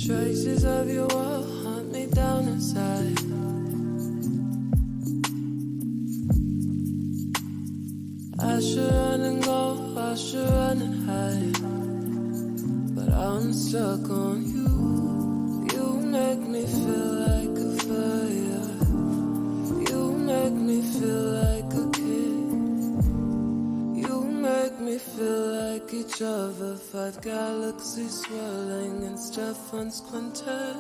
Traces of your wall hunt me down inside. I should run and go, I should run and hide, but I'm stuck on you. You make me feel like a fire. You make me feel like a kid. You make me feel like each other. 5 galaxies swirling in Stefan's quintet.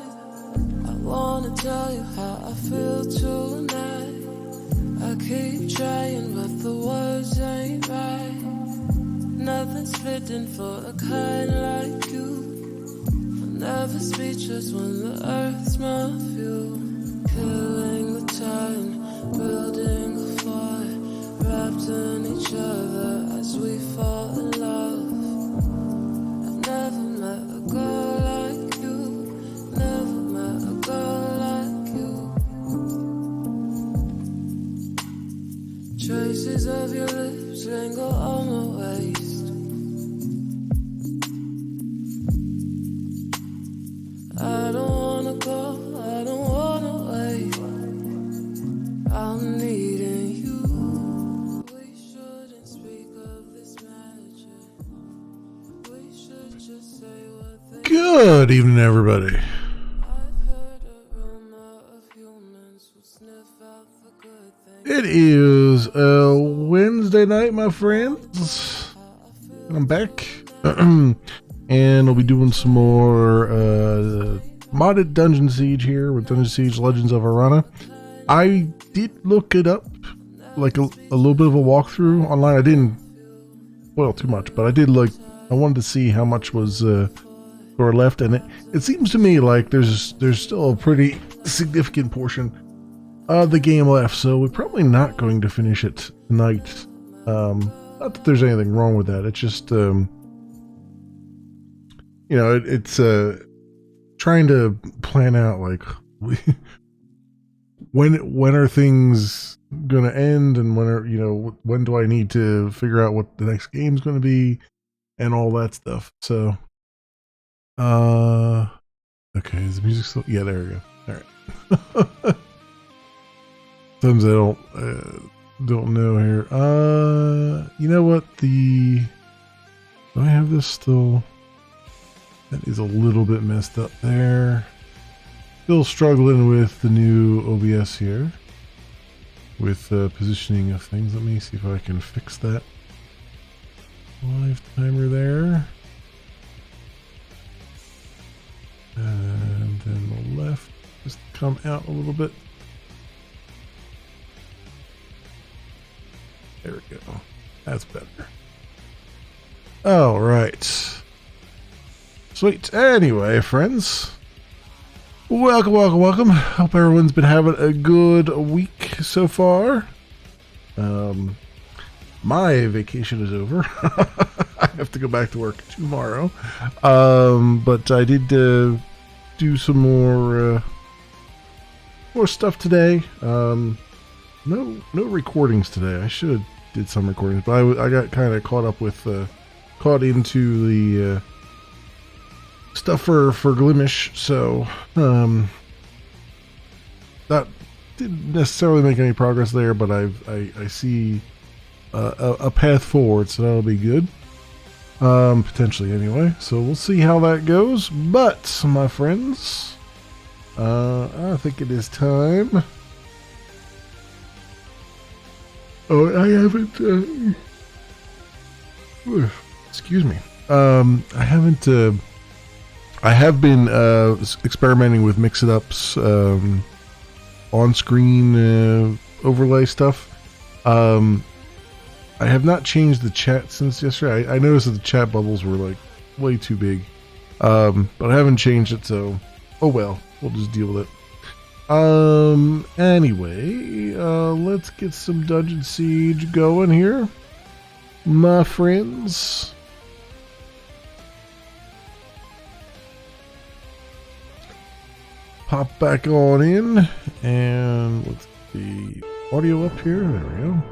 I wanna tell you how I feel tonight. I keep trying but the words ain't right. Nothing's fitting for a kind like you. I'm never speechless when the earth's my fuel. Killing the time, building a fire, wrapped in each other as we fall in love. I've never met a girl like you. Never met a girl like you. Traces of your lips linger on my waist. I don't wanna go, I don't wanna wait. I'm needing you. We shouldn't speak of this magic. We should just say what they. Good evening, everybody. I've heard a rumor of humans who sniff out the good things. It is a Wednesday night, my friends. I'm back. And we'll be doing some more modded Dungeon Siege here with Dungeon Siege Legends of Arana. I did look it up, like a little bit of a walkthrough online. I didn't spoil too much, but I did I wanted to see how much was or left, and it seems to me like there's still a pretty significant portion of the game left, so we're probably not going to finish it tonight. Not that there's anything wrong with that. It's just you know, it's trying to plan out like when are things gonna end, and when do I need to figure out what the next game's gonna be and all that stuff. So okay, is the music still? Yeah, there we go. All right. Sometimes I don't know here. You know what? Do I have this still? That is a little bit messed up there. Still struggling with the new OBS here with positioning of things. Let me see if I can fix that. Live timer there. And then the left just come out a little bit. There we go. That's better. All right. Sweet. Anyway, friends, welcome. Hope everyone's been having a good week so far. My vacation is over. I have to go back to work tomorrow. But I did do some more stuff today. No recordings today. I should have did some recordings, but I got kind of caught into the stuff for Glimish, so that didn't necessarily make any progress there, but I see a path forward, so that'll be good, potentially anyway. So we'll see how that goes. But my friends, I think it is time. Oh, I haven't. Excuse me. I have been experimenting with mix-it-ups, on-screen overlay stuff. I have not changed the chat since yesterday. I noticed that the chat bubbles were like way too big, but I haven't changed it, so oh well, we'll just deal with it. Anyway, let's get some Dungeon Siege going here, my friends. Pop back on in, and let's get the audio up here. There we go.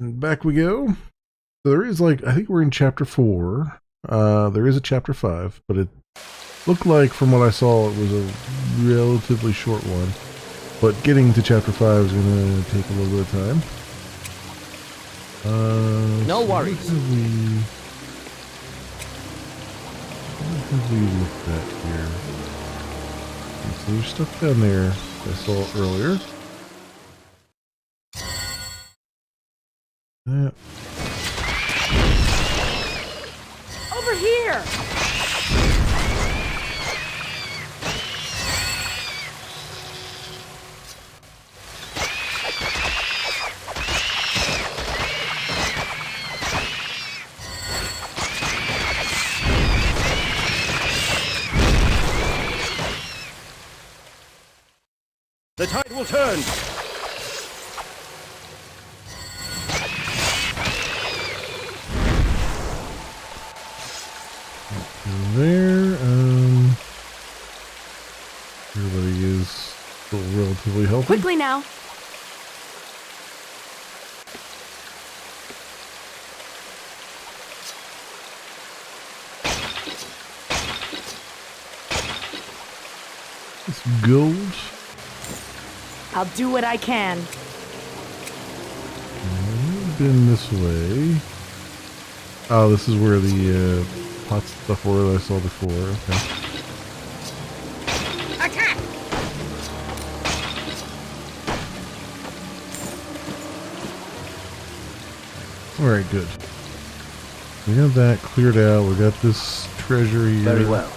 And back we go. So there is, I think we're in chapter 4. There is a chapter 5, but it looked like, from what I saw, it was a relatively short one. But getting to chapter 5 is going to take a little bit of time. No worries. What have we looked at here? So there's stuff down there I saw earlier. Over here! The tide will turn. There, everybody is still relatively healthy. Quickly now. It's gold. I'll do what I can. Been this way. Oh, this is where the pot stuff were that I saw before. Okay. Attack! Alright, good. We got that cleared out. We got this treasure here. Very well.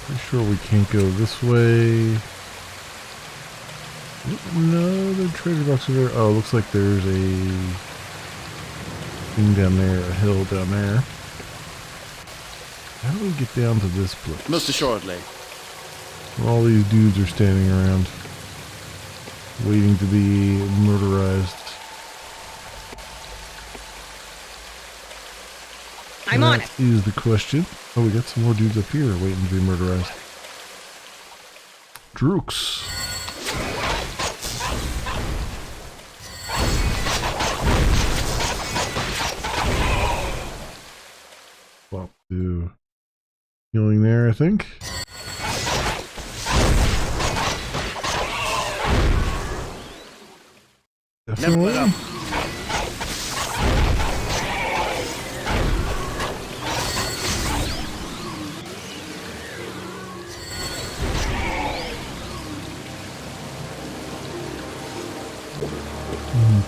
Pretty sure we can't go this way. No, the treasure box over there. Oh, looks like there's a thing down there, a hill down there. How do we get down to this place? Most assuredly. All these dudes are standing around, waiting to be murderized. I'm on it. That is the question. Oh, we got some more dudes up here waiting to be murderized. Drooks. Well, do healing there, I think. Definitely. Never let up.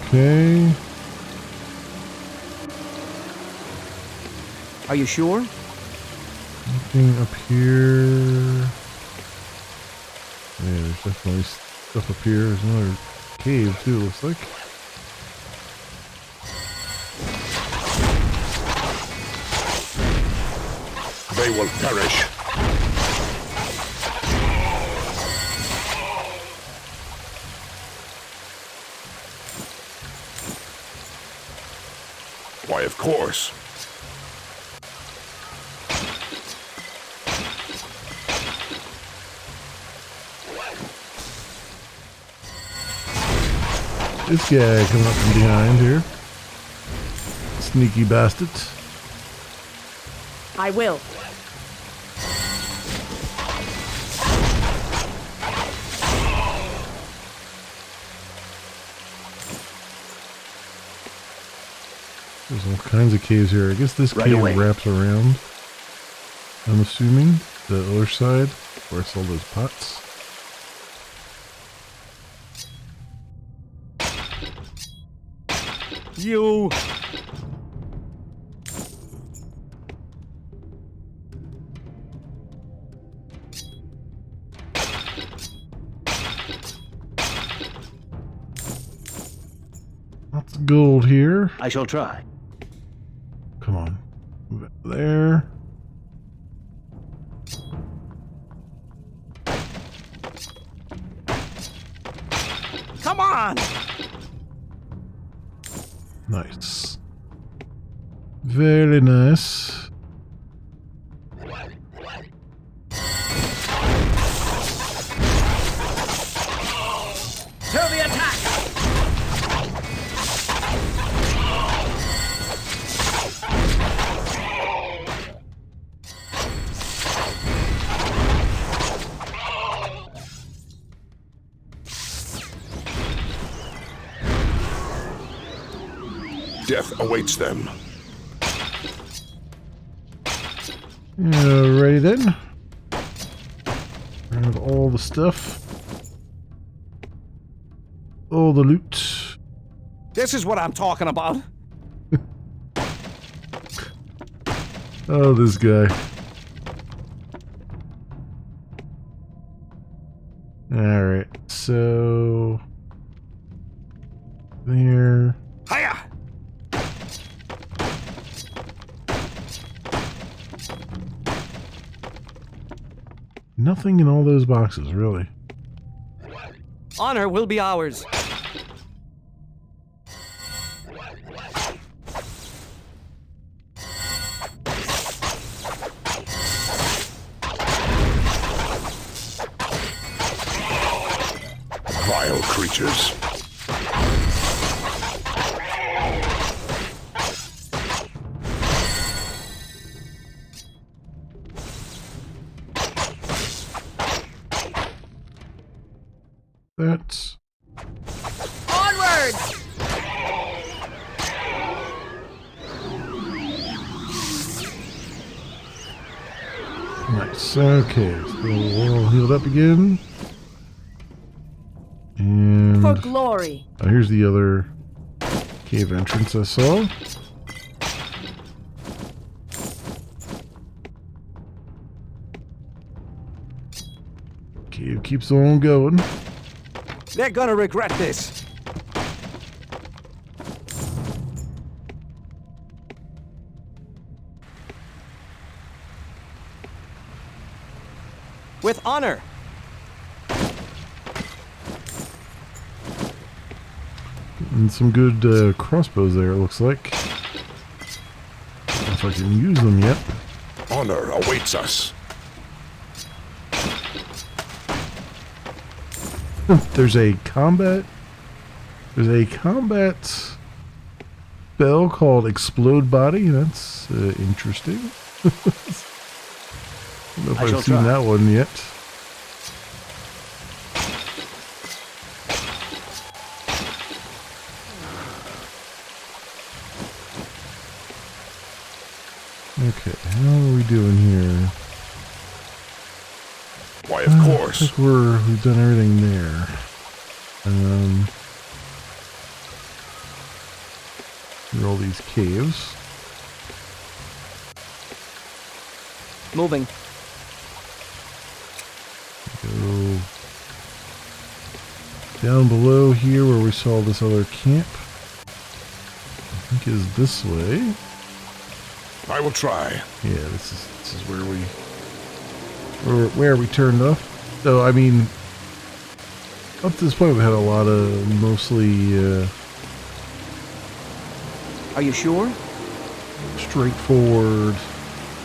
Okay. Are you sure? Anything up here? Yeah, there's definitely stuff up here. There's another cave too, looks like. They will perish. Why, of course. This guy coming up from behind here. Sneaky bastard. I will. There's all kinds of caves here. I guess this Right cave away. wraps around. I'm assuming the other side where it's all those pots. You. Lots of gold here. I shall try. Come on. Move it there. Come on! Nice. Very nice. To the attack! Death awaits them. Alrighty then. Grab all the stuff. All the loot. This is what I'm talking about. Oh, this guy. Alright, so... there. Hiya! Nothing in all those boxes, really. Honor will be ours. Vile creatures. That's... Onward! nice. Okay, so we're all healed up again. And For And glory. here's the other cave entrance I saw. Cave keeps on going. They're gonna regret this. With honor. And some good crossbows there, it looks like. I don't know if I can use them yet. Honor awaits us. There's a combat spell called Explode Body. That's interesting. I don't know if I've seen that one yet. Okay, how are we doing here? Why, of I course. think we've done everything there. Here are all these caves. Moving. Go down below here where we saw this other camp. I think is this way. I will try. Yeah, this is where we turned off. So I mean, up to this point we had a lot of mostly Are you sure? straightforward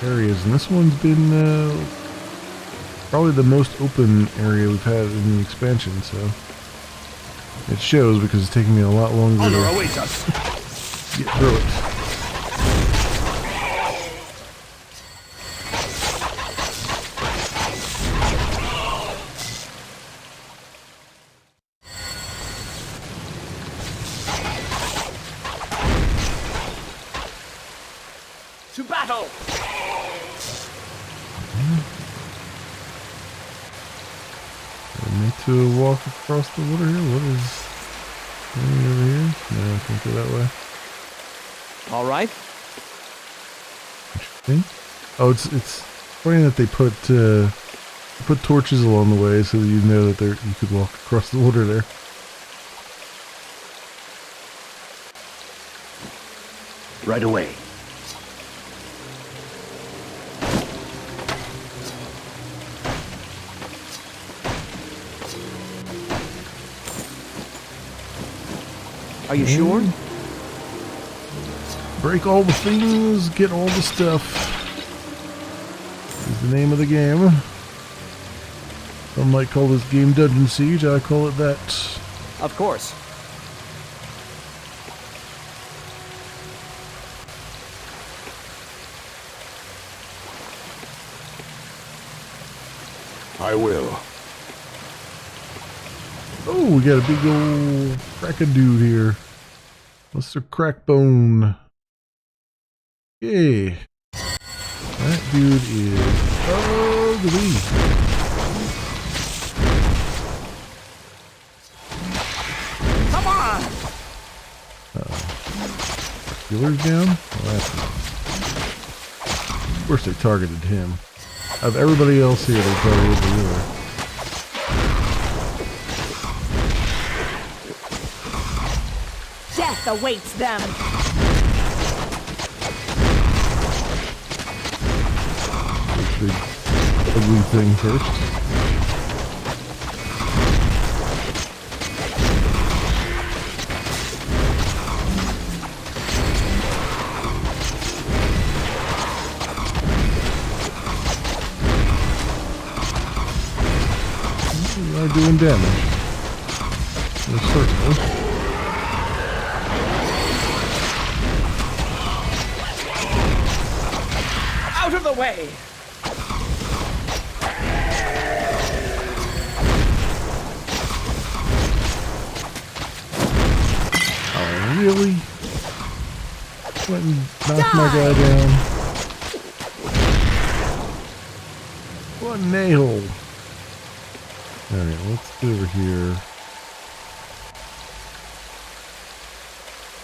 areas, and this one's been probably the most open area we've had in the expansion. So it shows because it's taking me a lot longer Honor to awaits us. get through it. To battle! I need to walk across the water here. What is anything over here? No, I can't go that way. All right. Interesting. Oh, it's funny that they put torches along the way so that you know that you could walk across the water there. Right away. Are you sure? Break all the things, get all the stuff. Is the name of the game. Some might call this game Dungeon Siege. I call it that. Of course. I will. Oh, we got a big old crack-a-dude here. Mr. Crackbone. Yay. That dude is ugly. Come on! Healer's down? Well, that's nice. Of course they targeted him. Of everybody else here, they targeted the healer. Death awaits them. Big ugly thing first. They are doing damage. Certainly. Out of the way! Oh, really? Went and knocked my guy down. What an a-hole. Alright, let's get over here.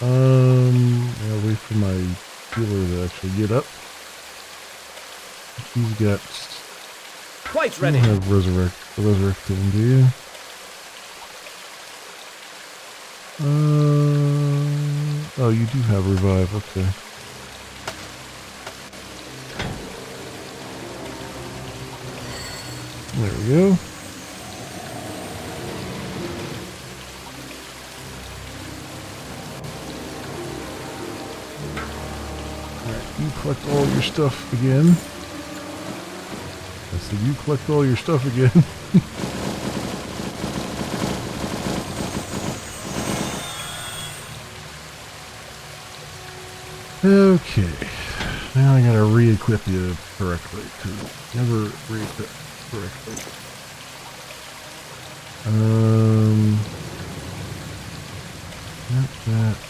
I'll wait for my healer to actually get up. He's got... Quite You ready. don't have resurrect him, do you? Oh, you do have revive, okay. There we go. Alright, you collect all your stuff again. I said you collect all your stuff again. Okay. Now I gotta re-equip you correctly, because never re-equip correctly. Not that.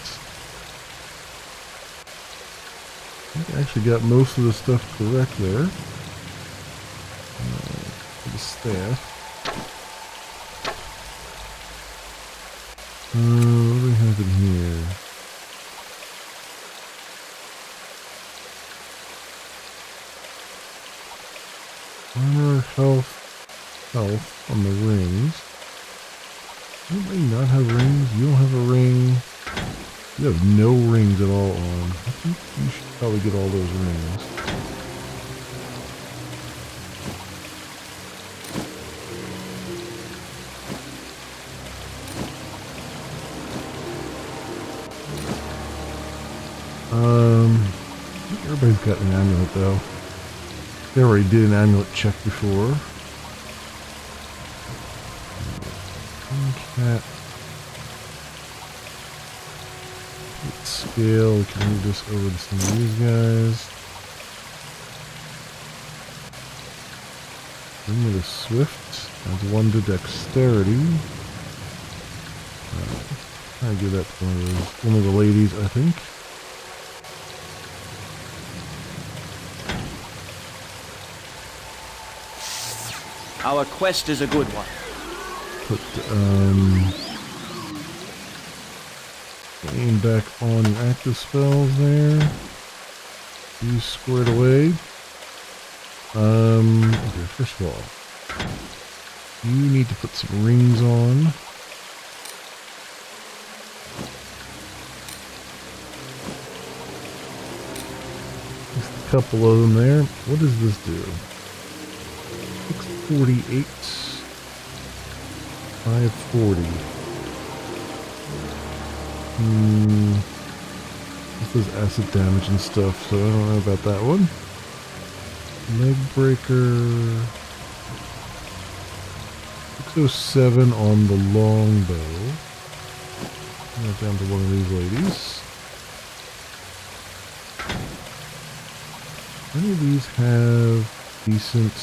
I think I actually got most of the stuff correct there. For the staff. What do we have in here? Armor, health on the rings. Anybody not have rings? You don't have a ring. You have no rings at all on. I think you should probably get all those rings. I think everybody's got an amulet though. They already did an amulet check before. Cat. Scale. We can move this over to some of these guys. Bring me the Swift. Adds 1 to dexterity. Try to give that to one of the ladies, I think. Our quest is a good one. Put aim back on your active spells there. You squared away. Okay, first of all, you need to put some rings on. Just a couple of them there. What does this do? 648, 540. This is acid damage and stuff, so I don't know about that one. Leg breaker. 607 on the longbow. Now down to one of these ladies. Any of these have decent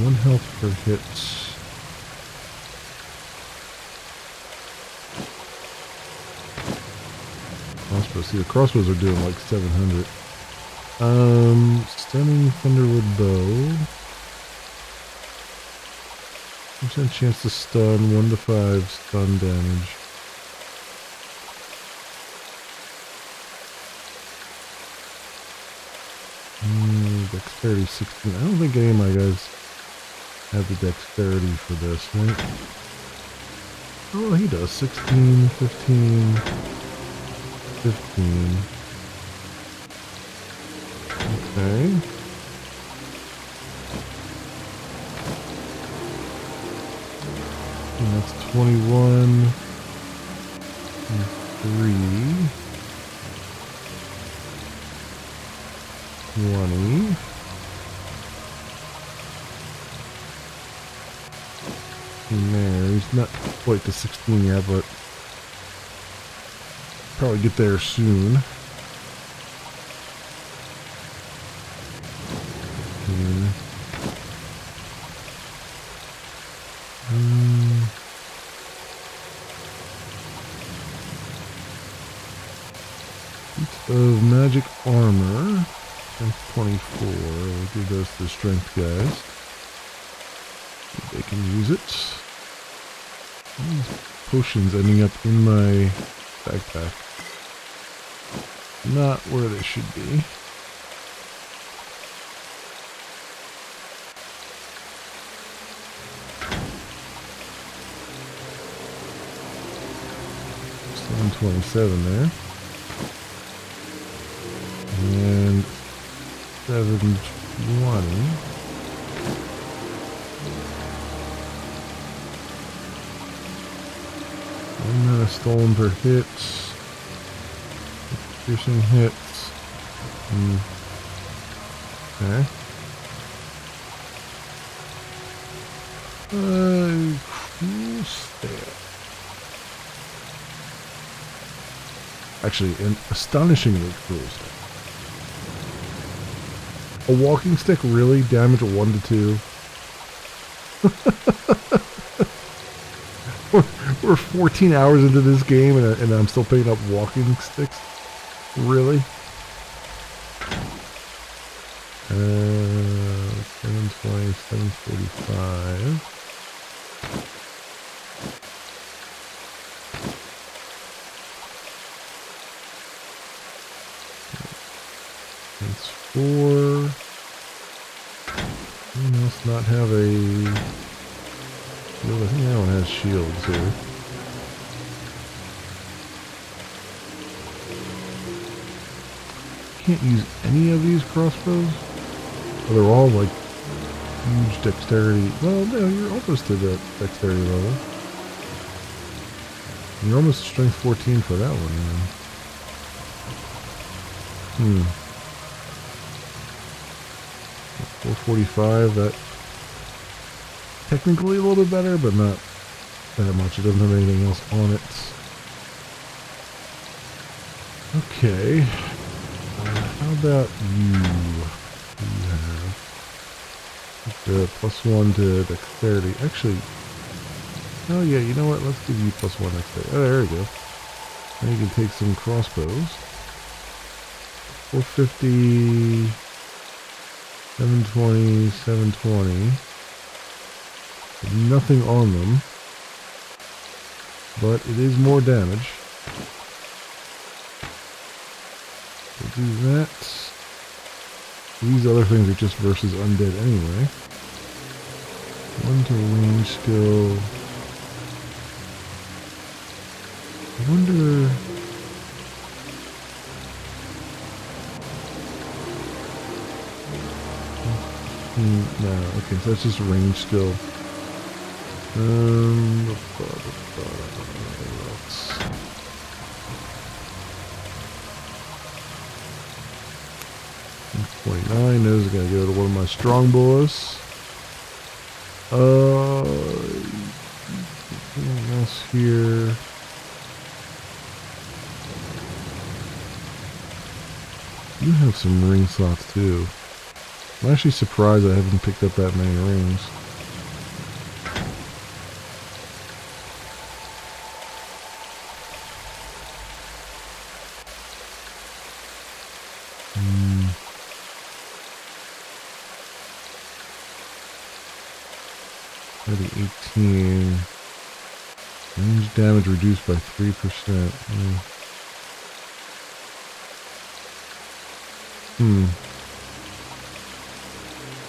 1 health per hit. Crossbows. See, the crossbows are doing like 700. Stunning Thunderwood Bow. 1% chance to stun, 1 to 5 stun damage. Dexterity 16. I don't think any of my guys have the dexterity for this, right? Oh, he does. 16, 15, 15. Okay. And that's 21 and 3. 20. There, he's not quite to 16 yet, but probably get there soon. Of magic armor, strength 24. We'll give those to the strength guys. They can use it. potions ending up in my backpack. Not where they should be. Just 127 there. And 720. And stolen per hit. Piercing hits. Okay. Cool stat. Actually, an astonishingly cool stat. A walking stick really damage 1 to 2. We're 14 hours into this game and I'm still picking up walking sticks. Really? 720, 745. That's 4. Anyone else not have a shield? I think that one has shields here. Can't use any of these crossbows. Oh, they're all like huge dexterity. Well, no, you're almost to that dexterity level. You're almost strength 14 for that one, man. 445, that technically a little bit better, but not that much. It doesn't have anything else on it. Okay. How about you? What do you have? The +1 to dexterity. Actually, oh yeah, you know what? Let's give you +1 dexterity. Oh, there we go. Now you can take some crossbows. 450, 720, 720. Nothing on them, but it is more damage. We'll do that. These other things are just versus undead anyway. 1 to range skill. I wonder. No, okay, so that's just range skill. $29, those are gonna go to one of my strong boys. Anything else here? You have some ring slots too. I'm actually surprised I haven't picked up that many rings. Maybe 18. Range damage reduced by 3%.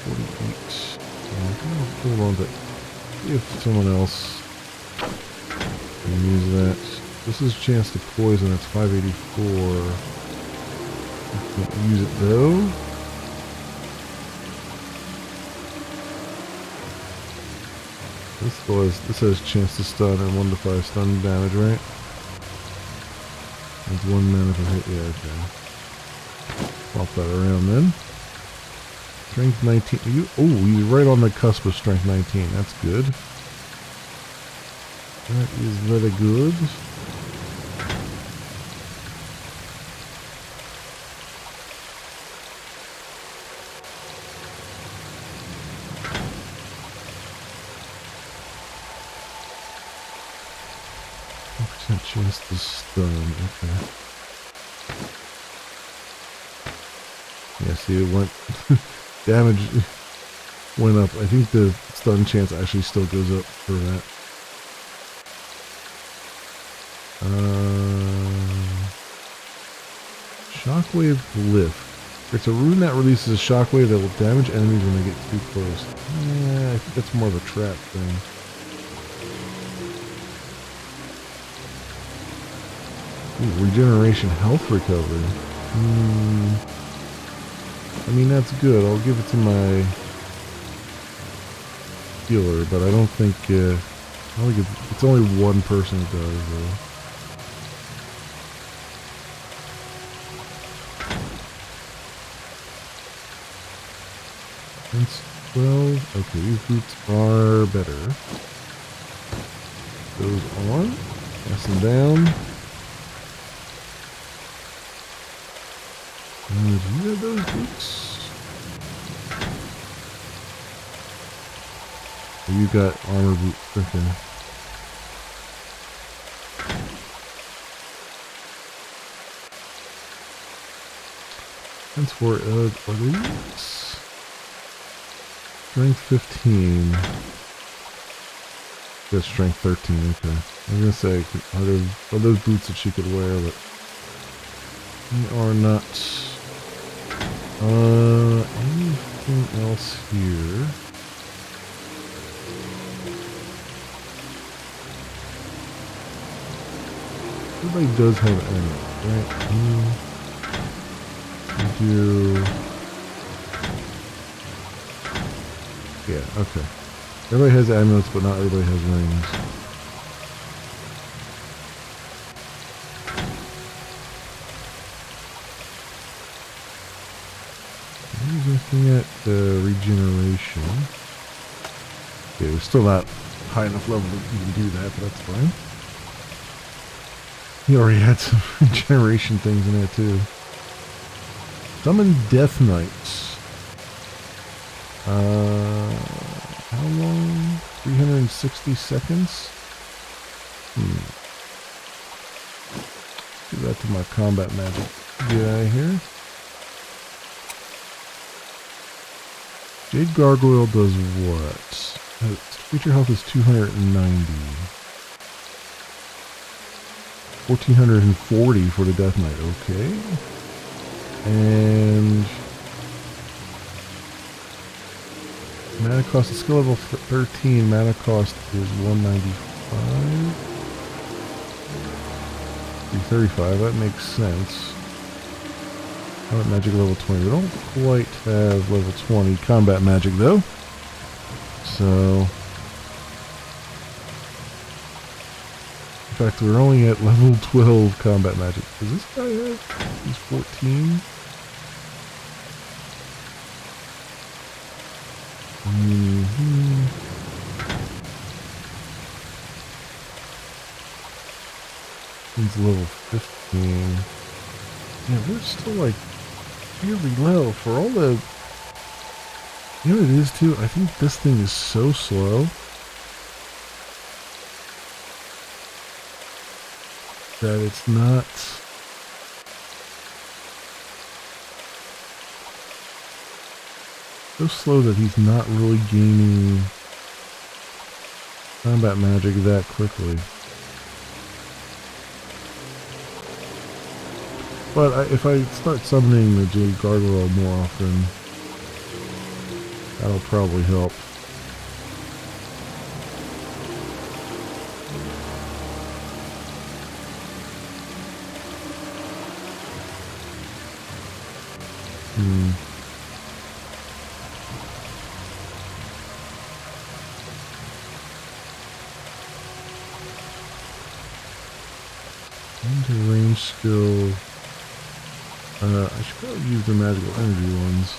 48. I'm gonna hold on to if someone else can use that. This is a chance to poison. That's 584. I can't use it though. This has chance to stun and 1 to 5 stun damage, right? It's 1 mana per hit. Yeah, okay. Swap that around then. Strength 19. He's right on the cusp of strength 19. That's good. That is very good. Chance to stun, okay. Yeah, see, it went damage went up. I think the stun chance actually still goes up for that. Shockwave lift. It's a rune that releases a shockwave that will damage enemies when they get too close. Yeah, I think that's more of a trap thing. Ooh, regeneration health recovery. I mean, that's good. I'll give it to my healer, but I don't think it's only one person who does, though. That's 12. Okay, these boots are better. Those on. Pass them down. Do you have those boots? Oh, you got armor boots. Okay. That's for are these? Strength 15. That's strength 13, okay. I was gonna say, are those boots that she could wear, but they are not. Anything else here? Everybody does have ammo, right? We do. Yeah, okay. Everybody has amulets, but not everybody has rings. He's looking at regeneration. Okay, we're still not high enough level to even do that, but that's fine. He already had some regeneration things in there too. Summon Death Knights. How long? 360 seconds? Do that to my combat magic guy here. Jade Gargoyle does what? Creature health is 290. 1440 for the Death Knight, okay. And mana cost is skill level 13, mana cost is 195. 335, that makes sense. Combat magic level 20. We don't quite have level 20 combat magic though. So in fact, we're only at level 12 combat magic. Does this guy have? He's 14. He's level 15. Yeah, we're still like really low for all the. You know what it is too? I think this thing is so slow that it's not. So slow that he's not really gaining combat magic that quickly. But if I start summoning the Jade Gargoyle more often, that'll probably help. Into range skill. I should probably use the magical energy ones,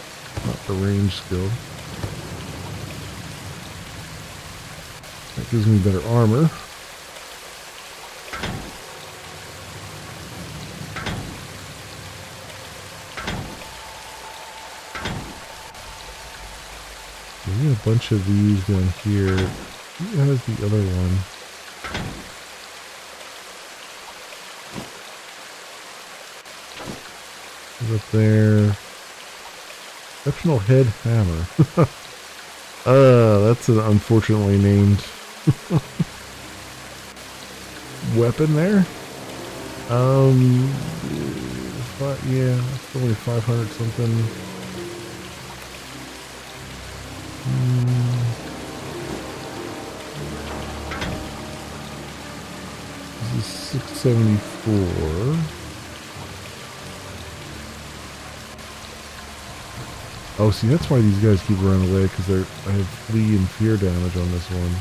not the range skill. That gives me better armor. We have a bunch of these down here. Who has the other one? Up there. Exceptional head hammer. That's an unfortunately named weapon there. But yeah, it's only 500 something. This is 674. Oh, see, that's why these guys keep running away, because I have flee and fear damage on this one.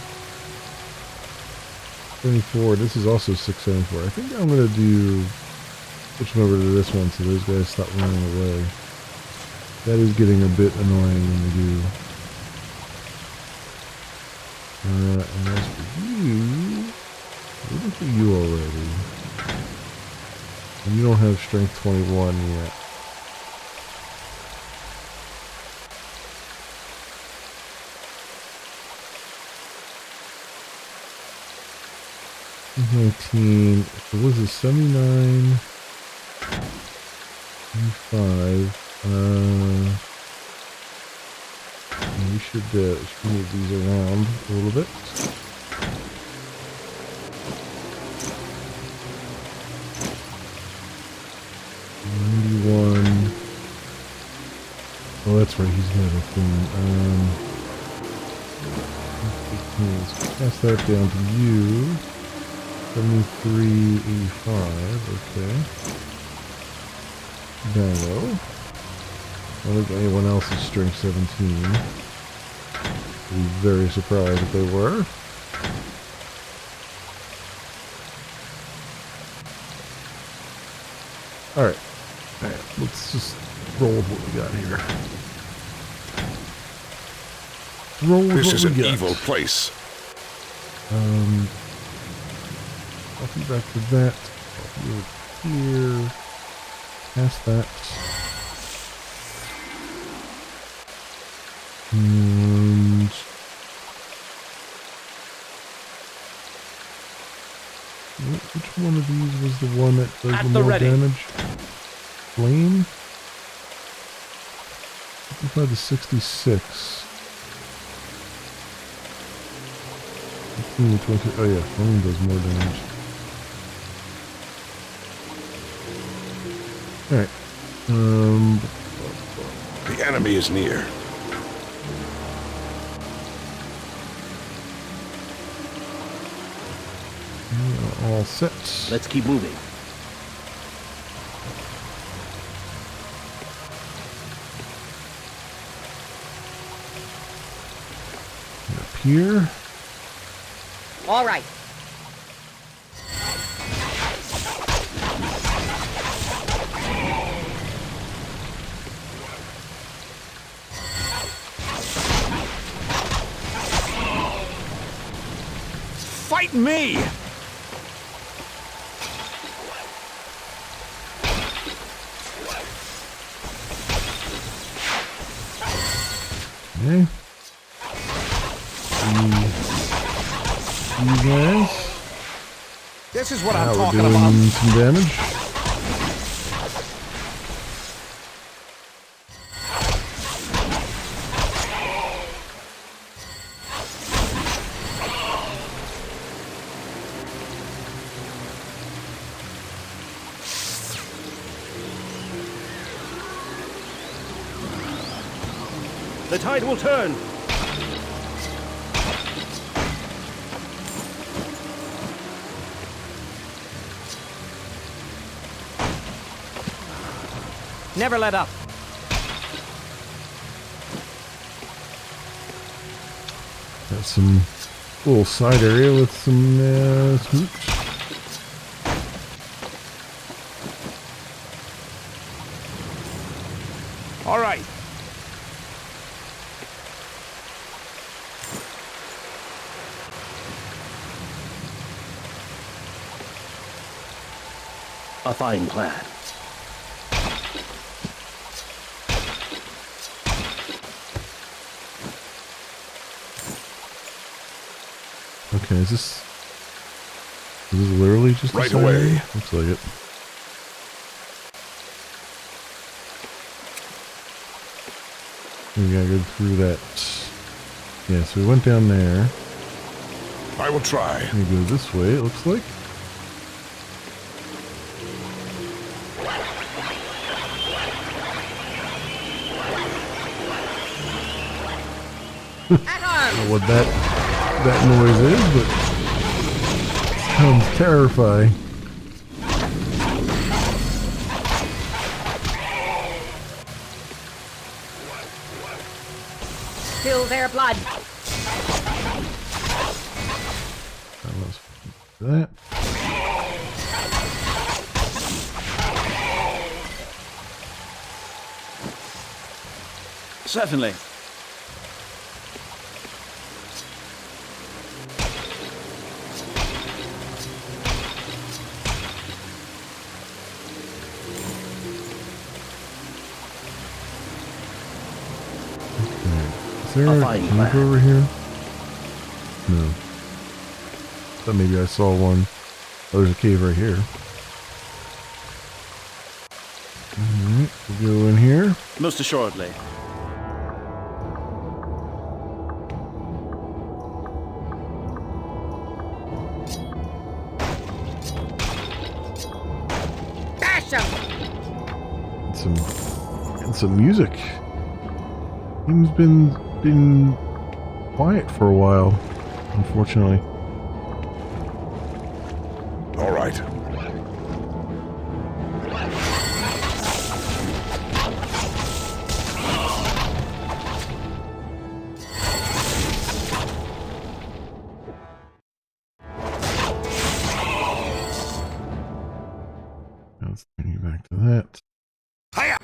74. This is also 674. I think I'm gonna switch them over to this one so those guys stop running away. That is getting a bit annoying when they do. And as for you, we're looking for you already. And you don't have strength 21 yet. He's 19. So what is it? 79. 75. We should move these around a little bit. 91. Oh, that's right. He's got a thing. 15. Let's pass that down to you. 7385, okay. Dino. I don't think anyone else is strength 17. I'd be very surprised if they were. Alright. Alright, let's just roll with what we got here. Roll with This what is we an got. evil place. Copy back to that. Copy over here. Past that. And which one of these was the one that does At the the more ready. damage? Flame? 55 to 66. 15 to 20. Oh yeah, flame does more damage. Alright. The enemy is near. All set. Let's keep moving. Up here. All right. Fight me! Okay. You guys. This is what Now I'm we're talking doing about. some damage. The tide will turn. Never let up. Got some little side area with some hoops. All right. A fine plan. Okay, is this literally just a Right side away. area? Looks like it. We gotta go through that. Yeah, so we went down there. I will try. We go this way, it looks like. At I don't arms! know what that noise is, but sounds terrifying. Spill their blood. Let's do that. Certainly. Is there a fine cave plan. over here? No. Thought maybe I saw one. Oh, there's a cave right here. Alright, we'll go in here. Most assuredly. Bash them! And some music. Things been quiet for a while, unfortunately. All right. Let's bring you back to that. Hiya!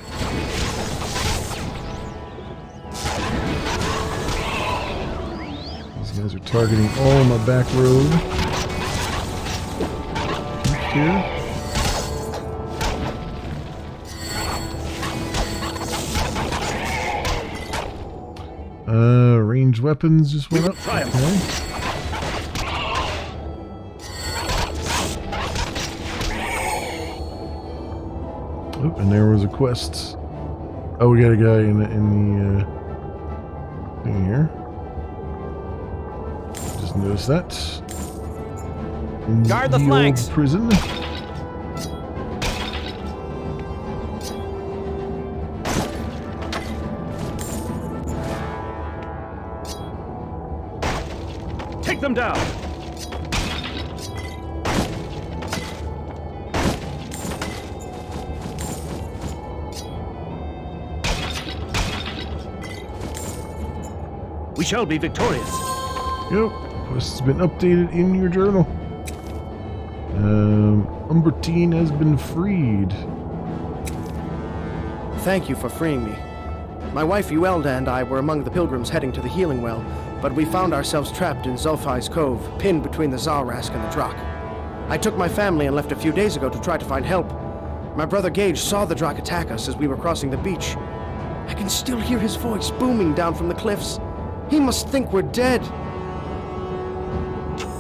These guys are targeting all my back road. Here. Ranged weapons just went up. Triumph. Okay. Oh, and there was a quest. Oh, we got a guy in the thing here. Just noticed that. In Guard the old flanks. prison. Take them down. We shall be victorious. Yep, quest has been updated in your journal. Umbertine has been freed. Thank you for freeing me. My wife Uelda and I were among the pilgrims heading to the healing well, but we found ourselves trapped in Zulfi's Cove, pinned between the Zalrask and the Drak. I took my family and left a few days ago to try to find help. My brother Gage saw the Drak attack us as we were crossing the beach. I can still hear his voice booming down from the cliffs. He must think we're dead.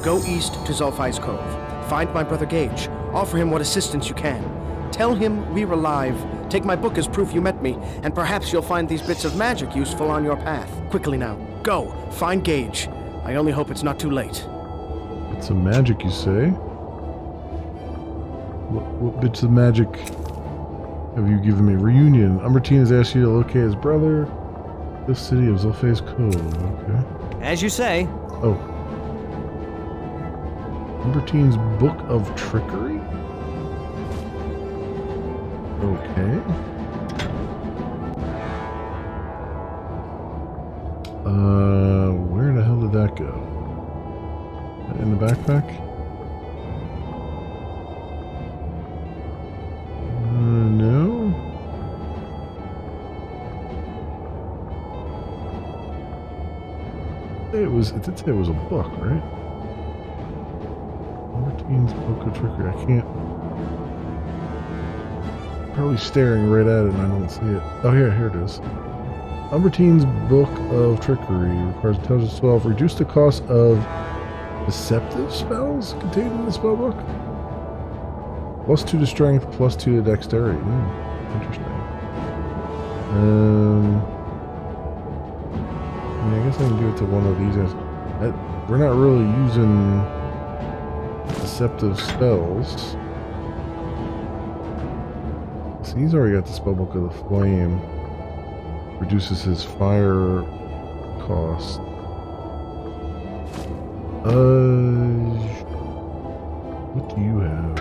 Go east to Zulfi's Cove. Find my brother Gage. Offer him what assistance you can. Tell him we're alive. Take my book as proof you met me, and perhaps you'll find these bits of magic useful on your path. Quickly now. Go. Find Gage. I only hope it's not too late. Bits of magic, you say? What bits of magic have you given me? Reunion. Umbertine has asked you to locate his brother. The city of Zulfi's Cove. Okay. As you say. Oh. Umbertine's Book of Trickery? Okay. Where the hell did that go? In the backpack? No. It did say it was a book, right? Umbertine's Book of Trickery. I can't. Probably staring right at it and I don't see it. Oh, here it is. Umbertine's Book of Trickery requires intelligence 12. Reduce the cost of deceptive spells contained in the spellbook. +2 to strength, +2 to dexterity. Interesting. I mean, I guess I can do it to one of these guys. We're not really using deceptive spells. So he's already got the spellbook of the flame. Reduces his fire cost? What do you have?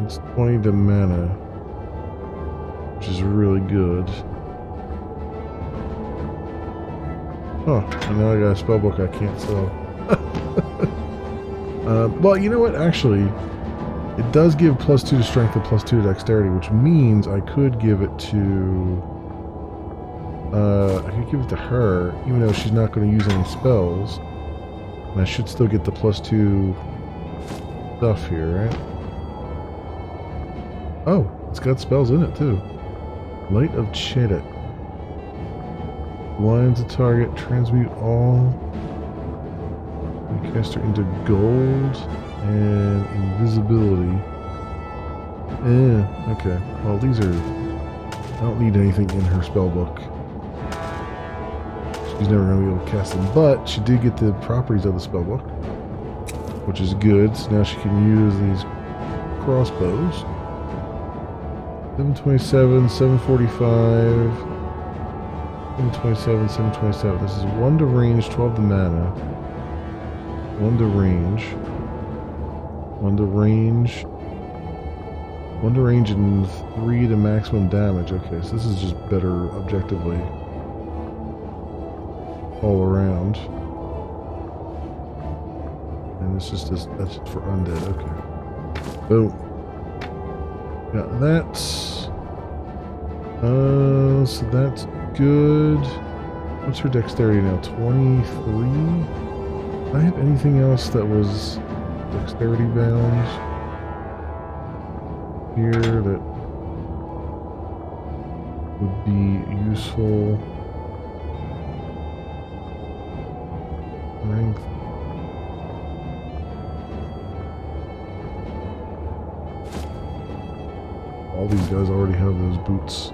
It's 20 to mana, which is really good. Oh, and now I got a spellbook I can't sell. Well, you know what? Actually, it does give +2 to strength and +2 to dexterity, which means I could give it to... I could give it to her, even though she's not going to use any spells. And I should still get the +2 stuff here, right? Oh, it's got spells in it, too. Light of Chedet. Blinds a target, transmute all. Caster into gold and invisibility. Okay. Well, these are... I don't need anything in her spellbook. She's never going to be able to cast them, but she did get the properties of the spellbook, which is good. So now she can use these crossbows. 727, 745, 727, 727. This is 1 to range, 12 to mana. 1 to range. 1 to range. 1 to range and 3 to maximum damage. Okay, so this is just better objectively. All around. And it's just this, that's just for undead. Okay. Boom. Got that. So that's good. What's her dexterity now? 23? Did I have anything else that was dexterity bound here that would be useful? Strength. All these guys already have those boots.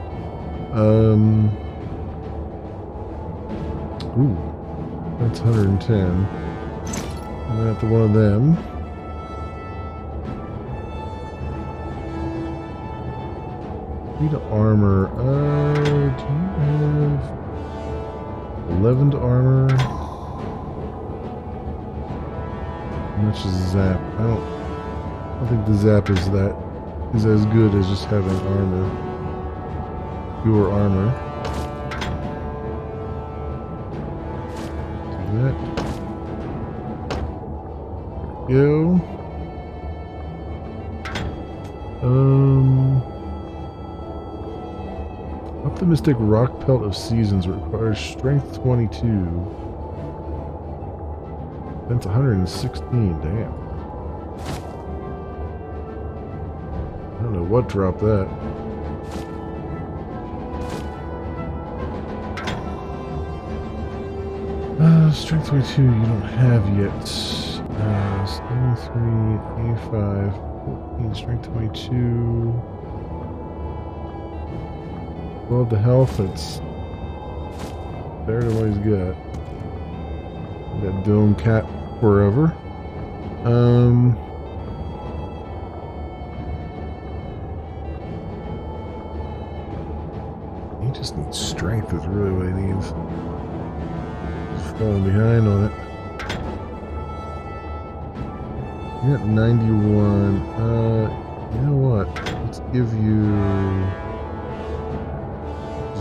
Ooh, that's 110. And then after one of them. Need armor. Do you have 11 to armor? How much is zap? I don't think the zap is as good as just having armor. Pure armor. Do that. There we go. Optimistic Rock Pelt of Seasons requires strength 22. That's 116, damn. I don't know what dropped that. Strength 22 you don't have yet. 73, 85, 14, strength 22. Well, the health, it's better than what he's got. That dome cat forever. He just needs strength is really what he needs. Just falling behind on it. You're at 91. You know what? Let's give you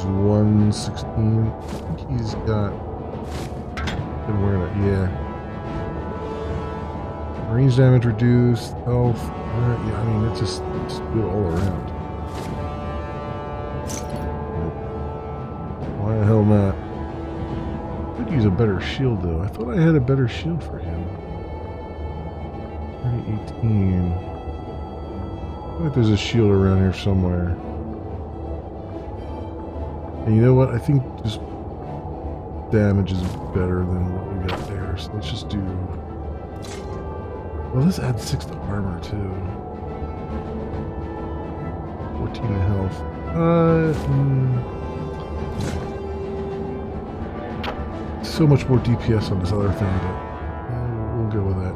116. I think he's got... Been wearing it, yeah. Range damage reduced, health. Yeah, I mean, it's just good all around. Why the hell not? I could use a better shield, though. I thought I had a better shield for him. 2018. I feel like there's a shield around here somewhere. And you know what? I think just damage is better than what we got there. So let's just do... Well, let's add 6 to armor, too. 14 to health. So much more DPS on this other thing, but we'll go with that.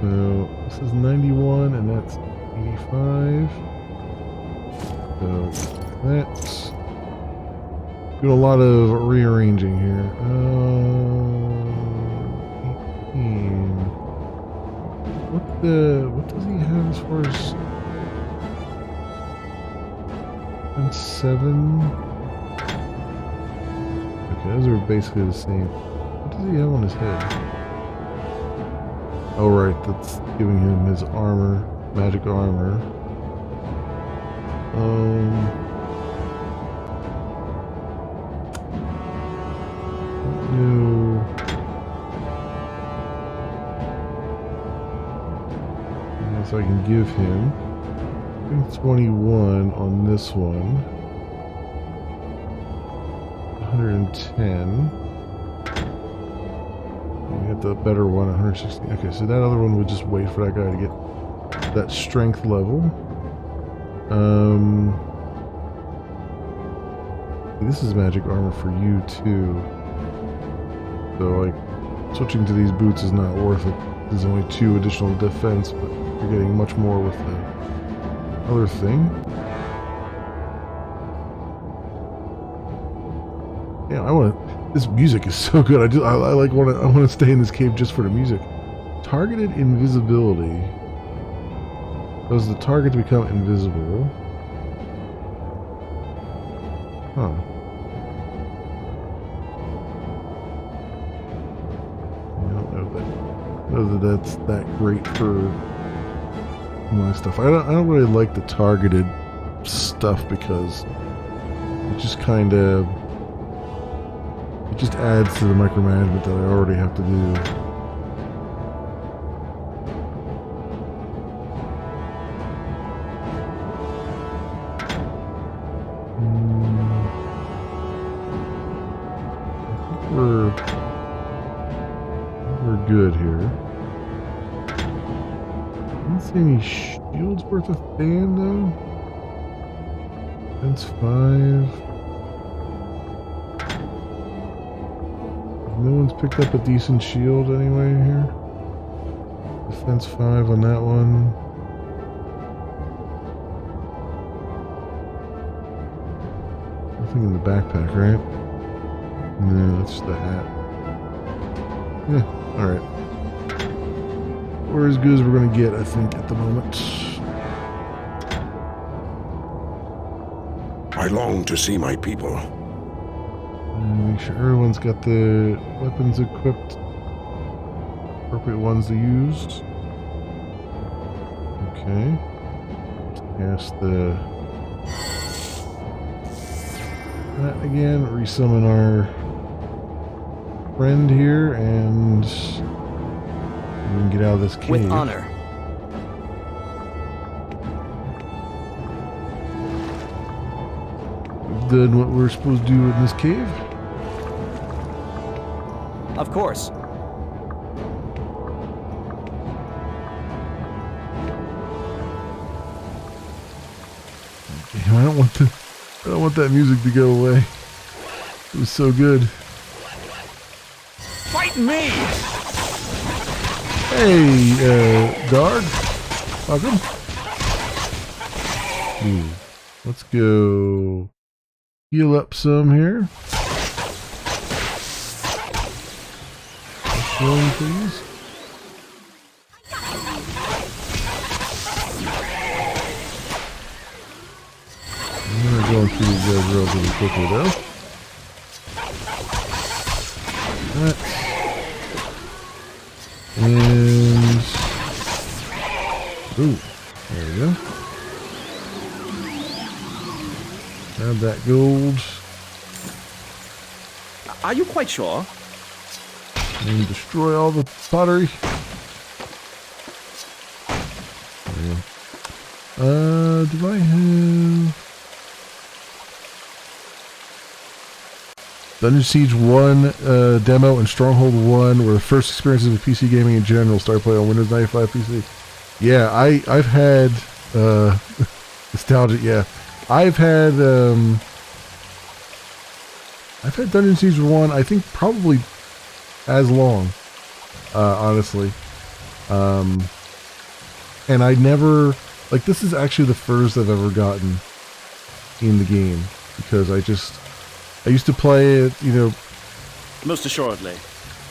So, this is 91, and that's 85. So that's doing a lot of rearranging here. 18. What does he have as far as? And 7. Okay, those are basically the same. What does he have on his head? Oh right, that's giving him his armor, magic armor. No. So I can give him 21 on this one. 110. You get the better one, 160. Okay, so that other one would just wait for that guy to get that strength level. This is magic armor for you too. So like switching to these boots is not worth it. There's only 2 additional defense, but you're getting much more with the other thing. Yeah, I want to. This music is so good. I want to stay in this cave just for the music. Targeted invisibility. Does the target become invisible? Huh. I don't know that that's that great for my stuff. I don't really like the targeted stuff because it just kind of adds to the micromanagement that I already have to do. We're good here. I don't see any shields worth a fan though. Defense 5. No one's picked up a decent shield anyway here. Defense 5 on that one. Nothing in the backpack, right? No, that's just the hat. Yeah, alright. We're as good as we're going to get, I think, at the moment. I long to see my people. And make sure everyone's got the weapons equipped. Appropriate ones to use. Okay. Cast the... that again. Resummon our friend here, and we can get out of this cave. With honor. We've done what we're supposed to do in this cave. Of course. Damn, I don't want that music to go away. It was so good. Fight me! Hey, dog. Welcome. Ooh, let's go heal up some here. Healing, please. We're going through these guys relatively quickly though. That. And ooh, there we go. Grab that gold. Are you quite sure? And destroy all the pottery. There we go. Do I have Dungeon Siege 1 demo and Stronghold 1 were the first experiences with PC gaming in general. Started playing on Windows 95 PC. Yeah, I've had nostalgia. Yeah, I've had Dungeon Siege 1. I think probably as long, honestly. And I never Like, this is actually the furthest I've ever gotten in the game, because I used to play it, you know, Most assuredly.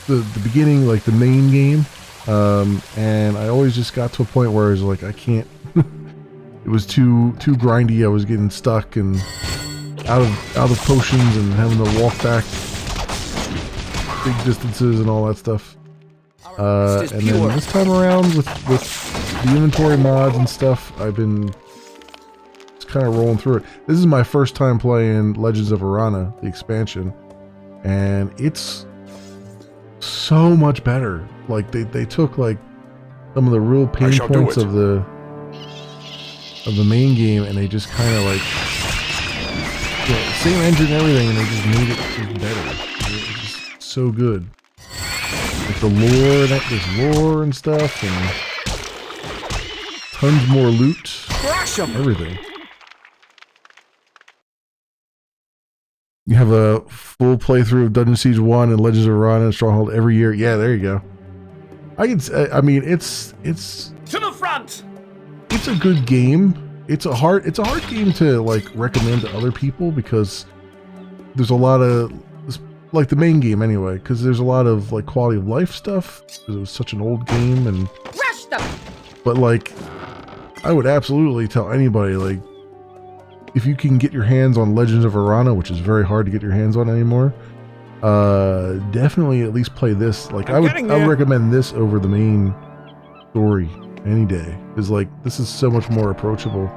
the beginning, like the main game, and I always just got to a point where I was like, I can't. It was too grindy. I was getting stuck and out of potions and having to walk back big distances and all that stuff. And then this time around with the inventory mods and stuff, I've been just kind of rolling through it. This is my first time playing Legends of Arana, the expansion, and it's so much better. Like they took like some of the real pain points of the main game, and they just kind of like, yeah, same engine and everything, and they just made it just better. It's just so good. Like the lore, there's lore and stuff, and tons more loot. Crush 'em! Everything. You have a full playthrough of Dungeon Siege 1 and Legends of Arana and Stronghold every year. Yeah, there you go. I mean, it's To the front! it's a good game. It's a hard game to like recommend to other people, because there's a lot of, like the main game anyway, because there's a lot of like quality of life stuff, because it was such an old game. And Rush them! but like, I would absolutely tell anybody, like, if you can get your hands on Legends of Arana, which is very hard to get your hands on anymore, definitely at least play this. Like, I would recommend this over the main story any day, because like this is so much more approachable.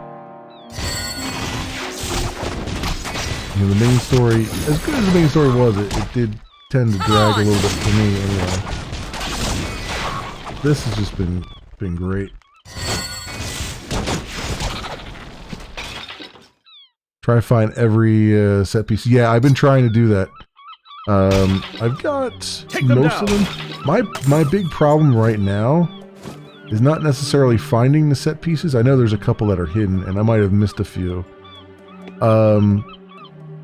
You know, the main story, as good as the main story was, it did tend to drag a little bit for me anyway. This has just been great. Try to find every set piece. Yeah, I've been trying to do that. I've got most of them. My big problem right now is not necessarily finding the set pieces. I know there's a couple that are hidden, and I might have missed a few.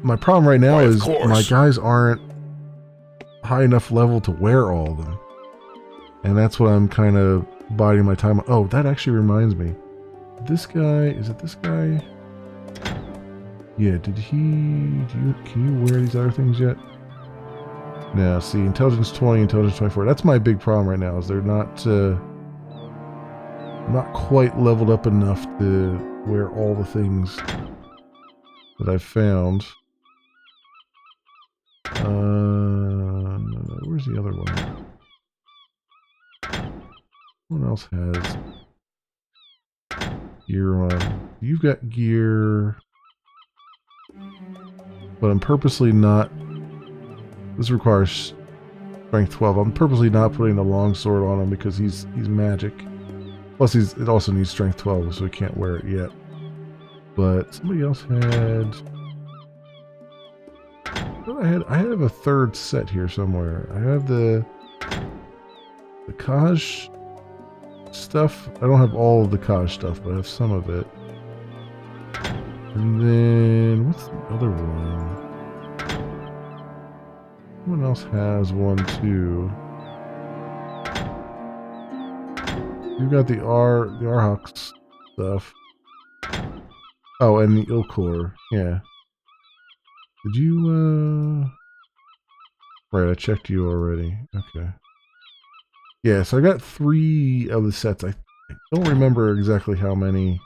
My problem right now is my guys aren't high enough level to wear all of them. And that's what I'm kind of biding my time on. Oh, that actually reminds me. This guy, is it this guy? Yeah, can you wear these other things yet? Now, see, intelligence 20, intelligence 24. That's my big problem right now, is they're not quite leveled up enough to wear all the things that I've found. Where's the other one? What else has gear on? You've got gear, but I'm purposely not. This requires strength 12. I'm purposely not putting the longsword on him because he's magic. Plus, it also needs strength 12, so he can't wear it yet. But somebody else had. I have a third set here somewhere. I have the Kaj stuff. I don't have all of the Kaj stuff, but I have some of it. And then what's the other one? Someone else has one too. You got the Arhux stuff. Oh, and the Ilkor, yeah. Did you, right, I checked you already. Okay. Yeah, so I got 3 of the sets. I don't remember exactly how many.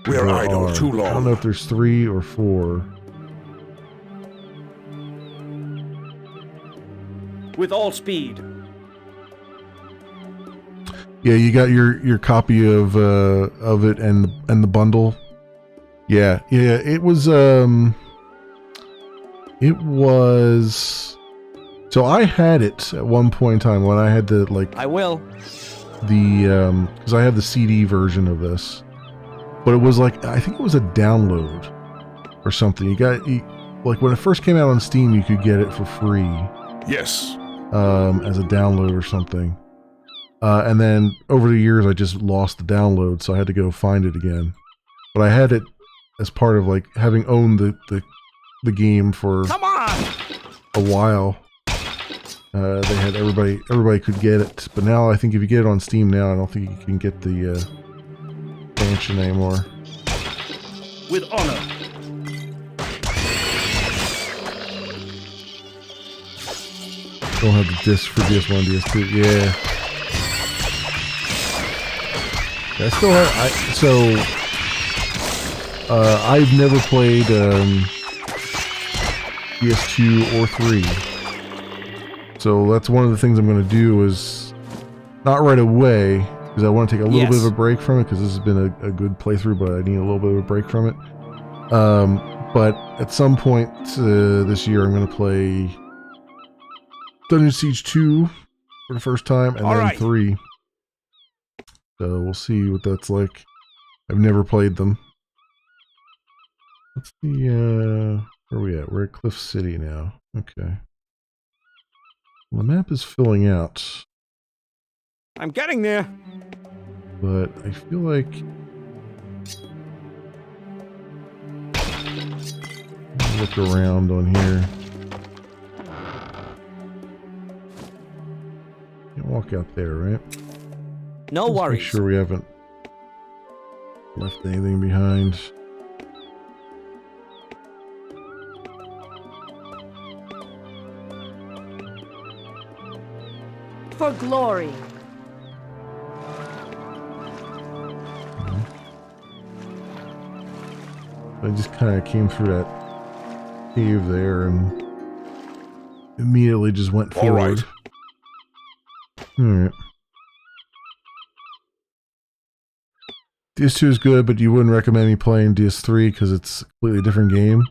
We're idle too long. I don't know if there's 3 or 4. With all speed. Yeah, you got your copy of it and the bundle. Yeah, it was so I had it at one point in time when I had the I will. because I have the CD version of this, but it was like, I think it was a download or something. Like when it first came out on Steam, you could get it for free. Yes. As a download or something. And then over the years, I just lost the download, so I had to go find it again. But I had it as part of like having owned the game for a while. They had everybody could get it, but now I think if you get it on Steam now, I don't think you can get the mansion anymore. With honor. Don't have the disc for DS1, DS2. Yeah. I still have. I've never played PS2 or 3. So that's one of the things I'm going to do is not right away, because I want to take a little bit of a break from it, because this has been a good playthrough, but I need a little bit of a break from it. But at some point this year, I'm going to play Dungeon Siege 2 for the first time, and then 3. So we'll see what that's like. I've never played them. Let's see, where are we at? We're at Cliff City now. Okay. Well, the map is filling out. I'm getting there. But I feel like... look around on here. Can't walk out there, right? No Let's worries. make sure we haven't left anything behind. For glory. I just kind of came through that cave there and immediately just went forward. Alright. DS2 is good, but you wouldn't recommend me playing DS3 because it's a completely different game.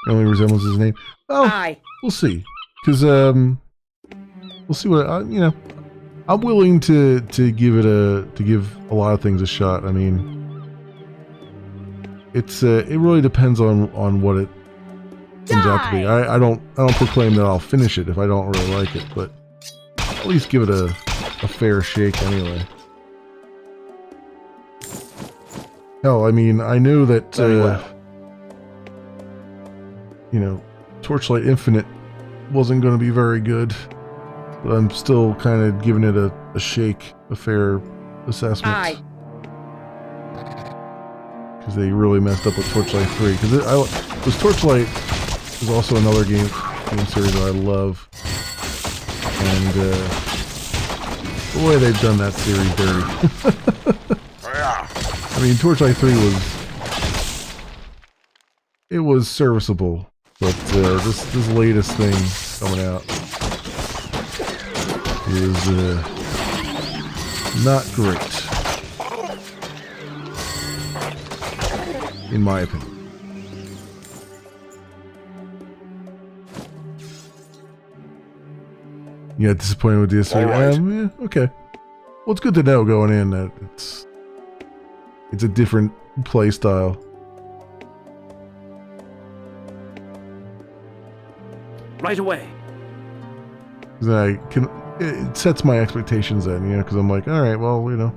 It only resembles his name. Well, we'll see. Because, we'll see what, you know, I'm willing to give a lot of things a shot. I mean, it really depends on what it turns out to be. I don't proclaim that I'll finish it if I don't really like it, but at least give it a fair shake anyway. Hell, I mean, I knew that you know, Torchlight Infinite wasn't going to be very good, but I'm still kind of giving it a shake, a fair assessment. Because they really messed up with Torchlight 3. Because Torchlight is also another game series that I love. And the way they've done that series dirty. I mean, Torchlight 3 was serviceable. But this latest thing coming out is not great. In my opinion. You got disappointed with DS3? Yeah, okay. Well, it's good to know going in that it's a different play style. Right away. It sets my expectations then, you know, because I'm like, all right, well, you know,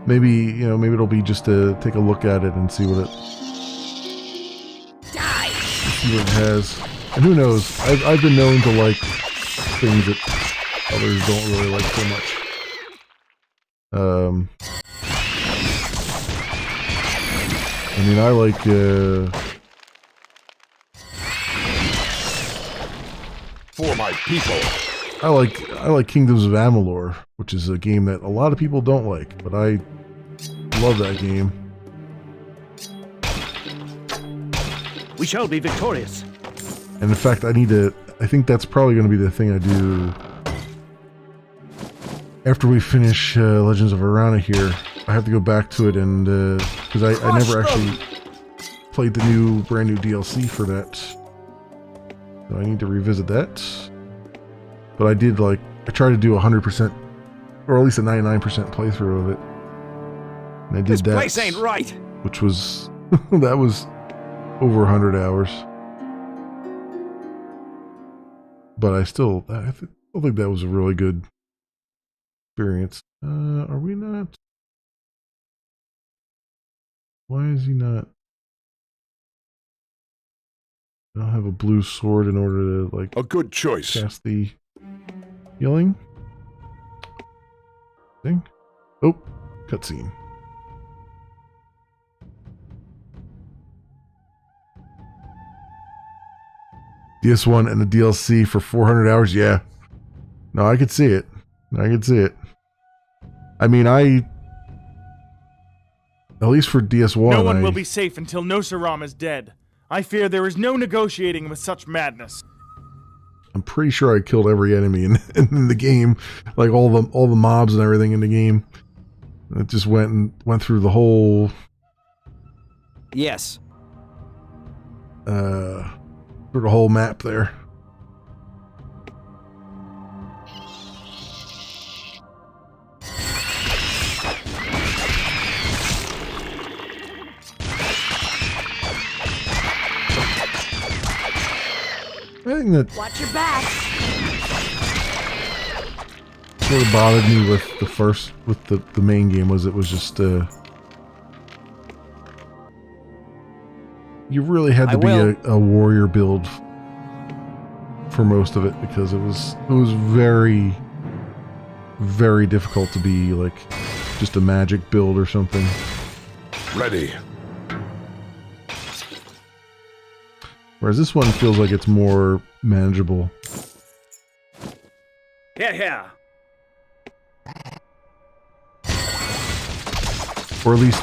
maybe it'll be just to take a look at it and see what it has. And who knows? I've been known to like things that others don't really like so much. I mean, I like for my people. I like Kingdoms of Amalur, which is a game that a lot of people don't like, but I love that game. We shall be victorious. And in fact, I think that's probably going to be the thing I do after we finish Legends of Arana here. I have to go back to it, and because I never actually played the brand new DLC for that, so I need to revisit that. But I tried to do 100%, or at least a 99% playthrough of it, and I did This that. place ain't right. Which was that was over 100 hours. But I still think that was a really good experience. Are we not? Why is he not? I don't have a blue sword in order to like A good choice. cast the healing thing. Oh, cutscene. DS1 and the DLC for 400 hours. Yeah. No, I could see it. I mean, at least for DS1, No one will be safe until Nosaram is dead. I fear there is no negotiating with such madness. I'm pretty sure I killed every enemy in the game, like all the mobs and everything in the game. It just went through the whole Yes. through the whole map there. I think that Watch your back. sort of bothered me with the main game was it was just you really had to be a warrior build for most of it because it was very, very difficult to be like just a magic build or something. Ready. Whereas this one feels like it's more manageable. Here. Or at least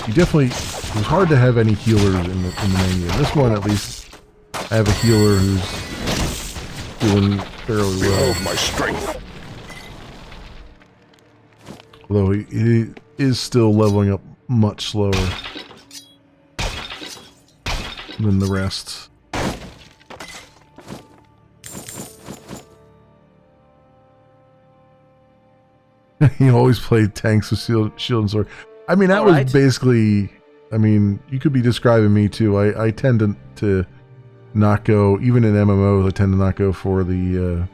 it was hard to have any healers in the main game. This one, at least, I have a healer who's doing fairly well. Behold my strength. Although he is still leveling up much slower than the rest. He always played tanks with shield and sword. I mean, that was basically... I mean, you could be describing me too. I tend to not go... Even in MMOs, I tend to not go for the...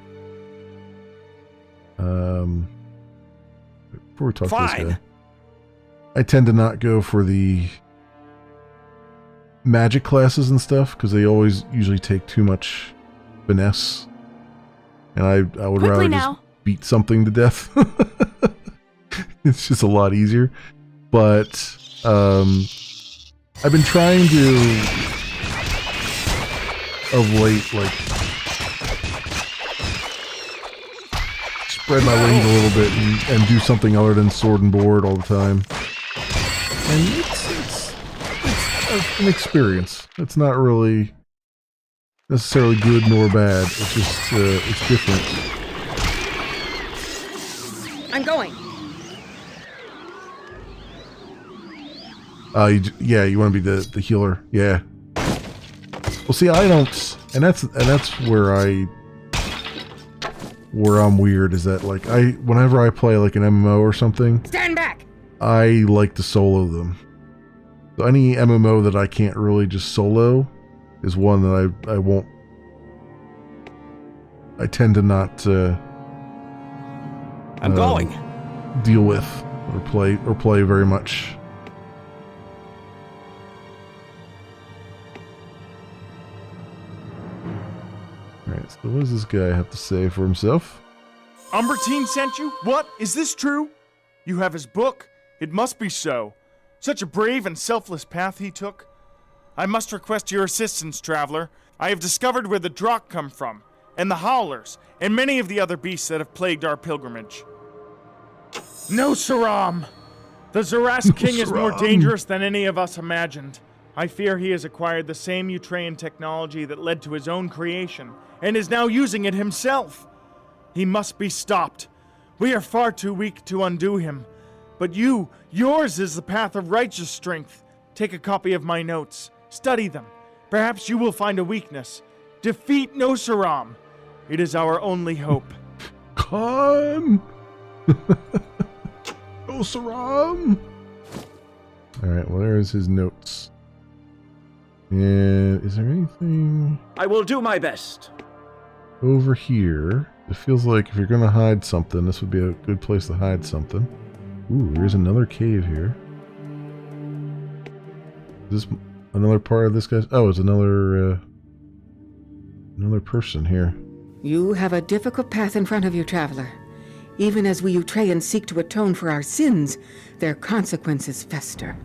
before we talk to this guy, I tend to not go for the magic classes and stuff because they always usually take too much finesse, and I would rather just beat something to death. It's just a lot easier. But I've been trying to of late like spread my wings a little bit and do something other than sword and board all the time. And it's an experience. It's not really necessarily good nor bad. It's just it's different. I'm going. You want to be the healer. Yeah. Well, see, I don't, and that's where I'm weird is that like whenever I play like an MMO or something, Stand back. I like to solo them. So any MMO that I can't really just solo is one that I won't. I tend to not I'm going. deal with or play very much. Alright, so what does this guy have to say for himself? Umbertine sent you? What? Is this true? You have his book. It must be so. Such a brave and selfless path he took. I must request your assistance, traveler. I have discovered where the Drakh come from, and the Howlers, and many of the other beasts that have plagued our pilgrimage. No, Saram! The Zarask King is more dangerous than any of us imagined. I fear he has acquired the same Utrean technology that led to his own creation, and is now using it himself. He must be stopped. We are far too weak to undo him. But yours is the path of righteous strength. Take a copy of my notes. Study them. Perhaps you will find a weakness. Defeat Nosaram. It is our only hope. Khan! Nosaram! Alright, well, there's his notes. And is there anything I will do my best. over here? It feels like if you're going to hide something, this would be a good place to hide something. Ooh, there's another cave here. Is this another part of this guy's... Oh, it's another person here. You have a difficult path in front of you, traveler. Even as we Utreans seek to atone for our sins, their consequences fester.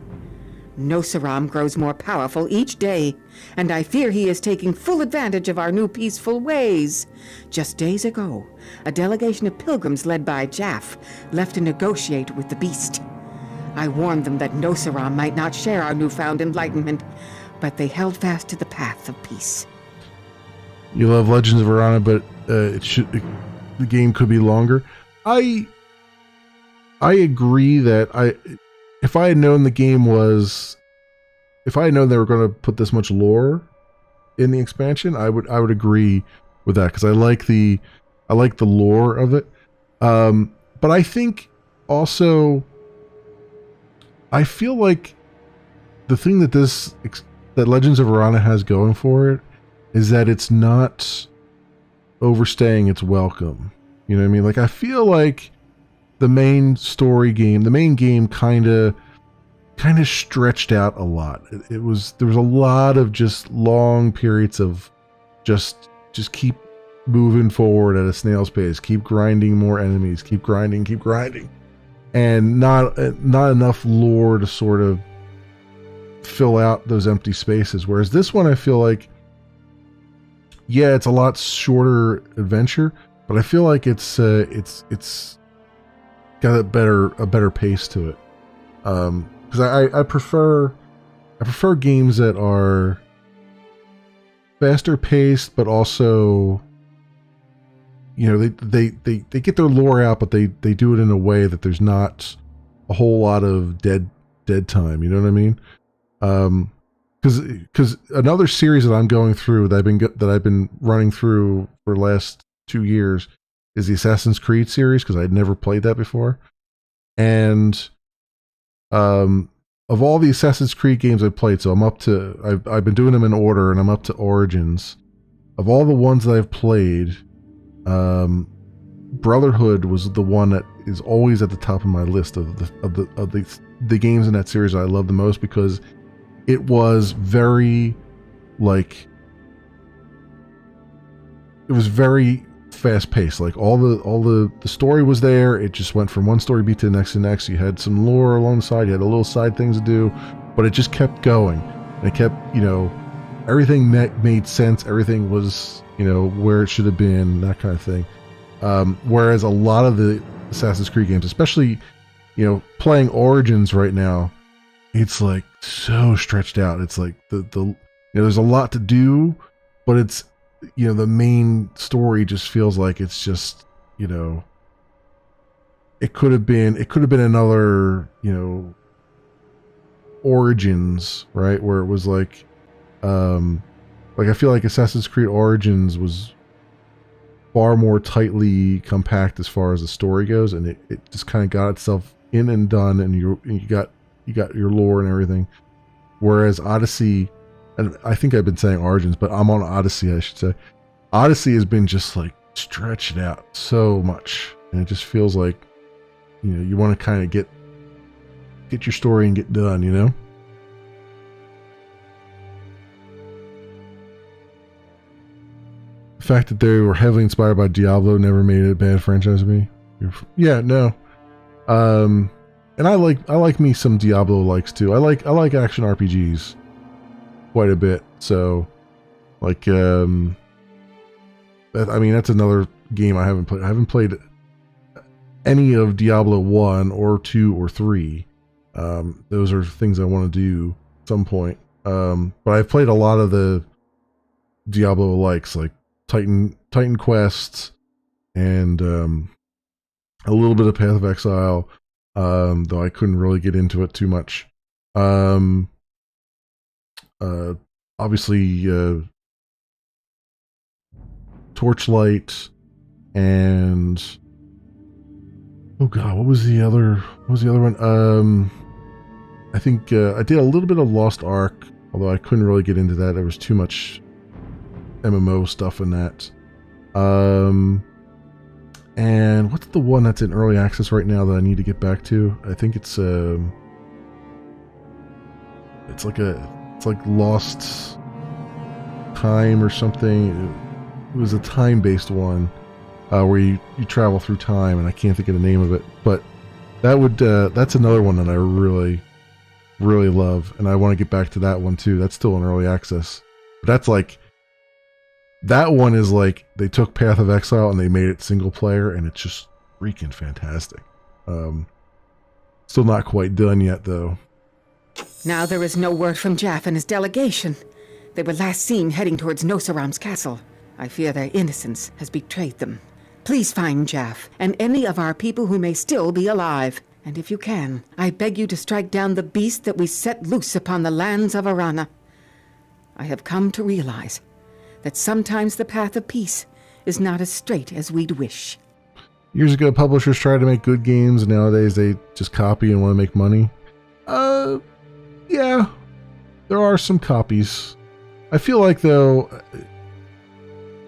Nosaram grows more powerful each day, and I fear he is taking full advantage of our new peaceful ways. Just days ago, a delegation of pilgrims led by Jaff left to negotiate with the beast. I warned them that Nosaram might not share our newfound enlightenment, but they held fast to the path of peace. You love Legends of Arana, but the game could be longer. I agree that if I had known they were going to put this much lore in the expansion, I would agree with that, because I like the lore of it. But I think also, I feel like the thing that Legends of Arana has going for it is that it's not overstaying its welcome. You know what I mean? Like, I feel like the main game kind of stretched out a lot. There was a lot of just long periods of just keep moving forward at a snail's pace, keep grinding more enemies, keep grinding, and not enough lore to sort of fill out those empty spaces. Whereas this one, I feel like, yeah, it's a lot shorter adventure, but I feel like it's got a better pace to it. Because I prefer games that are faster paced, but also, you know, they get their lore out, but they do it in a way that there's not a whole lot of dead time. You know what I mean? Because another series that I'm going through that I've been running through for the last 2 years is the Assassin's Creed series, because I'd never played that before. And of all the Assassin's Creed games I've played, so I've been doing them in order, and I'm up to Origins. Of all the ones that I've played, Brotherhood was the one that is always at the top of my list of the games in that series I love the most, because it was very fast paced. Like, all the story was there. It just went from one story beat to the next. You had some lore along the side. You had a little side things to do, but it just kept going. And it kept, everything made sense. Everything was, where it should have been, that kind of thing. Whereas a lot of the Assassin's Creed games, especially, playing Origins right now, it's like so stretched out. It's like there's a lot to do, but it's, the main story just feels like it's just, it could have been another, Origins, right? Where it was like I feel like Assassin's Creed Origins was far more tightly compact as far as the story goes, and it just kind of got itself in and done, and you got your lore and everything. Whereas Odyssey, and I think I've been saying Origins, but I'm on Odyssey, I should say. Odyssey has been just like stretched out so much, and it just feels like, you want to kind of get your story and get done, The fact that they were heavily inspired by Diablo never made it a bad franchise to me. Yeah, no. And I like me some Diablo likes too. I like action RPGs quite a bit. So, that's another game I haven't played. I haven't played any of Diablo 1 or 2 or 3. Those are things I want to do at some point. But I've played a lot of the Diablo likes, like Titan Quest, and a little bit of Path of Exile, though I couldn't really get into it too much. Obviously, Torchlight, and oh god, what was the other one? I think I did a little bit of Lost Ark, although I couldn't really get into that. There was too much MMO stuff in that. And what's the one that's in early access right now that I need to get back to? I think it's like Lost Time or something. It was a time-based one where you travel through time, and I can't think of the name of it. But that's another one that I really really love, and I want to get back to that one too. That's still in early access. But that's like, that one is like, they took Path of Exile and they made it single player, and it's just freaking fantastic. Still not quite done yet, though. Now there is no word from Jaff and his delegation. They were last seen heading towards Nosaram's castle. I fear their innocence has betrayed them. Please find Jaff and any of our people who may still be alive. And if you can, I beg you to strike down the beast that we set loose upon the lands of Arana. I have come to realize that sometimes the path of peace is not as straight as we'd wish. Years ago, publishers tried to make good games, and nowadays they just copy and want to make money. Yeah, there are some copies. I feel like, though,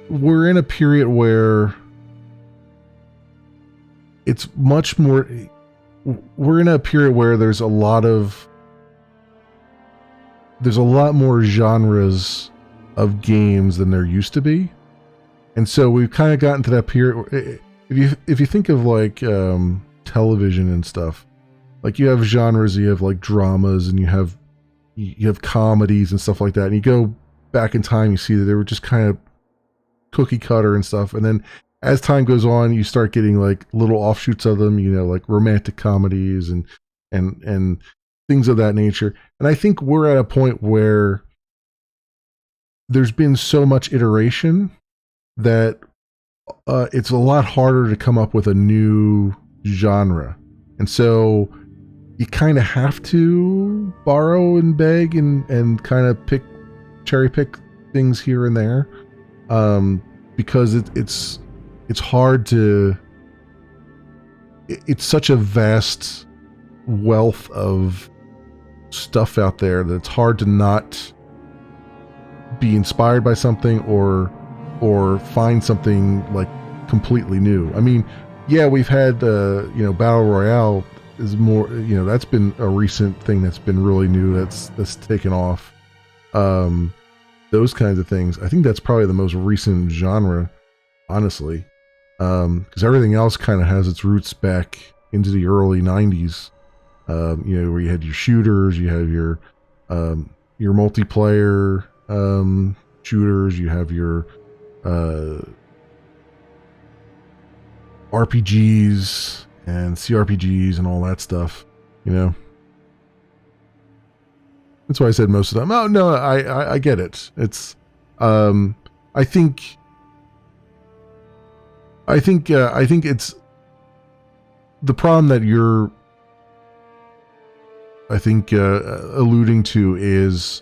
we're in a period where it's much more... We're in a period where there's a lot more genres of games than there used to be. And so we've kind of gotten to that period... If you think of like television and stuff, like you have genres, you have like dramas, and you have comedies and stuff like that. And you go back in time, you see that they were just kind of cookie cutter and stuff. And then as time goes on, you start getting like little offshoots of them, you know, like romantic comedies and things of that nature. And I think we're at a point where there's been so much iteration that it's a lot harder to come up with a new genre. And so you kind of have to borrow and beg and kind of cherry pick things here and there, because it's hard to... It's such a vast wealth of stuff out there that it's hard to not be inspired by something or find something like completely new. I mean, yeah, we've had Battle Royale is more, that's been a recent thing that's been really new, that's taken off. Those kinds of things. I think that's probably the most recent genre, honestly, because everything else kind of has its roots back into the early 90s, where you had your shooters, you have your multiplayer shooters, you have your RPGs and CRPGs and all that stuff, That's why I said most of them. Oh no, I get it. It's I think it's the problem that you're alluding to is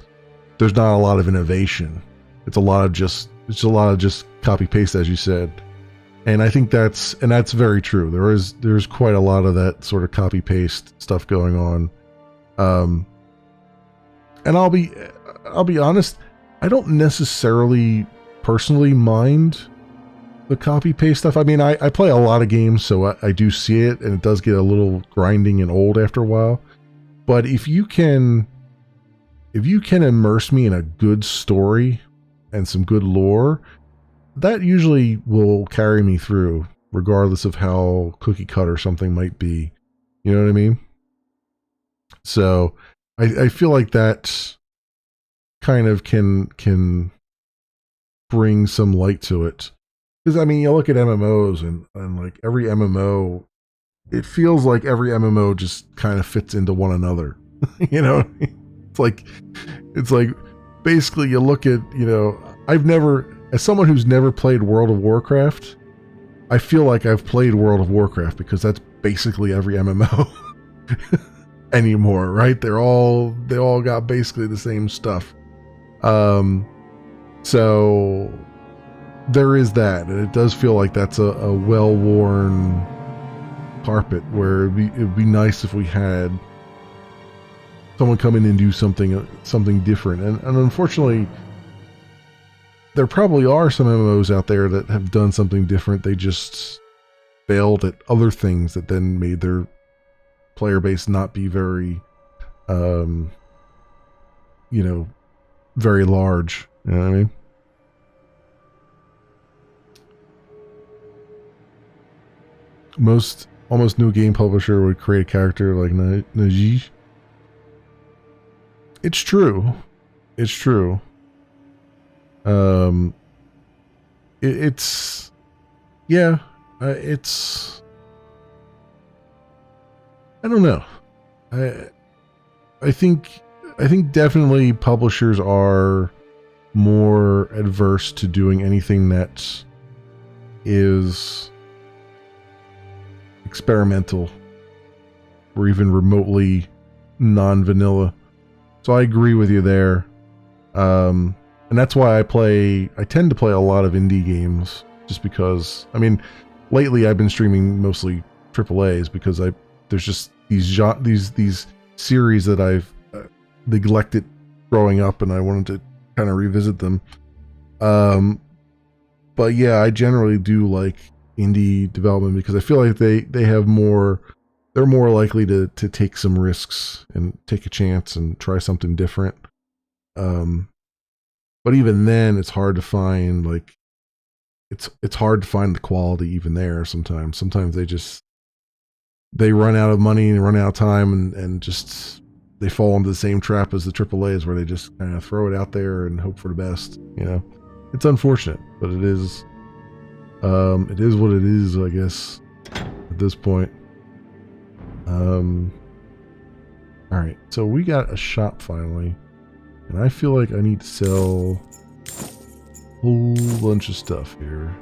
there's not a lot of innovation. It's a lot of just copy paste, as you said. And I think that's very true. There's quite a lot of that sort of copy paste stuff going on. And I'll be honest, I don't necessarily personally mind the copy paste stuff. I mean, I play a lot of games, so I do see it, and it does get a little grinding and old after a while. But if you can immerse me in a good story and some good lore, that usually will carry me through, regardless of how cookie cutter something might be. You know what I mean? So I feel like that kind of can bring some light to it. Because I mean, you look at MMOs and like every MMO, it feels like every MMO just kind of fits into one another. It's like basically you look at, as someone who's never played World of Warcraft, I feel like I've played World of Warcraft because that's basically every MMO anymore, right? They all got basically the same stuff. So there is that, and it does feel like that's a well-worn carpet where it'd be nice if we had someone come in and do something different. And unfortunately, there probably are some MMOs out there that have done something different. They just failed at other things that then made their player base not be very, very large. You know what I mean? Almost new game publisher would create a character like Najee. It's true. It's true. It's yeah. It's I don't know. I think definitely publishers are more adverse to doing anything that is experimental or even remotely non-vanilla. So I agree with you there. And that's why I tend to play a lot of indie games, just because, I mean, lately I've been streaming mostly AAAs because there's just these series that I've neglected growing up, and I wanted to kind of revisit them. But yeah, I generally do like indie development because I feel like they have more, they're more likely to take some risks and take a chance and try something different. But even then, it's hard to find, like, it's hard to find the quality even there sometimes. Sometimes they run out of money and run out of time, and just they fall into the same trap as the AAAs, where they just kind of throw it out there and hope for the best. You know, it's unfortunate, but it is what it is, I guess, at this point. All right, so we got a shop finally, and I feel like I need to sell a whole bunch of stuff here,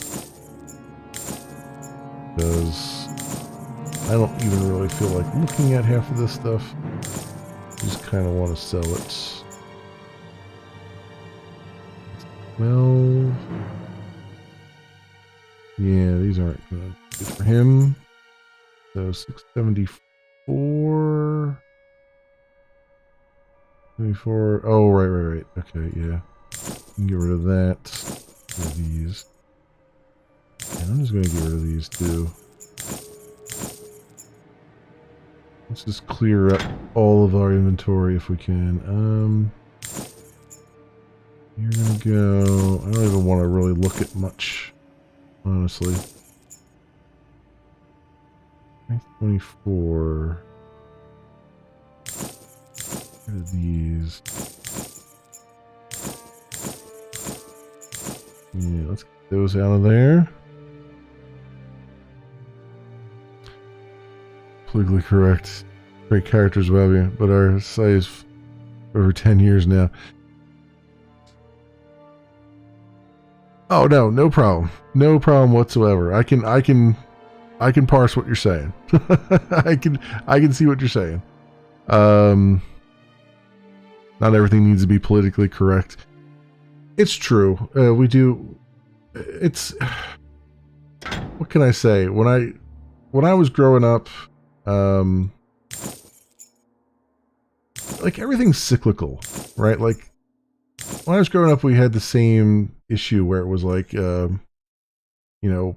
because I don't even really feel like looking at half of this stuff. Just kind of want to sell it. Well, yeah, these aren't good. Good for him. So 674. 74. Oh, right. Okay, yeah. Get rid of that. Get rid of these. And I'm just going to get rid of these too. Let's just clear up all of our inventory if we can. You're gonna go. I don't even want to really look at much, honestly. 24. Get rid of these. Yeah, let's get those out of there. Politically correct. Great characters, Webby, but our site is over 10 years now. Oh no problem. No problem whatsoever. I can parse what you're saying. I can see what you're saying. Not everything needs to be politically correct. It's true. We do. It's. What can I say? When I was growing up, like, everything's cyclical, right? Like, when I was growing up, we had the same issue where it was like, you know,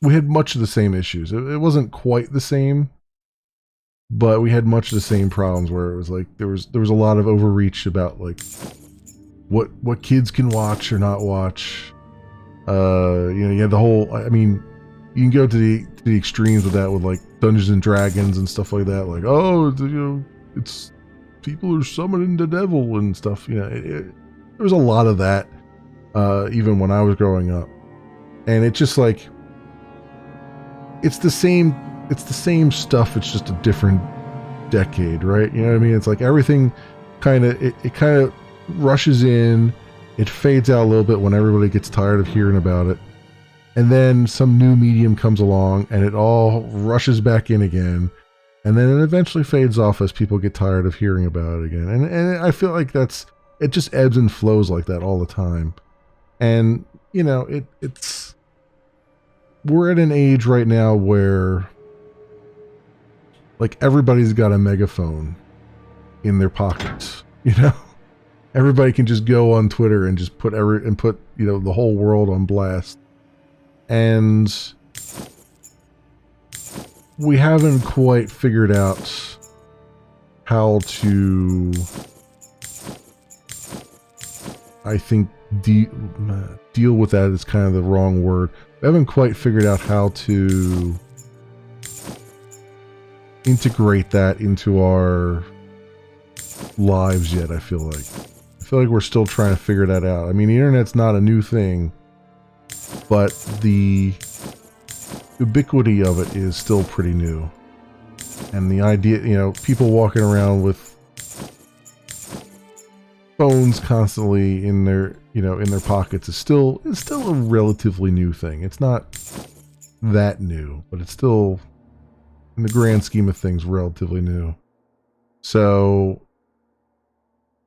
we had much of the same issues. It wasn't quite the same, but we had much of the same problems where it was like there was a lot of overreach about, like, what kids can watch or not watch. You know, you had the whole, I mean, you can go to the extremes with that, with like Dungeons and Dragons and stuff like that. Like, oh, you know, it's people are summoning the devil and stuff. You know, there was a lot of that, even when I was growing up, and it's just like it's the same stuff. It's just a different decade, right? You know what I mean? It's like everything kind of it kind of rushes in, it fades out a little bit when everybody gets tired of hearing about it. And then some new medium comes along and it all rushes back in again. And then it eventually fades off as people get tired of hearing about it again. And I feel like it just ebbs and flows like that all the time. And, you know, it's we're at an age right now where, like, everybody's got a megaphone in their pockets, you know? Everybody can just go on Twitter and just put you know, the whole world on blast. And we haven't quite figured out how to, I think, deal with that is kind of the wrong word. We haven't quite figured out how to integrate that into our lives yet. I feel like we're still trying to figure that out. I mean, the internet's not a new thing, but the ubiquity of it is still pretty new. And the idea, you know, people walking around with phones constantly in their, you know, in their pockets is still a relatively new thing. It's not that new, but it's still, in the grand scheme of things, relatively new. So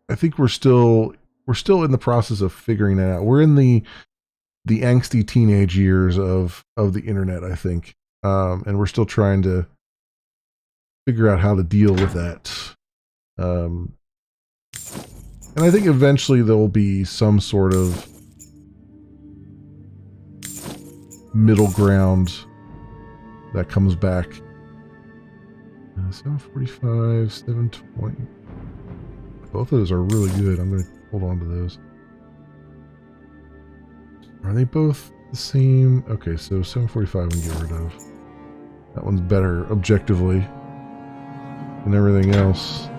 I think we're still in the process of figuring that out. We're in the angsty teenage years of the internet, I think, and we're still trying to figure out how to deal with that. And I think eventually there will be some sort of middle ground that comes back. 745, 720. Both of those are really good. I'm going to hold on to those. Are they both the same? Okay, so 745 we can get rid of. That one's better objectively than everything else.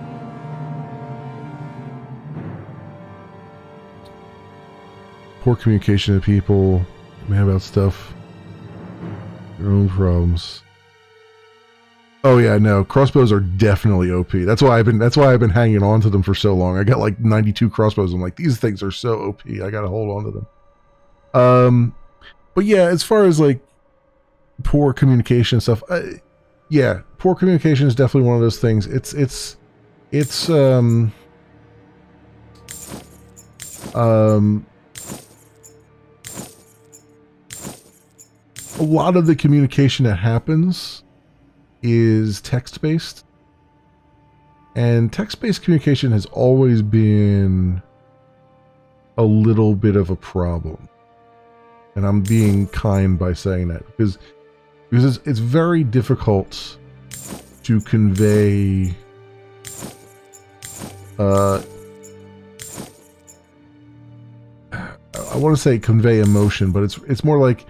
Poor communication to people, mad about stuff, their own problems. Oh yeah, no, crossbows are definitely OP. That's why I've been hanging on to them for so long. I got like 92 crossbows. I'm like, these things are so OP. I gotta hold on to them. But yeah, as far as like poor communication stuff, yeah, poor communication is definitely one of those things. It's a lot of the communication that happens is text-based. And text-based communication has always been a little bit of a problem. And I'm being kind by saying that because it's very difficult to convey I want to say convey emotion, but it's more like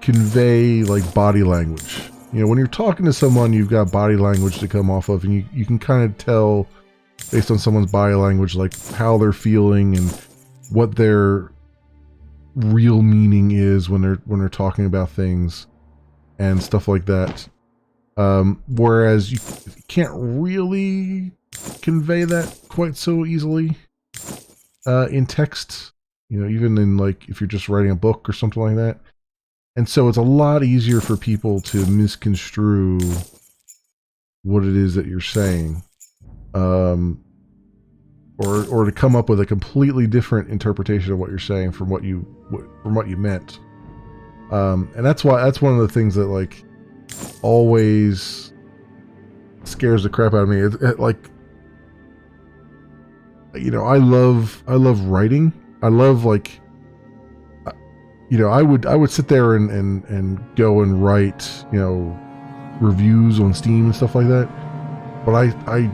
convey like body language. You know, when you're talking to someone, you've got body language to come off of, and you can kind of tell based on someone's body language, like how they're feeling and what their real meaning is when they're talking about things and stuff like that. Whereas you can't really convey that quite so easily in text, you know, even in like if you're just writing a book or something like that. And so it's a lot easier for people to misconstrue what it is that you're saying, or to come up with a completely different interpretation of what you're saying from what you meant. And that's one of the things that like always scares the crap out of me. It like, you know, I love writing. I love like, you know, I would sit there and go and write, you know, reviews on Steam and stuff like that. But I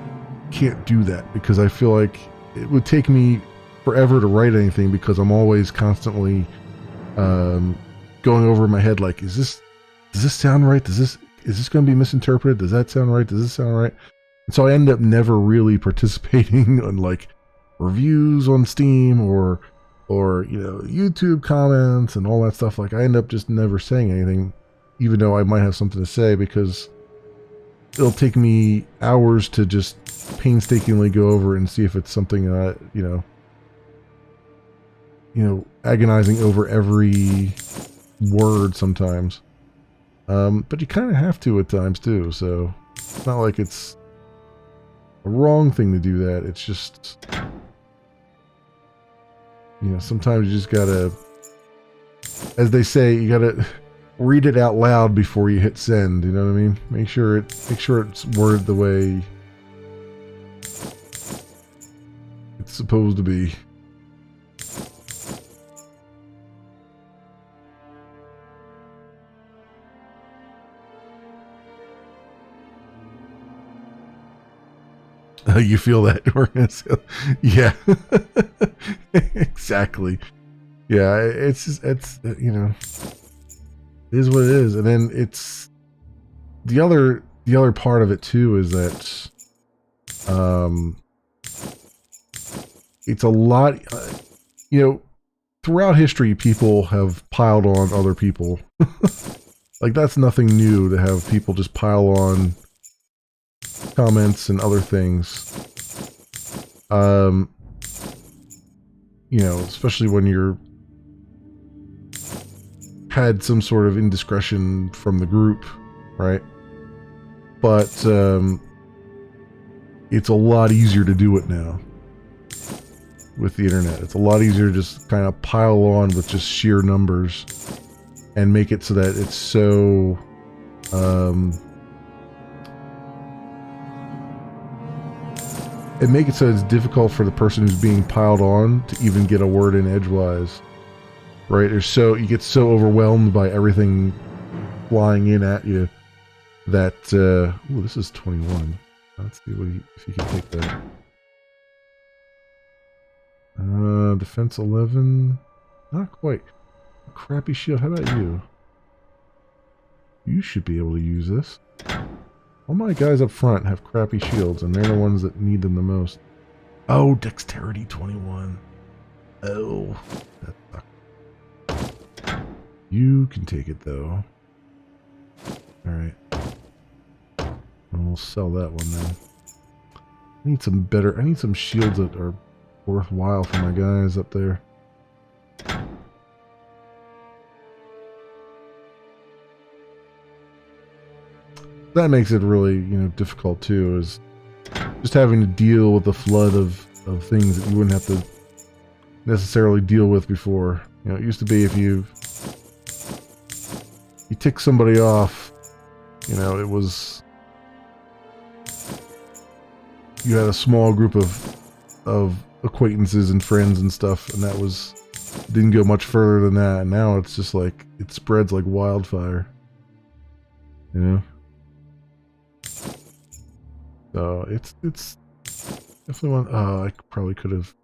can't do that because I feel like it would take me forever to write anything because I'm always constantly going over in my head like, does this sound right? Is this going to be misinterpreted? Does that sound right? Does this sound right? And so I end up never really participating on like reviews on Steam or you know, YouTube comments and all that stuff. Like I end up just never saying anything, even though I might have something to say, because it'll take me hours to just painstakingly go over and see if it's something that, you know, agonizing over every word sometimes. But you kind of have to at times too, so it's not like it's a wrong thing to do that. It's just, you know, sometimes you just gotta, as they say, you gotta read it out loud before you hit send. You know what I mean? Make sure it's worded the way it's supposed to be. You feel that? Yeah. Exactly. Yeah, it's you know, It is what it is. And then it's the other part of it too is that it's a lot, throughout history people have piled on other people. Like that's nothing new to have people just pile on comments and other things. Especially when you're had some sort of indiscretion from the group, right? But it's a lot easier to do it now with the internet. It's a lot easier to just kind of pile on with just sheer numbers and make it so that it's so and make it so it's difficult for the person who's being piled on to even get a word in edgewise, right? You get so overwhelmed by everything flying in at you that ooh, this is 21. Let's see if you can take that. Defense 11, not quite. Crappy shield. How about you? You should be able to use this. All my guys up front have crappy shields, and they're the ones that need them the most. Oh, dexterity 21. Oh, that sucks. You can take it though. Alright. We'll sell that one then. I need some shields that are worthwhile for my guys up there. That makes it really, difficult too, is just having to deal with the flood of things that you wouldn't have to necessarily deal with before. It used to be if you tick somebody off, it was, you had a small group of acquaintances and friends and stuff, and that didn't go much further than that. And now it's just like, it spreads like wildfire, So it's definitely one. Oh, I probably could have.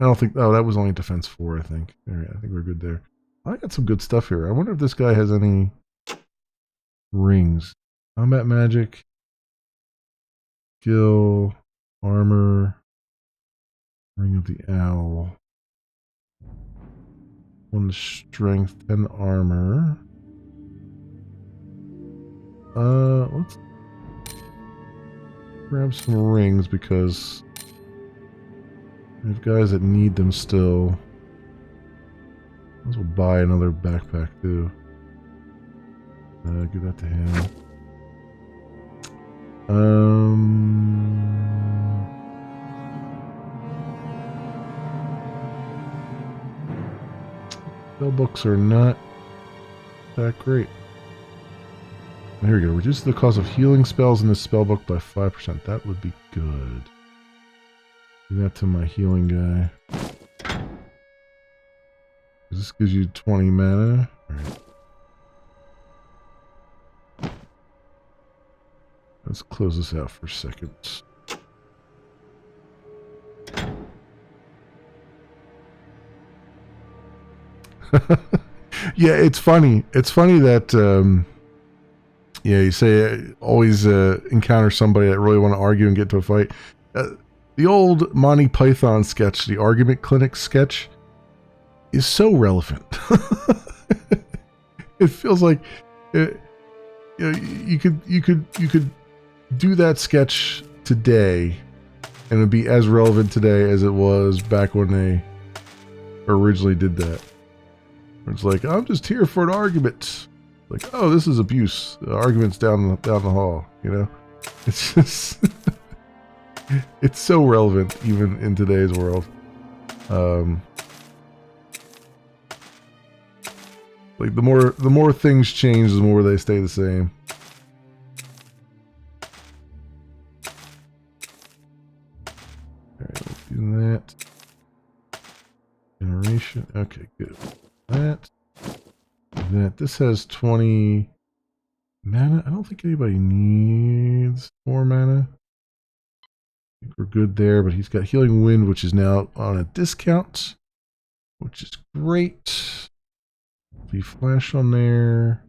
I don't think. Oh, that was only defense 4. I think. All right, I think we're good there. I got some good stuff here. I wonder if this guy has any rings. Combat magic, skill, armor, ring of the owl, 1 strength, 10 armor. Let's grab some rings because we have guys that need them still. Might as well buy another backpack too. Give that to him. Spell books are not that great. Here we go. Reduce the cost of healing spells in this spellbook by 5%. That would be good. Do that to my healing guy. This gives you 20 mana. Alright. Let's close this out for a second. Yeah, it's funny. It's funny that you say always encounter somebody that really want to argue and get to a fight. The old Monty Python sketch, the argument clinic sketch, is so relevant. It feels like you could do that sketch today, and it'd be as relevant today as it was back when they originally did that. It's like, I'm just here for an argument. Like, oh, this is abuse. The argument's down the hall. It's just it's so relevant even in today's world. Like the more things change, the more they stay the same. Alright, let's do that. Generation. Okay, good. That. This has 20 mana. I don't think anybody needs more mana. I think we're good there, but he's got Healing Wind, which is now on a discount, which is great. Leave Flash on there.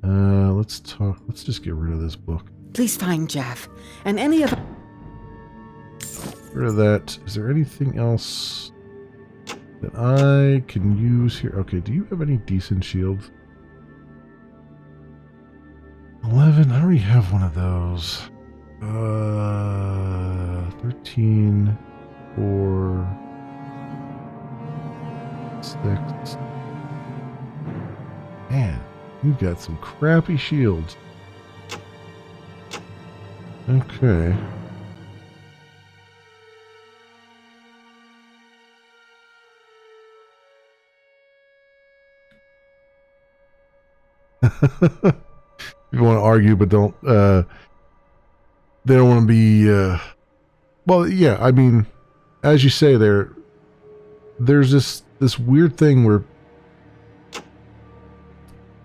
Let's talk. Let's just get rid of this book. Please find Jaff and any of... Get rid of that. Is there anything else that I can use here? Okay, do you have any decent shields? 11. I already have one of those. 13, 4, 6. Man, you've got some crappy shields. Okay. People want to argue, but don't. They don't want to be. Well, yeah. I mean, as you say, there's this weird thing where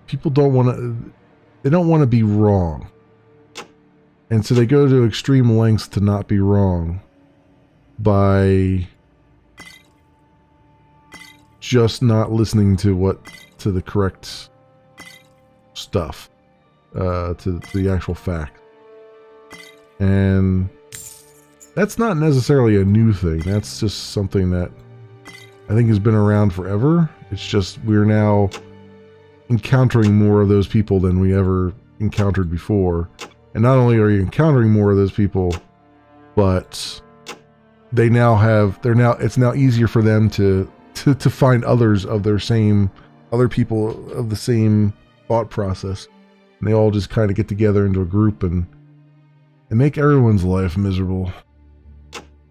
people don't want to. They don't want to be wrong, and so they go to extreme lengths to not be wrong by just not listening to the correct stuff, to the actual fact. And that's not necessarily a new thing. That's just something that I think has been around forever. It's just we're now encountering more of those people than we ever encountered before. And not only are you encountering more of those people, but it's now easier for them to find others of their same, other people of the same thought process. And they all just kind of get together into a group and make everyone's life miserable.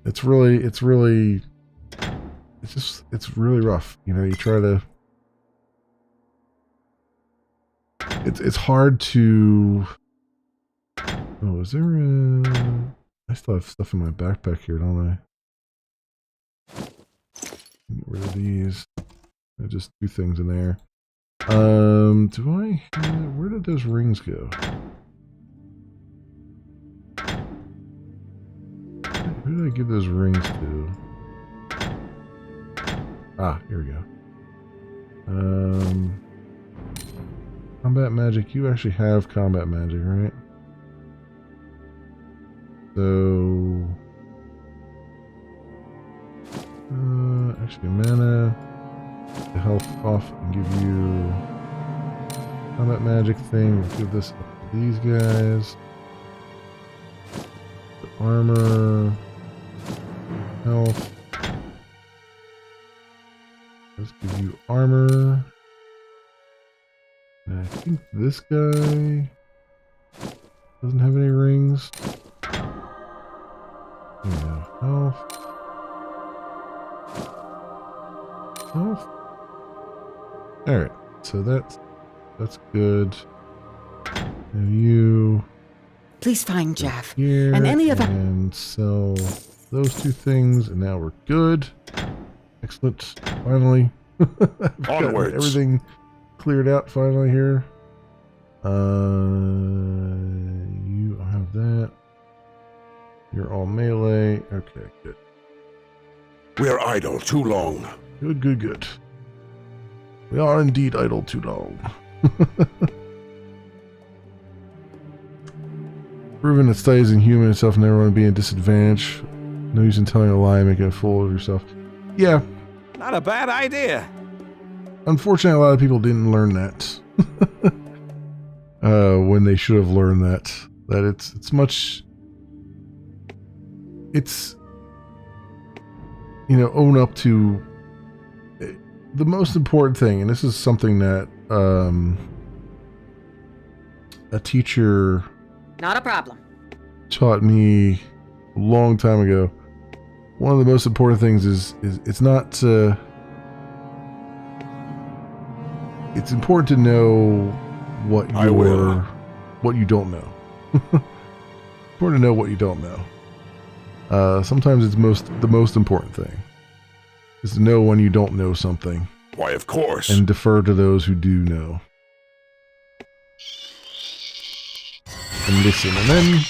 It's really rough. You know, you try to, it's hard to, oh, is there I still have stuff in my backpack here, don't I? Get rid of these. I just do things in there. Where did those rings go? Who did I give those rings to? Ah, here we go. Combat magic. You actually have combat magic, right? So, actually, mana. The health off and give you combat magic thing. We'll give this up to these guys. The armor, health. Let's give you armor. And I think this guy doesn't have any rings. Yeah, health. Health. Alright, so that's good. And you Please find Jaff here and any of... and sell those two things, and now we're good. Excellent. Finally. I've got Onwards. everything cleared out finally here. You have that. You're all melee. Okay, good. We're idle too long. Good. We are indeed idle too long. Proving that studies in human itself never want to be a disadvantage. No use in telling a lie and making a fool of yourself. Yeah. Not a bad idea. Unfortunately, a lot of people didn't learn that. When they should have learned that. That it's own up to the most important thing, and this is something that a teacher Not a problem. taught me a long time ago. One of the most important things is it's not it's important to know what you don't know. Important to know what you don't know. Sometimes it's the most important thing is to know when you don't know something. Why, of course. And defer to those who do know. And listen. And then,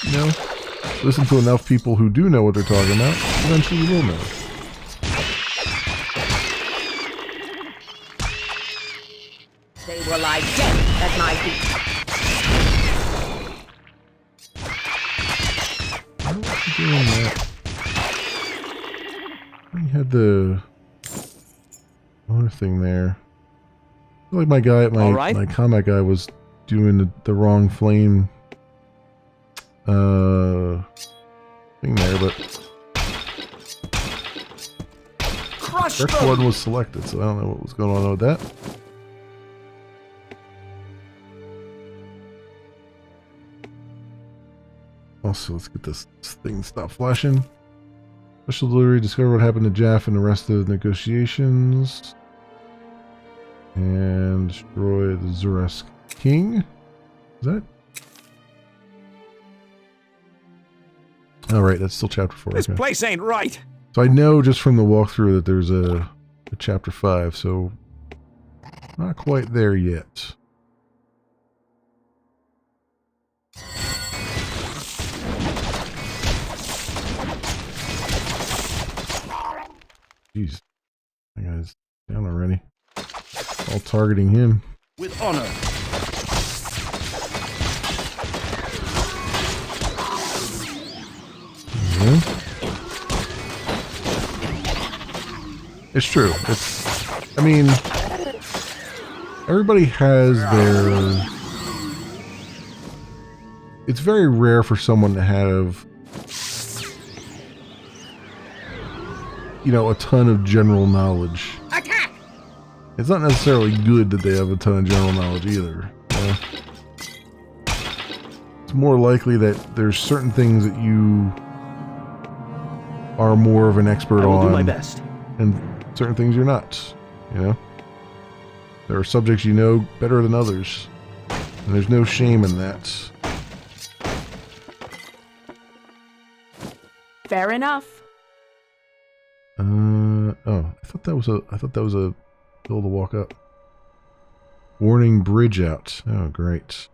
listen to enough people who do know what they're talking about. Eventually you will know. They will lie dead at my feet. doing that? We had the other thing there. I feel like my guy, my combat guy, was doing the wrong flame thing there, but correct one was selected, so I don't know what was going on with that. Also, let's get this thing stop flashing. Special delivery, discover what happened to Jaff and the rest of the negotiations. And destroy the Zuresk King. Is that? Alright, that's still chapter 4. This okay. place ain't right. So I know just from the walkthrough that there's a chapter 5, so not quite there yet. Jeez, that guy's down already. All targeting him. With honor. It's true. It's, I mean, everybody has their... It's very rare for someone to have, you know, a ton of general knowledge. Attack! It's not necessarily good that they have a ton of general knowledge either. It's more likely that there's certain things that you are more of an expert on. I will do my best. And certain things you're not, you know? There are subjects you know better than others. And there's no shame in that. Fair enough. Oh, I thought that was a hill to walk up. Warning, bridge out. Oh, great.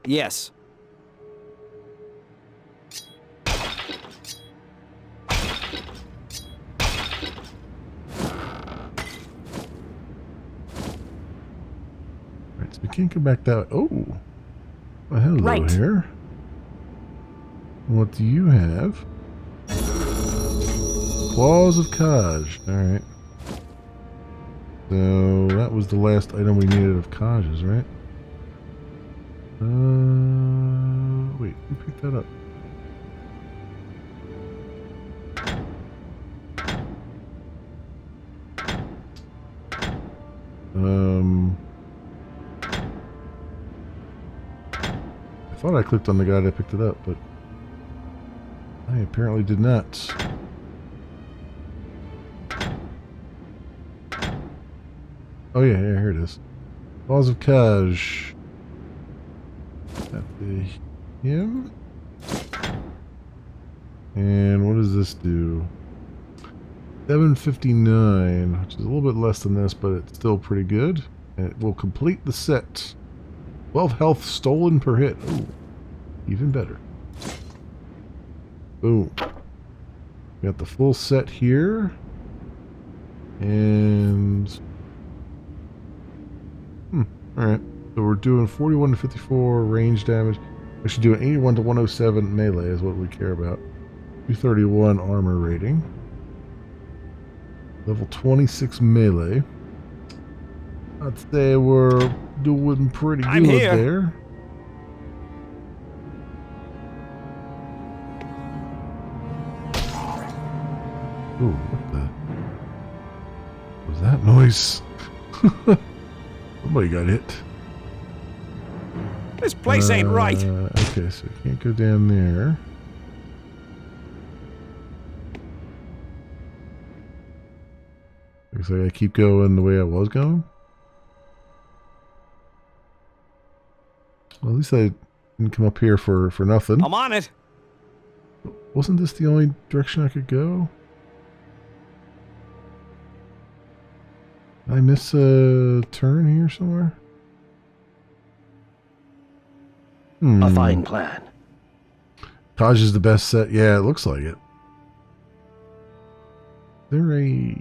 Yes. Right, so we can't go back that way. Oh. Well, hello Right. here. What do you have? Claws of Kaj. Alright. So, that was the last item we needed of Kaj's, right? Wait, who picked that up? I thought I clicked on the guy that picked it up, but I apparently did not. Oh yeah, here it is. Laws of Kaj. That be him? And what does this do? 759, which is a little bit less than this, but it's still pretty good. And it will complete the set. 12 health stolen per hit. Oh, even better. Boom. We got the full set here. And... alright. So we're doing 41 to 54 range damage. We should do an 81 to 107 melee is what we care about. 231 armor rating. Level 26 melee. I'd say we're doing pretty good there. Ooh, what the... was that noise? Somebody got hit. This place ain't right. Okay, so you can't go down there. Looks like I keep going the way I was going. Well, at least I didn't come up here for nothing. I'm on it. Wasn't this the only direction I could go? Did I miss a turn here somewhere? A fine plan. Taj is the best set. Yeah, it looks like it. There a...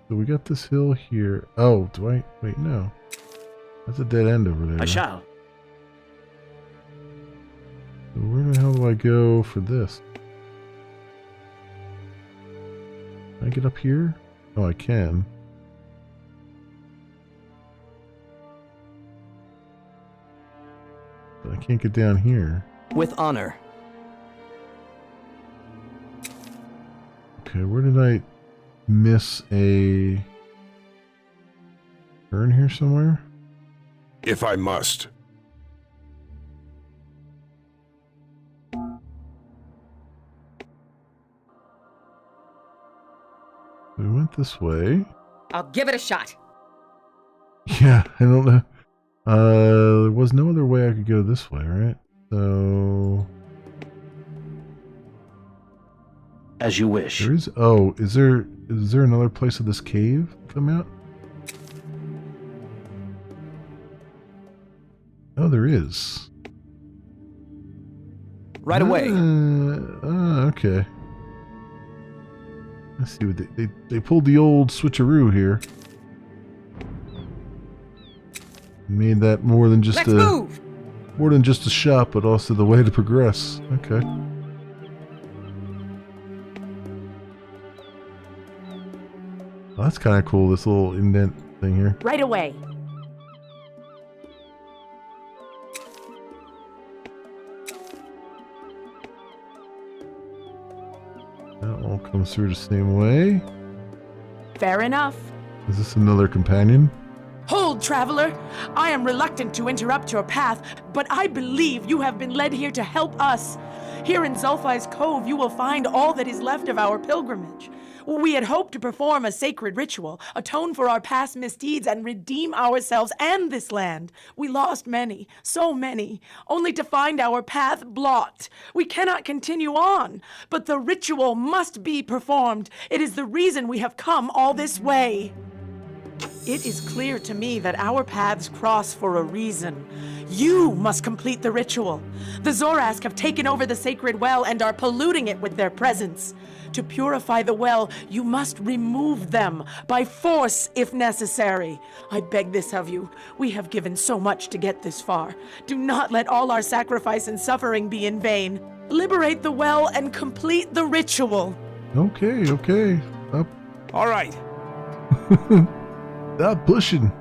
So we got this hill here. Oh, do I... Wait, no. That's a dead end over there. I shall. So where the hell do I go for this? Can I get up here? Oh, I can. But I can't get down here. With honor. Okay, where did I miss a turn here somewhere? If I must. We went this way. I'll give it a shot. Yeah, I don't know. There was no other way I could go this way, right? So... As you wish. There is... Oh, is there another place of this cave come out? Oh, there is. Right away. Okay. Let's see what they pulled the old switcheroo here. Made that more than just more than just a shop, but also the way to progress. Okay. Well, that's kind of cool. This little indent thing here. Right away. That all comes through the same way. Fair enough. Is this another companion? Hold, traveler! I am reluctant to interrupt your path, but I believe you have been led here to help us. Here in Zulfi's Cove, you will find all that is left of our pilgrimage. We had hoped to perform a sacred ritual, atone for our past misdeeds, and redeem ourselves and this land. We lost many, so many, only to find our path blocked. We cannot continue on, but the ritual must be performed. It is the reason we have come all this way. It is clear to me that our paths cross for a reason. You must complete the ritual. The Zorask have taken over the sacred well and are polluting it with their presence. To purify the well, you must remove them, by force if necessary. I beg this of you. We have given so much to get this far. Do not let all our sacrifice and suffering be in vain. Liberate the well and complete the ritual. Okay. Up. All right. Stop pushing.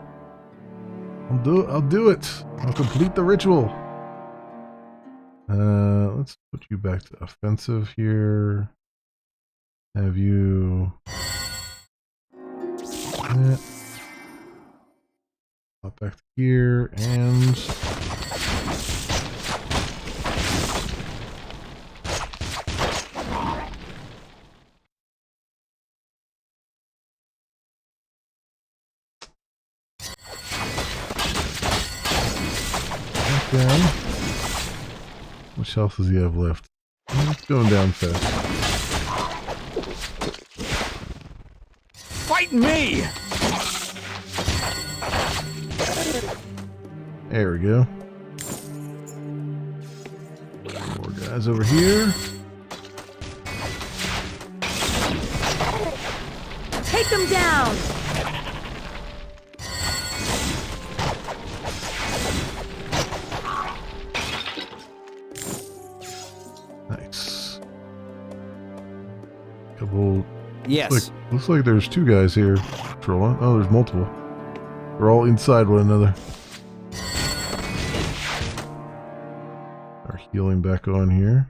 I'll do it. I'll complete the ritual. Let's put you back to offensive here. Have you... Pop back to here, and... Down. Which health does he have left? It's going down fast. Fight me! There we go. More guys over here. Take them down! Nice. Couple. Yes. Looks like there's two guys here patrolling. Oh, there's multiple. They're all inside one another. Our healing back on here.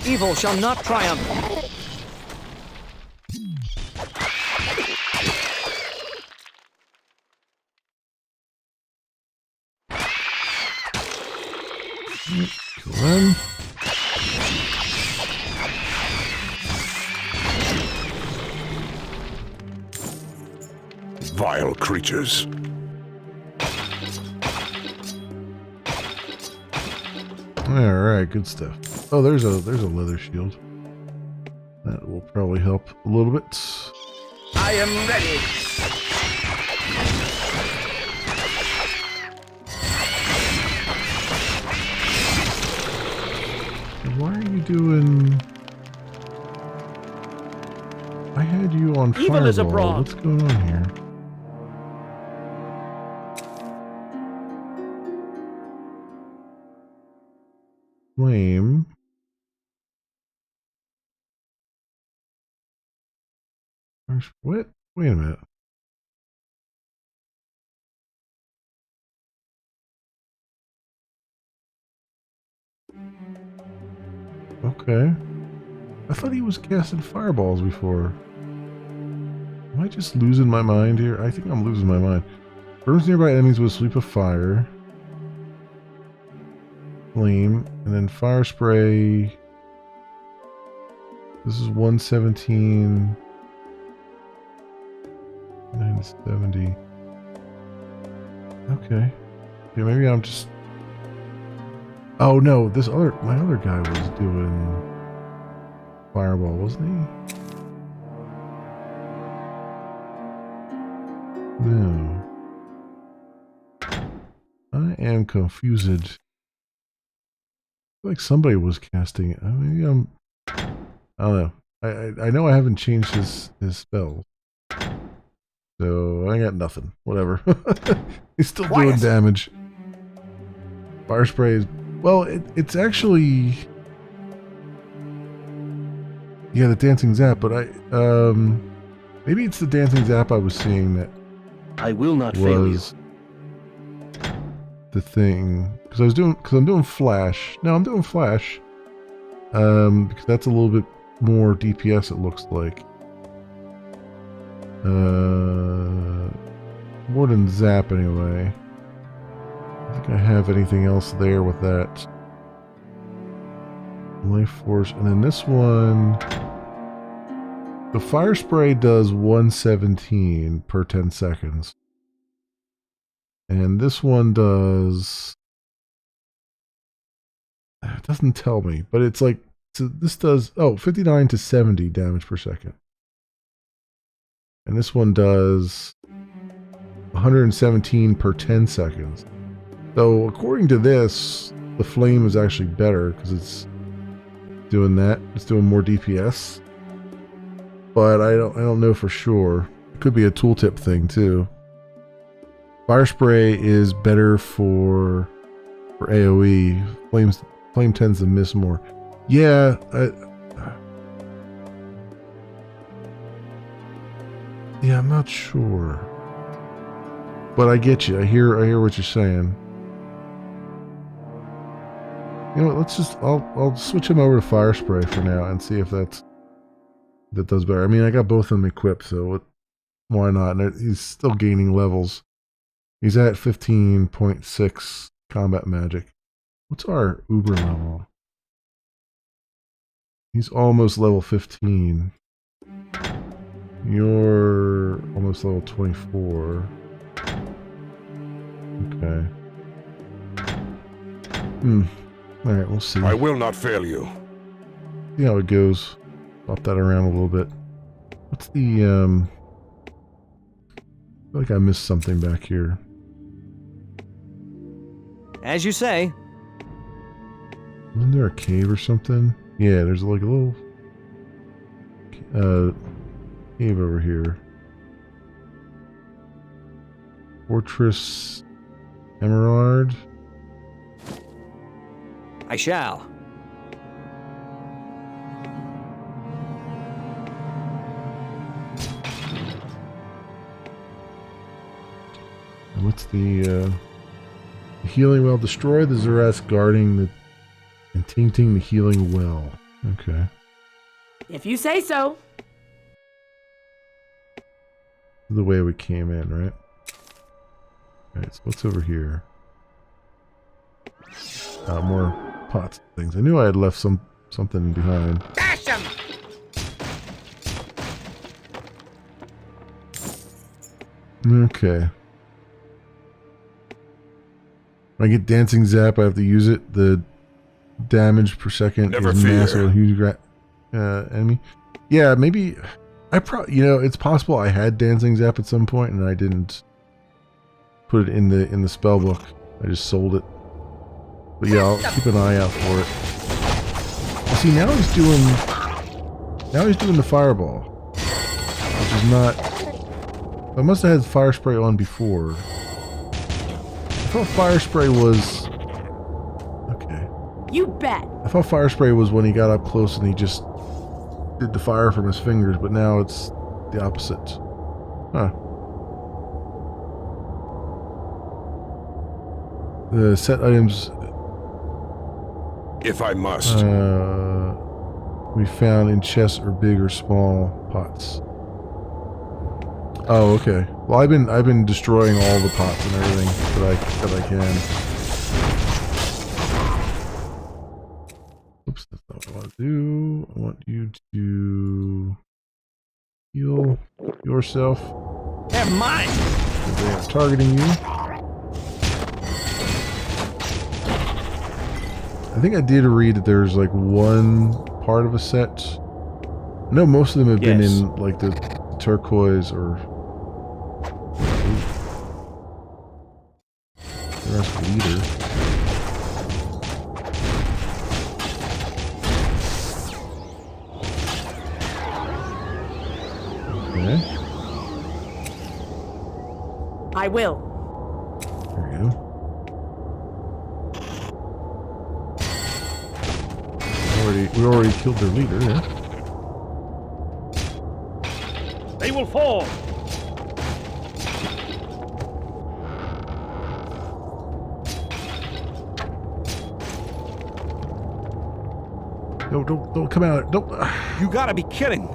Evil shall not triumph. Kill them. Vile creatures. Alright, good stuff. Oh, there's a leather shield. That will probably help a little bit. I am ready. Why are you doing... I had you on Evil is fireball. abroad. What's going on here? flame. What? Wait a minute. Okay. I thought he was casting fireballs before. Am I just losing my mind here? I think I'm losing my mind. Burns nearby enemies with a sweep of fire. Flame. And then fire spray. This is 117. 970. Okay. Yeah, maybe I'm just... Oh no, my other guy was doing fireball, wasn't he? No. I am confused. I feel like somebody was casting. Maybe I'm... I don't know. I know I haven't changed his spells. So I got nothing. Whatever. He's still doing damage. Fire spray is... Well, it's actually... Yeah, the dancing zap, but maybe it's the dancing zap I was seeing that I will not fail you. The thing. Because I'm doing flash. No, I'm doing flash. Because that's a little bit more DPS, it looks like. More than zap anyway. I don't think I have anything else there with that. Life force, and then this one, the fire spray does 117 per 10 seconds. And this one does, it doesn't tell me, but it's like, so this does, 59 to 70 damage per second. And this one does 117 per 10 seconds. So according to this, the flame is actually better because it's doing that. It's doing more DPS. But I don't know for sure. It could be a tooltip thing too. Fire spray is better for AoE. Flame tends to miss more. Yeah, yeah, I'm not sure. But I get you. I hear what you're saying. You know what, let's just I'll switch him over to fire spray for now and see if that does better. I mean, I got both of them equipped, so why not? And he's still gaining levels. He's at 15.6 combat magic. What's our Uber level? He's almost level 15. You're almost level 24. Okay. Alright, we'll see. I will not fail you. See how it goes. Swap that around a little bit. What's the, I feel like I missed something back here. As you say. Isn't there a cave or something? Yeah, there's like a little cave over here. Fortress Emerald. I shall. And what's the healing well? Destroy the Zerath guarding and tainting the healing well. Okay. If you say so. The way we came in, right? Alright, so what's over here? More pots and things. I knew I had left something behind. Dash 'em! Okay. When I get dancing zap, I have to use it. The damage per second Never is fear. massive. Huge enemy. Yeah, maybe. It's possible I had dancing zap at some point and I didn't put it in the spell book. I just sold it. But yeah, I'll keep an eye out for it. See, now he's doing the fireball, which is not. I must have had fire spray on before. I thought fire spray was okay. You bet. I thought fire spray was when he got up close and he just did the fire from his fingers, but now it's the opposite. Huh. The set items... If I must. We found in chests or big or small pots. Oh, okay. Well, I've been destroying all the pots and everything that I can. Oops, that's not what I want to do. I want you to heal yourself. They're mine. They are targeting you. I think I did read that there's like one part of a set. I know most of them have been in like the turquoise or the rest leader. Okay. I will. There we go. We already killed their leader, yeah. They will fall. No, don't come out. Don't. You gotta be kidding.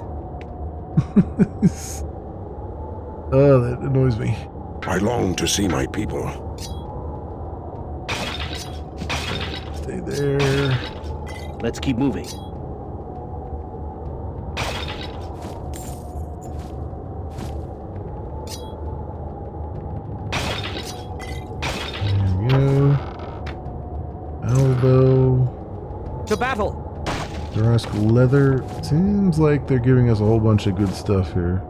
Oh, that annoys me. I long to see my people. Stay there. Let's keep moving. There we go. Elbow. To battle. Durask leather. Seems like they're giving us a whole bunch of good stuff here.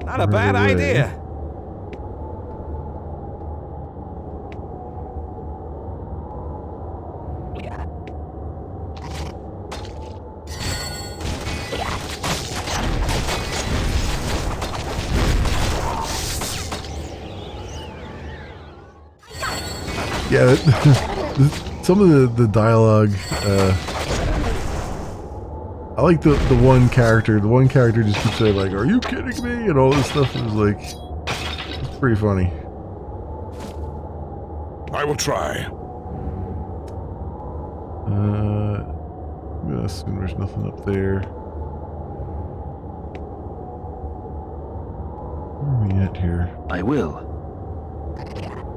Not a bad idea. Yeah, some of the dialogue, I like the one character. The one character just keeps saying like, "Are you kidding me?" and all this stuff. It was like, it's pretty funny. I will try. I'm gonna assume there's nothing up there. Where are we at here? I will.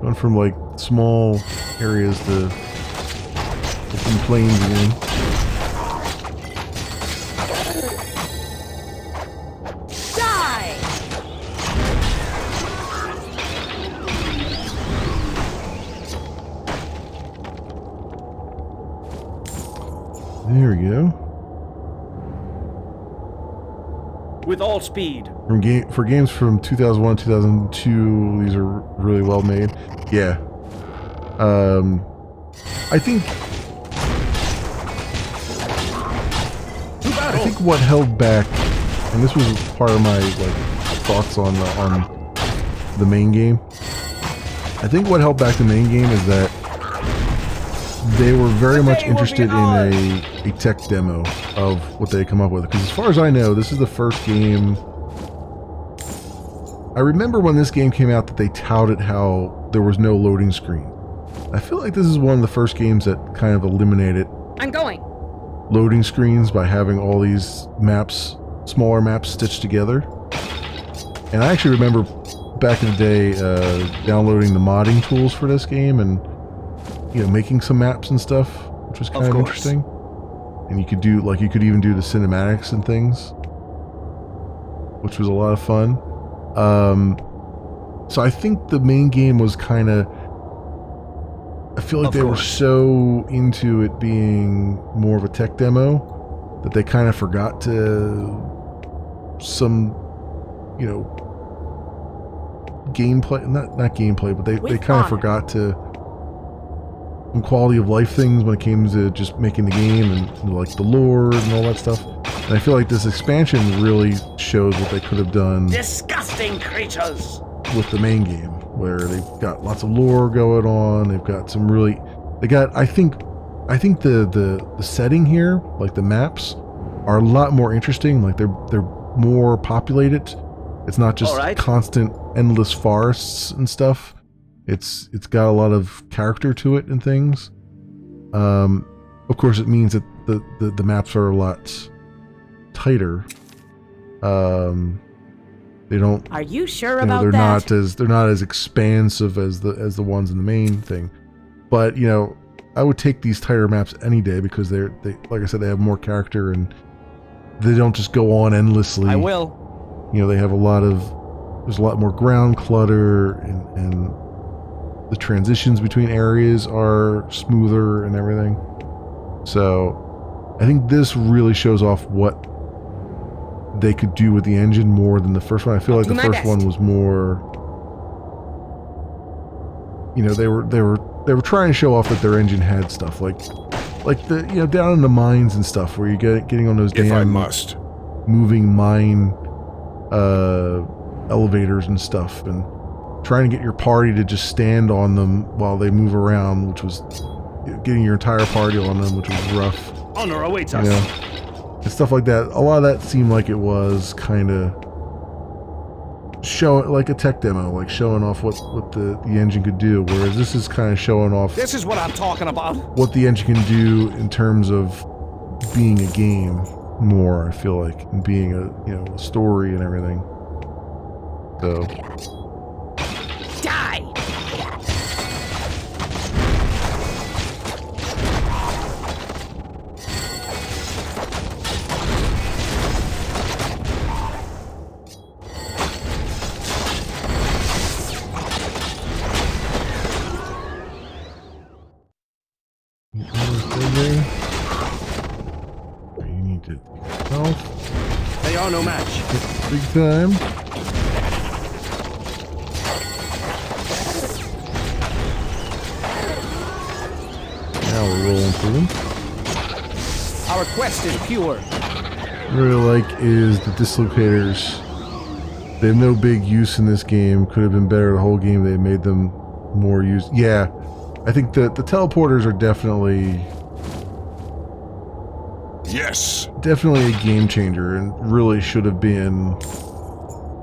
Going from like small areas to open plains again. Die! There we go. With all speed. For games from 2001, 2002, these are really well made. Yeah. I think what held back, and this was part of my like thoughts on the main game. I think what held back the main game is that they were very much interested in a tech demo of what they had come up with. Because as far as I know, this is the first game. I remember when this game came out that they touted how there was no loading screen. I feel like this is one of the first games that kind of eliminated I'm going. loading screens by having all these maps, smaller maps stitched together. And I actually remember back in the day downloading the modding tools for this game and making some maps and stuff, which was kind of interesting. And you could do you could even do the cinematics and things, which was a lot of fun. So I think the main game was kind of, I feel like they were so into it being more of a tech demo that they kind of forgot to gameplay, not gameplay, but they kind of forgot to some quality of life things when it came to just making the game and like the lore and all that stuff. And I feel like this expansion really shows what they could have done Disgusting creatures! with the main game, where they've got lots of lore going on. They've got some really, I think the setting here, like the maps, are a lot more interesting. Like they're more populated. It's not just constant, endless forests and stuff. It's got a lot of character to it and things. Of course, it means that the maps are a lot tighter. They don't. Are you sure you know, about they're that? they're not as expansive as the ones in the main thing. But you know, I would take these tighter maps any day because they like I said, they have more character and they don't just go on endlessly. I will. You know, they have there's a lot more ground clutter and the transitions between areas are smoother and everything. So I think this really shows off what they could do with the engine more than the first one. I feel like the first one was more, you know, they were trying to show off that their engine had stuff like the, you know, down in the mines and stuff where you getting on those damn moving mine elevators and stuff, and trying to get your party to just stand on them while they move around, which was getting your entire party on them, which was rough. Honor awaits us. You know? And stuff like that. A lot of that seemed like it was kind of showing, like a tech demo, like showing off what the engine could do, whereas this is kind of showing off This is what I'm talking about. what the engine can do in terms of being a game more, I feel like, and being a story and everything. So Die! you need to health. They are no match. Big time. Now we're rolling through them. Our quest is pure. What I really like is the dislocators. They have no big use in this game. Could have been better the whole game. They made them more use. Yeah, I think the teleporters are definitely definitely a game changer, and really should have been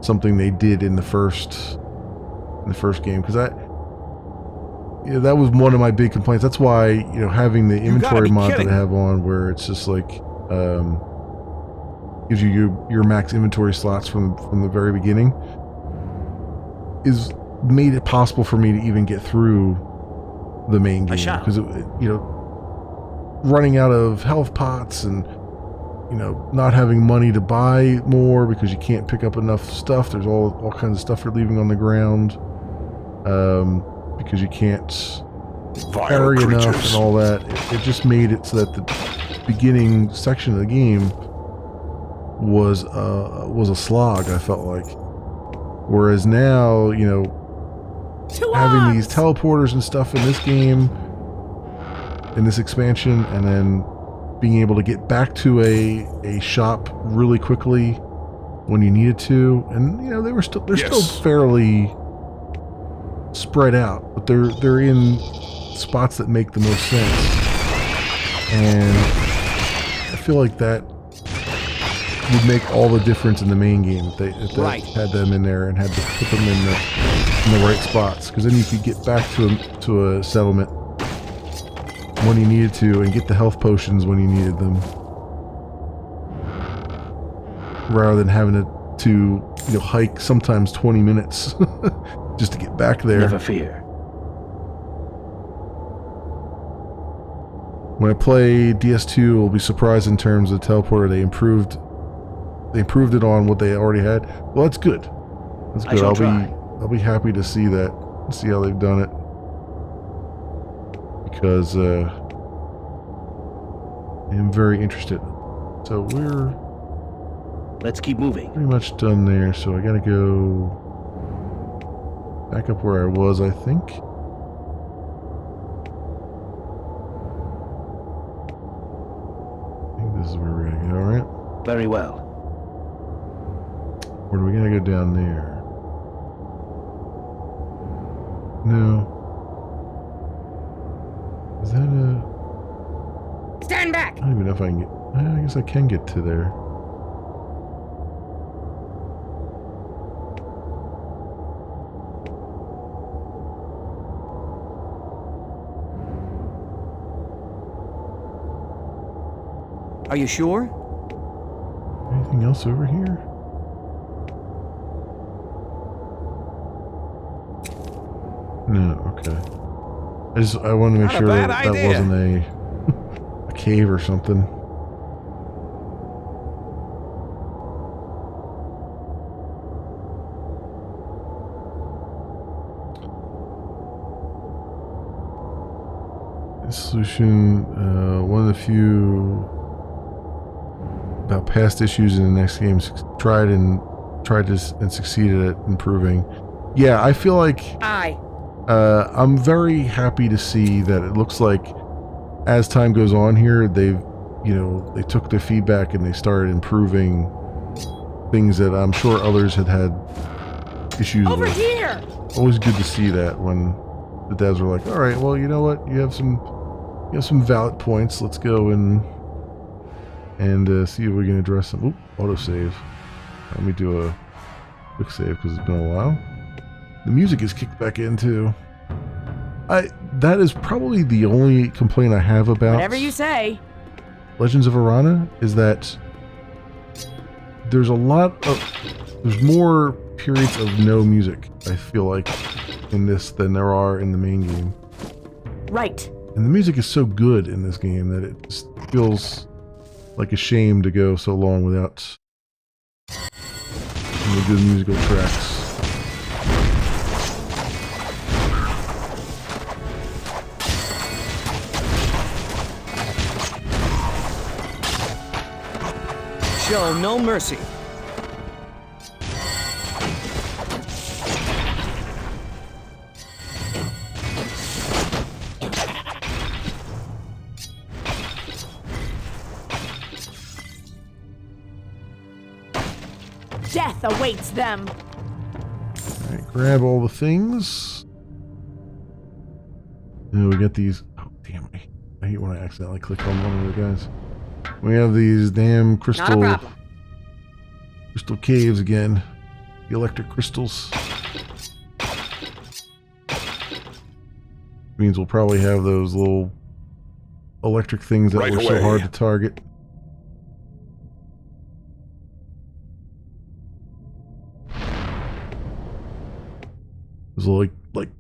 something they did in the first game, because that was one of my big complaints. That's why, you know, having the inventory mod that I have on, where it's just like gives you your max inventory slots from the very beginning, is made it possible for me to even get through the main game, because you know, running out of health pots and, you know, not having money to buy more because you can't pick up enough stuff. There's all kinds of stuff you're leaving on the ground because you can't carry enough and all that. It just made it so that the beginning section of the game was a slog, I felt like. Whereas now, you know, having these teleporters and stuff in this game, in this expansion, and then being able to get back to a shop really quickly when you needed to, and you know, they're still fairly spread out, but they're in spots that make the most sense, and I feel like that would make all the difference in the main game if they had them in there and had to put them in the right spots, because then you could get back to a settlement when you needed to and get the health potions when you needed them, rather than having to you know, hike sometimes 20 minutes just to get back there. Never fear. When I play DS2, I'll be surprised in terms of teleporter. They improved it on what they already had. Well, that's good. That's good. I'll be happy to see that, see how they've done it, because I'm very interested. So let's keep moving. Pretty much done there. So I gotta go back up where I was, I think. I think this is where we're gonna go. All right. Very well. Or do we gotta go down there? No. Is that a... Stand back! I don't even know if I can get... I guess I can get to there. Are you sure? Anything else over here? No, okay. I want to make Not a sure bad that idea. wasn't a cave or something. Solution, one of the few about past issues in the next game, tried and succeeded at improving. Yeah, I feel like I'm very happy to see that it looks like as time goes on here, they took their feedback and they started improving things that I'm sure others had issues Over with. here! Always good to see that when the devs were like, all right, well, you know what? You have some valid points. Let's go and see if we can address them. Oop, autosave. Let me do a quick save because it's been a while. The music is kicked back in too. That is probably the only complaint I have about Whatever you say. Legends of Arana is that there's more periods of no music, I feel like, in this than there are in the main game. Right. And the music is so good in this game that it just feels like a shame to go so long without any good musical tracks. Show no mercy. Death awaits them. Alright, grab all the things. And we get these. Oh, damn. I hate when I accidentally click on one of the guys. We have these damn crystal caves again. The electric crystals. Means we'll probably have those little electric things that were so hard to target. There's like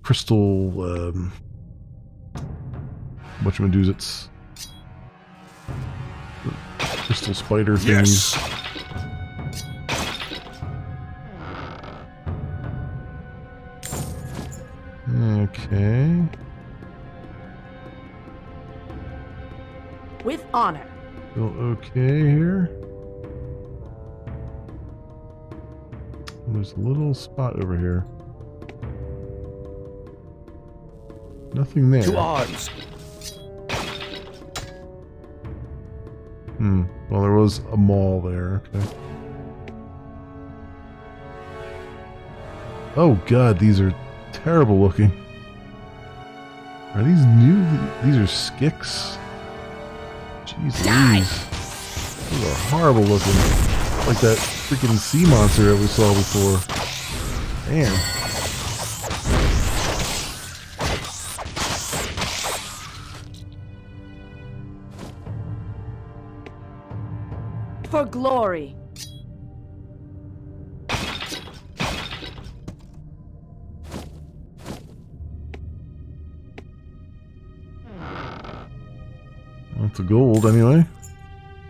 crystal whatchamadoozits. Crystal spider things. Yes. Okay. With honor. Feel okay here. There's a little spot over here. Nothing there. To arms. Well, there was a mall there. Okay. Oh god, these are terrible looking. Are these new? These are skicks? Jeez Louise. Those are horrible looking. Like that freaking sea monster that we saw before. Damn. For glory. Lots of gold anyway.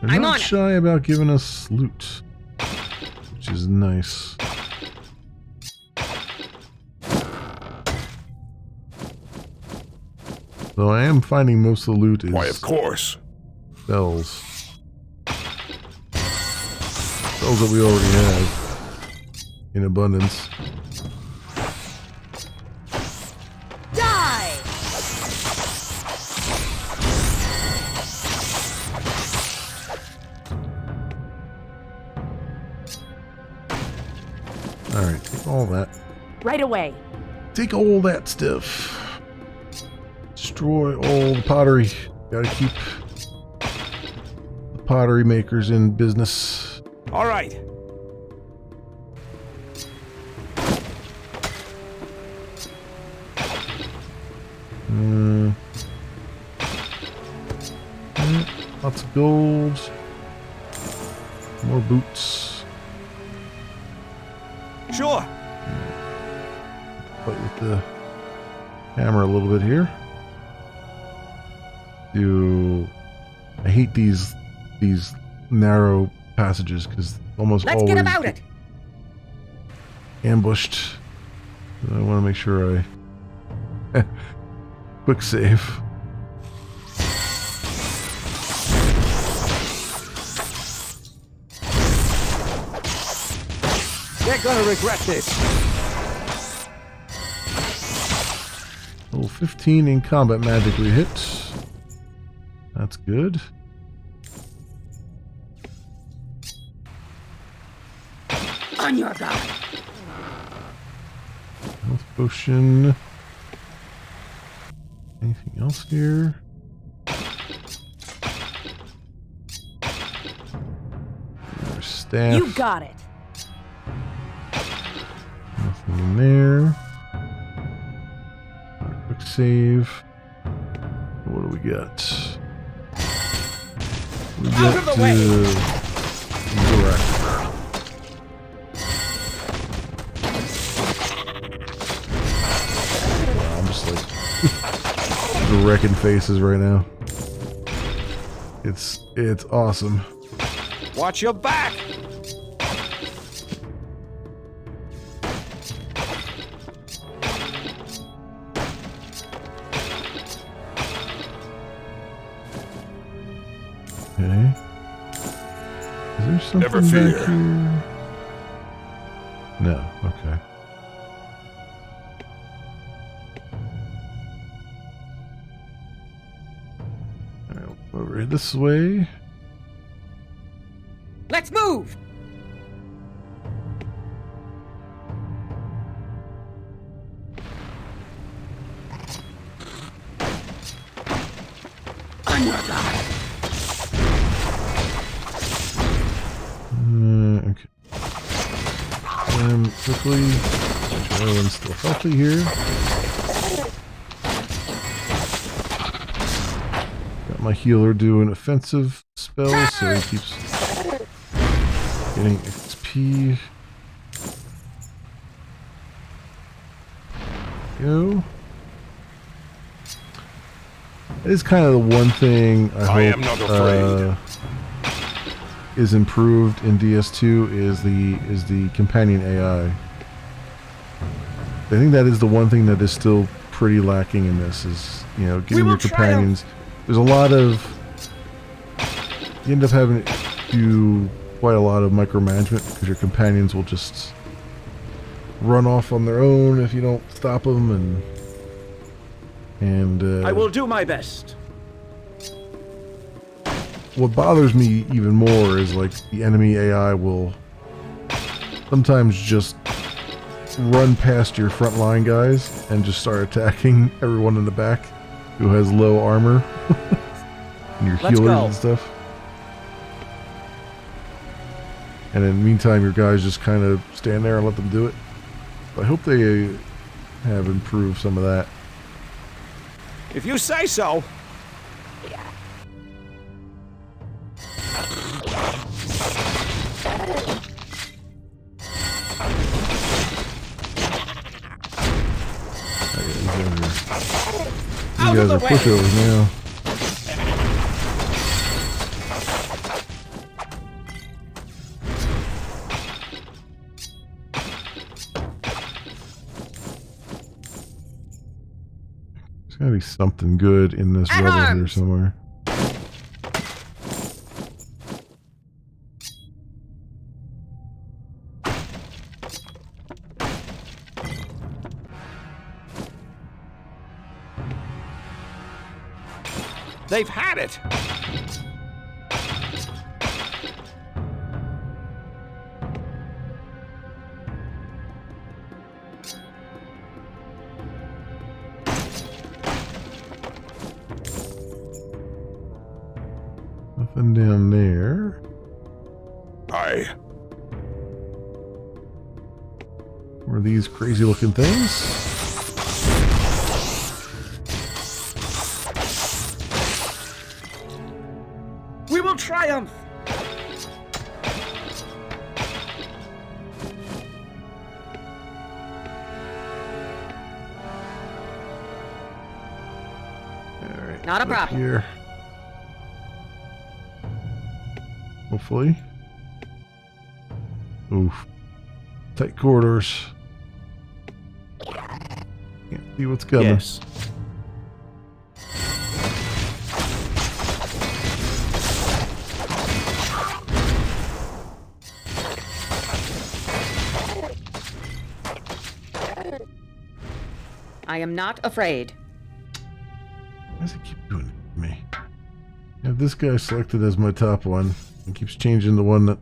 They're I'm not on it. shy about giving us loot, which is nice. Though I am finding most of the loot is Why, of course. bells. Bells that we already have in abundance. Die! Alright, take all that. Right away. Take all that stuff. Destroy all the pottery. Gotta keep the pottery makers in business. All right. Lots of gold. More boots. Sure. Fight with the hammer a little bit here. I hate these narrow passages because almost Let's always get about it. ambushed. I want to make sure I quick save. They're gonna regret this. Level 15 in combat magic we hit. That's good. On your guard. Health potion. Anything else here? There's staff. You got it. Nothing in there. Quick save. What do we got? We Out of the way. Direct. Wow, I'm just like wrecking faces right now. It's awesome. Watch your back. Okay. Is there something Never back fear. here? No. Okay. Alright, over this way. Let's move. On your guard. Okay. Quickly. Make sure everyone's still healthy here. Got my healer doing offensive spells, so he keeps getting XP. Go. That is kind of the one thing I hope am not afraid. Is improved in DS2 is the companion AI. I think that is the one thing that is still pretty lacking in this is, you know, getting your companions. There's a lot of, you end up having to do quite a lot of micromanagement because your companions will just run off on their own if you don't stop them, and I will do my best. what bothers me even more is like the enemy AI will sometimes just run past your frontline guys and just start attacking everyone in the back who has low armor and your healers and stuff. And in the meantime, your guys just kind of stand there and let them do it. I hope they have improved some of that. If you say so. You guys are pushovers now. There's gotta be something good in this rubble here somewhere. They've had it. Nothing down there. Aye. What are these crazy looking things? We will triumph! Alright. Not a problem. Here. Hopefully. Oof. Tight corridors. Can't see what's coming. Yes. I am not afraid. Why does it keep doing it to me? I have this guy selected as my top one. It keeps changing the one that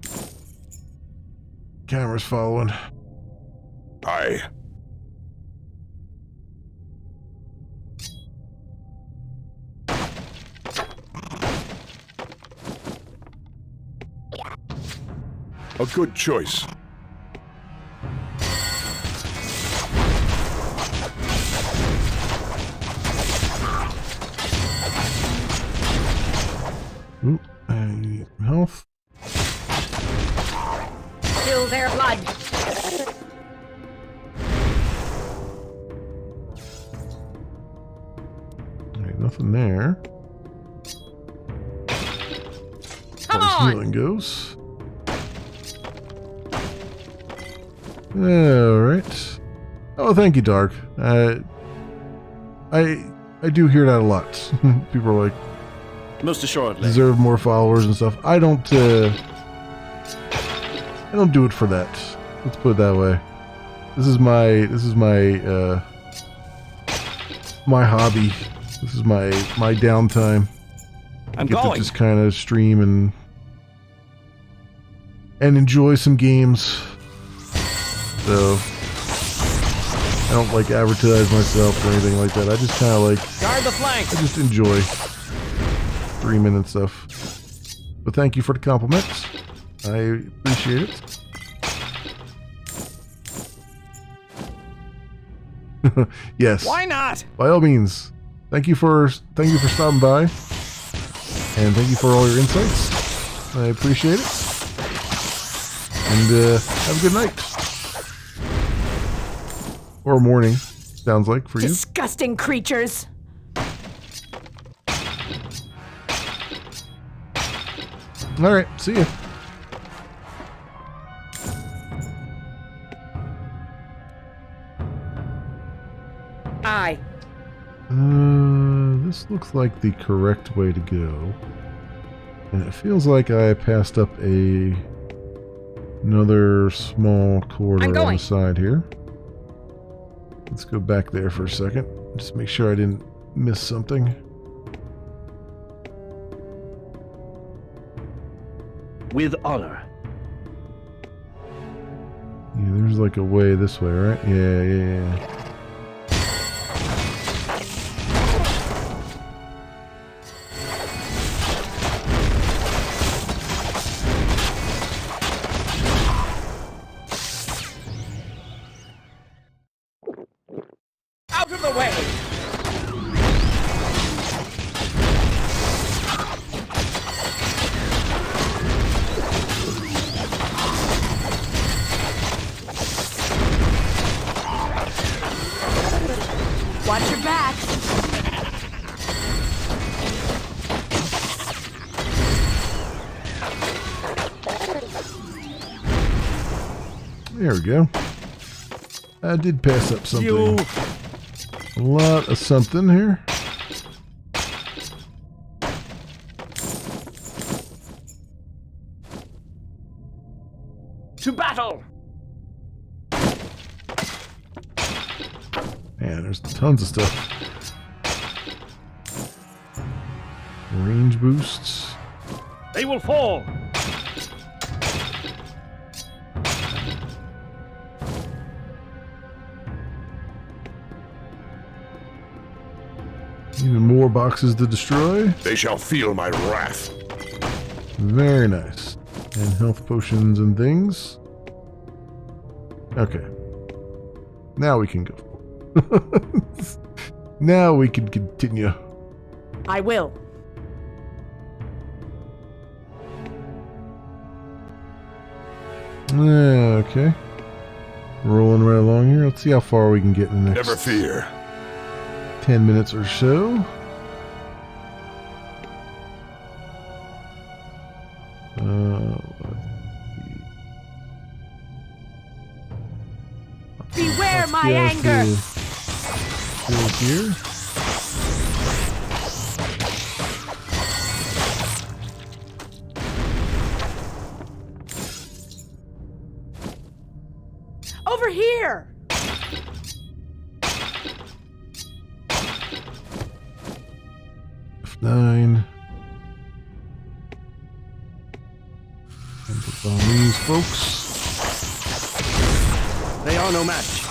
camera's following. Aye. A good choice. Ooh, I need some health. Spill their blood. Alright, nothing there. Come As on! healing goes. Alright. Oh, thank you, Dark. I do hear that a lot. People are like, Most assuredly. deserve more followers and stuff. I don't do it for that. Let's put it that way. This is my my hobby. This is my downtime. I'm Get to going. just kind of stream and enjoy some games. So I don't like advertise myself or anything like that. I just kind of like Guard the flank. I just enjoy 3-minute stuff. But thank you for the compliments. I appreciate it. Yes. Why not? By all means. Thank you for stopping by. And thank you for all your insights. I appreciate it. And have a good night. Or morning, sounds like, for you. Disgusting creatures. Alright, see ya. Aye. This looks like the correct way to go. And it feels like I passed up another small corridor on going. the side here. Let's go back there for a second. Just make sure I didn't miss something. With honor. Yeah, there's like a way this way, right? Yeah. Out of the way! Watch your back. There we go. I did pass up something. A lot of something here. To battle! Man, there's tons of stuff. Range boosts. They will fall! Even more boxes to destroy. They shall feel my wrath. Very nice. And health potions and things. Okay. Now we can go. Now we can continue. I will. Okay. Rolling right along here. Let's see how far we can get in the next Never fear. 10 minutes or so. Beware my Yeah, anger! here. Over here! F9. And put on these folks. They are no match.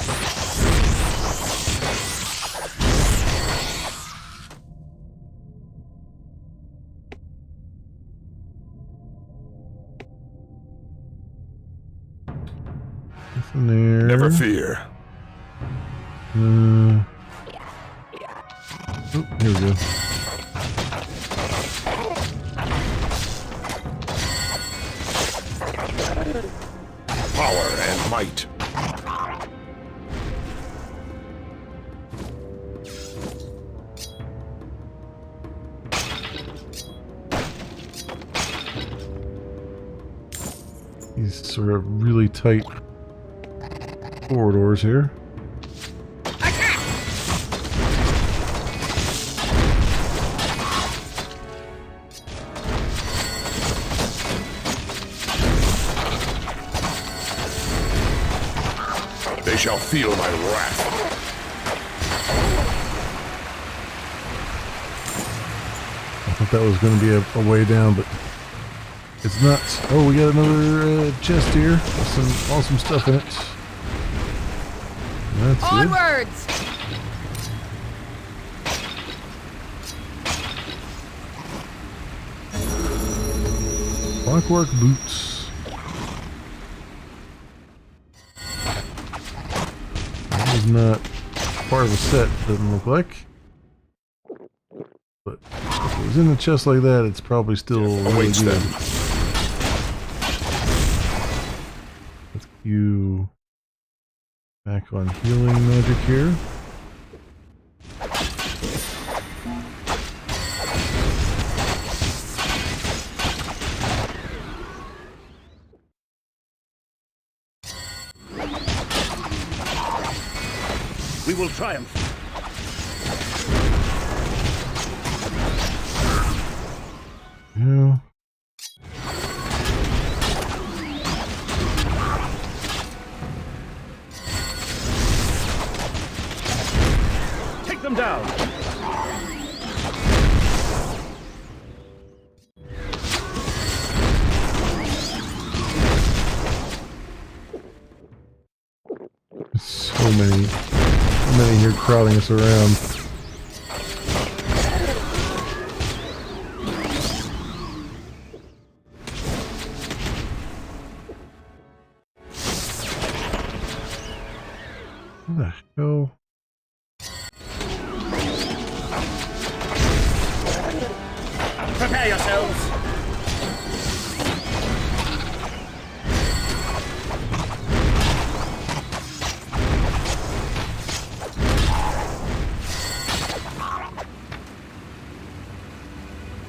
Nothing there. Never fear. Oh, here we go. Power and might. These sort of really tight corridors here. They shall feel my wrath. I thought that was going to be a way down, but it's not. Oh, we got another chest here with some awesome stuff in it. That's good. Onwards! Clockwork boots. That is not part of the set, doesn't look like. But if it was in the chest like that, it's probably still really Awaits good. them. Let's you back on healing magic here. We will triumph. Yeah. Take them down. So many here crowding us around. What the hell? Prepare yourselves.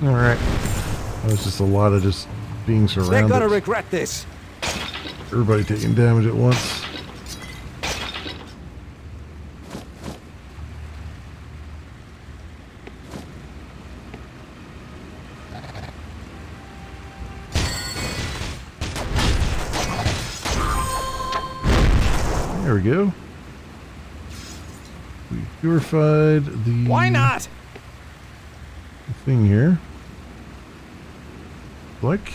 Alright. That was just a lot of just being They're surrounded. gonna regret this. Everybody taking damage at once. There we go. We purified the Why not? thing here. Click.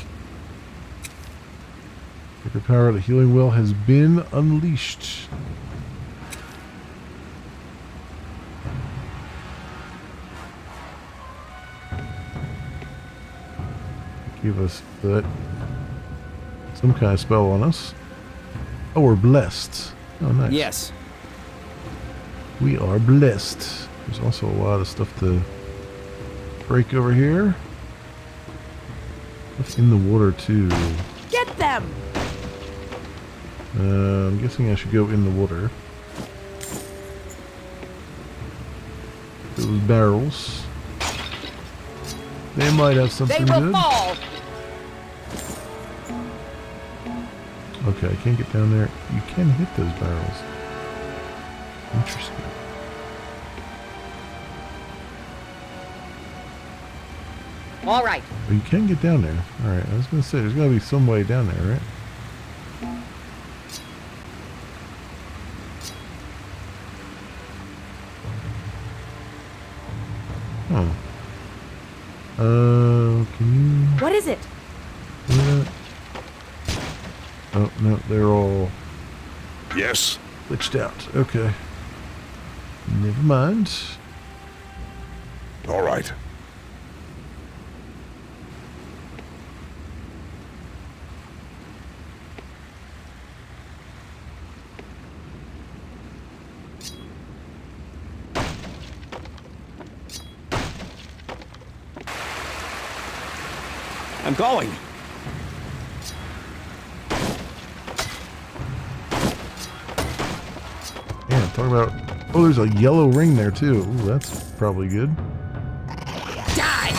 Sacred power of the healing well has been unleashed. give us that. Some kind of spell on us. Oh, we're blessed. Oh, nice. Yes. We are blessed. There's also a lot of stuff to break over here. What's in the water, too? Get them! I'm guessing I should go in the water. Those barrels. They might have something They will good. fall! Okay, I can't get down there. You can hit those barrels. Interesting. All right. Oh, you can get down there. Alright, I was going to say, there's got to be some way down there, right? Oh. Can you... What is it? do that? Oh, no, they're all Yes. glitched out. Okay. Never mind. All right. I'm going. Yeah, talk about... Oh, there's a yellow ring there, too. Ooh, that's probably good. Die!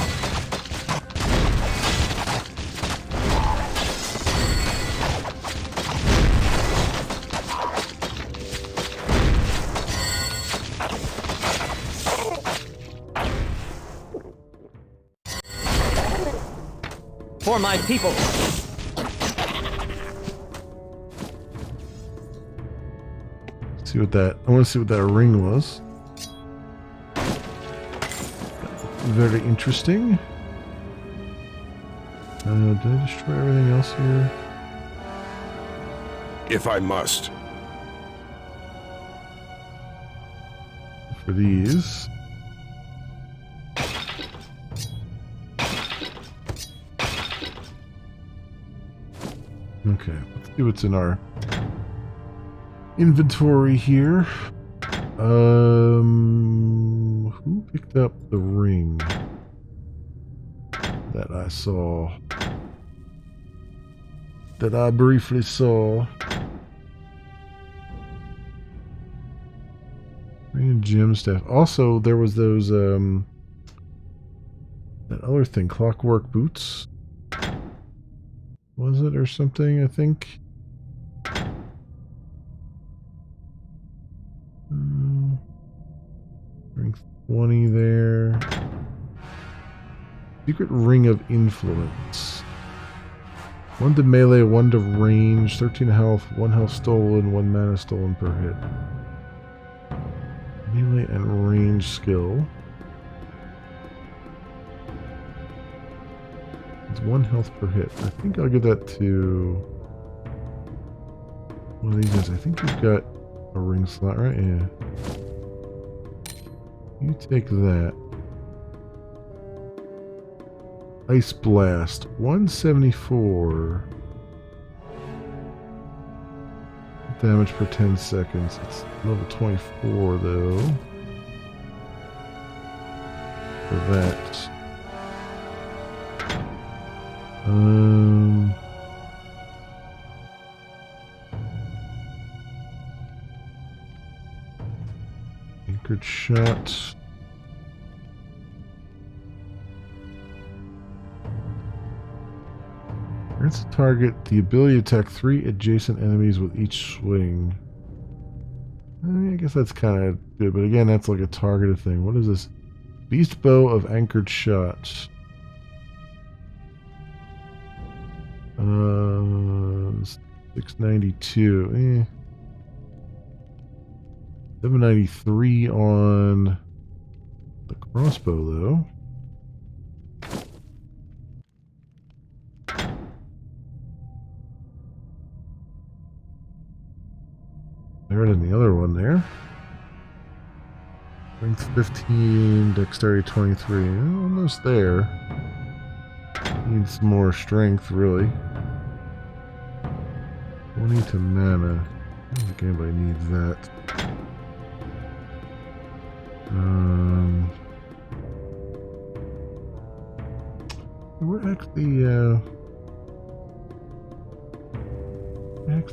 For my people. See what that... I want to see what that ring was. Very interesting. Did I destroy everything else here? If I must. For these. Okay, let's see what's in our inventory here. Who picked up the ring that I saw? That I briefly saw. Ring and gem staff. Also, there was those, that other thing, clockwork boots. Was it or something, I think? Ring 20 there. Secret Ring of Influence. 1 to melee, 1 to range, 13 health, 1 health stolen, 1 mana stolen per hit. Melee and range skill. It's 1 health per hit. I think I'll give that to one of these guys. I think you've got a ring slot, right? Yeah. You take that. Ice Blast. 174. Damage per 10 seconds. It's level 24 though. For that. Anchored shot. Grants a target the ability to attack 3 adjacent enemies with each swing. I guess that's kind of good, but again, that's like a targeted thing. What is this? Beast Bow of Anchored Shot. 692. 793 on the crossbow, though. Better than the other one there. Strength 15, dexterity 23. Almost there. Need some more strength, really. 20 to mana. I don't think anybody needs that. Where heck's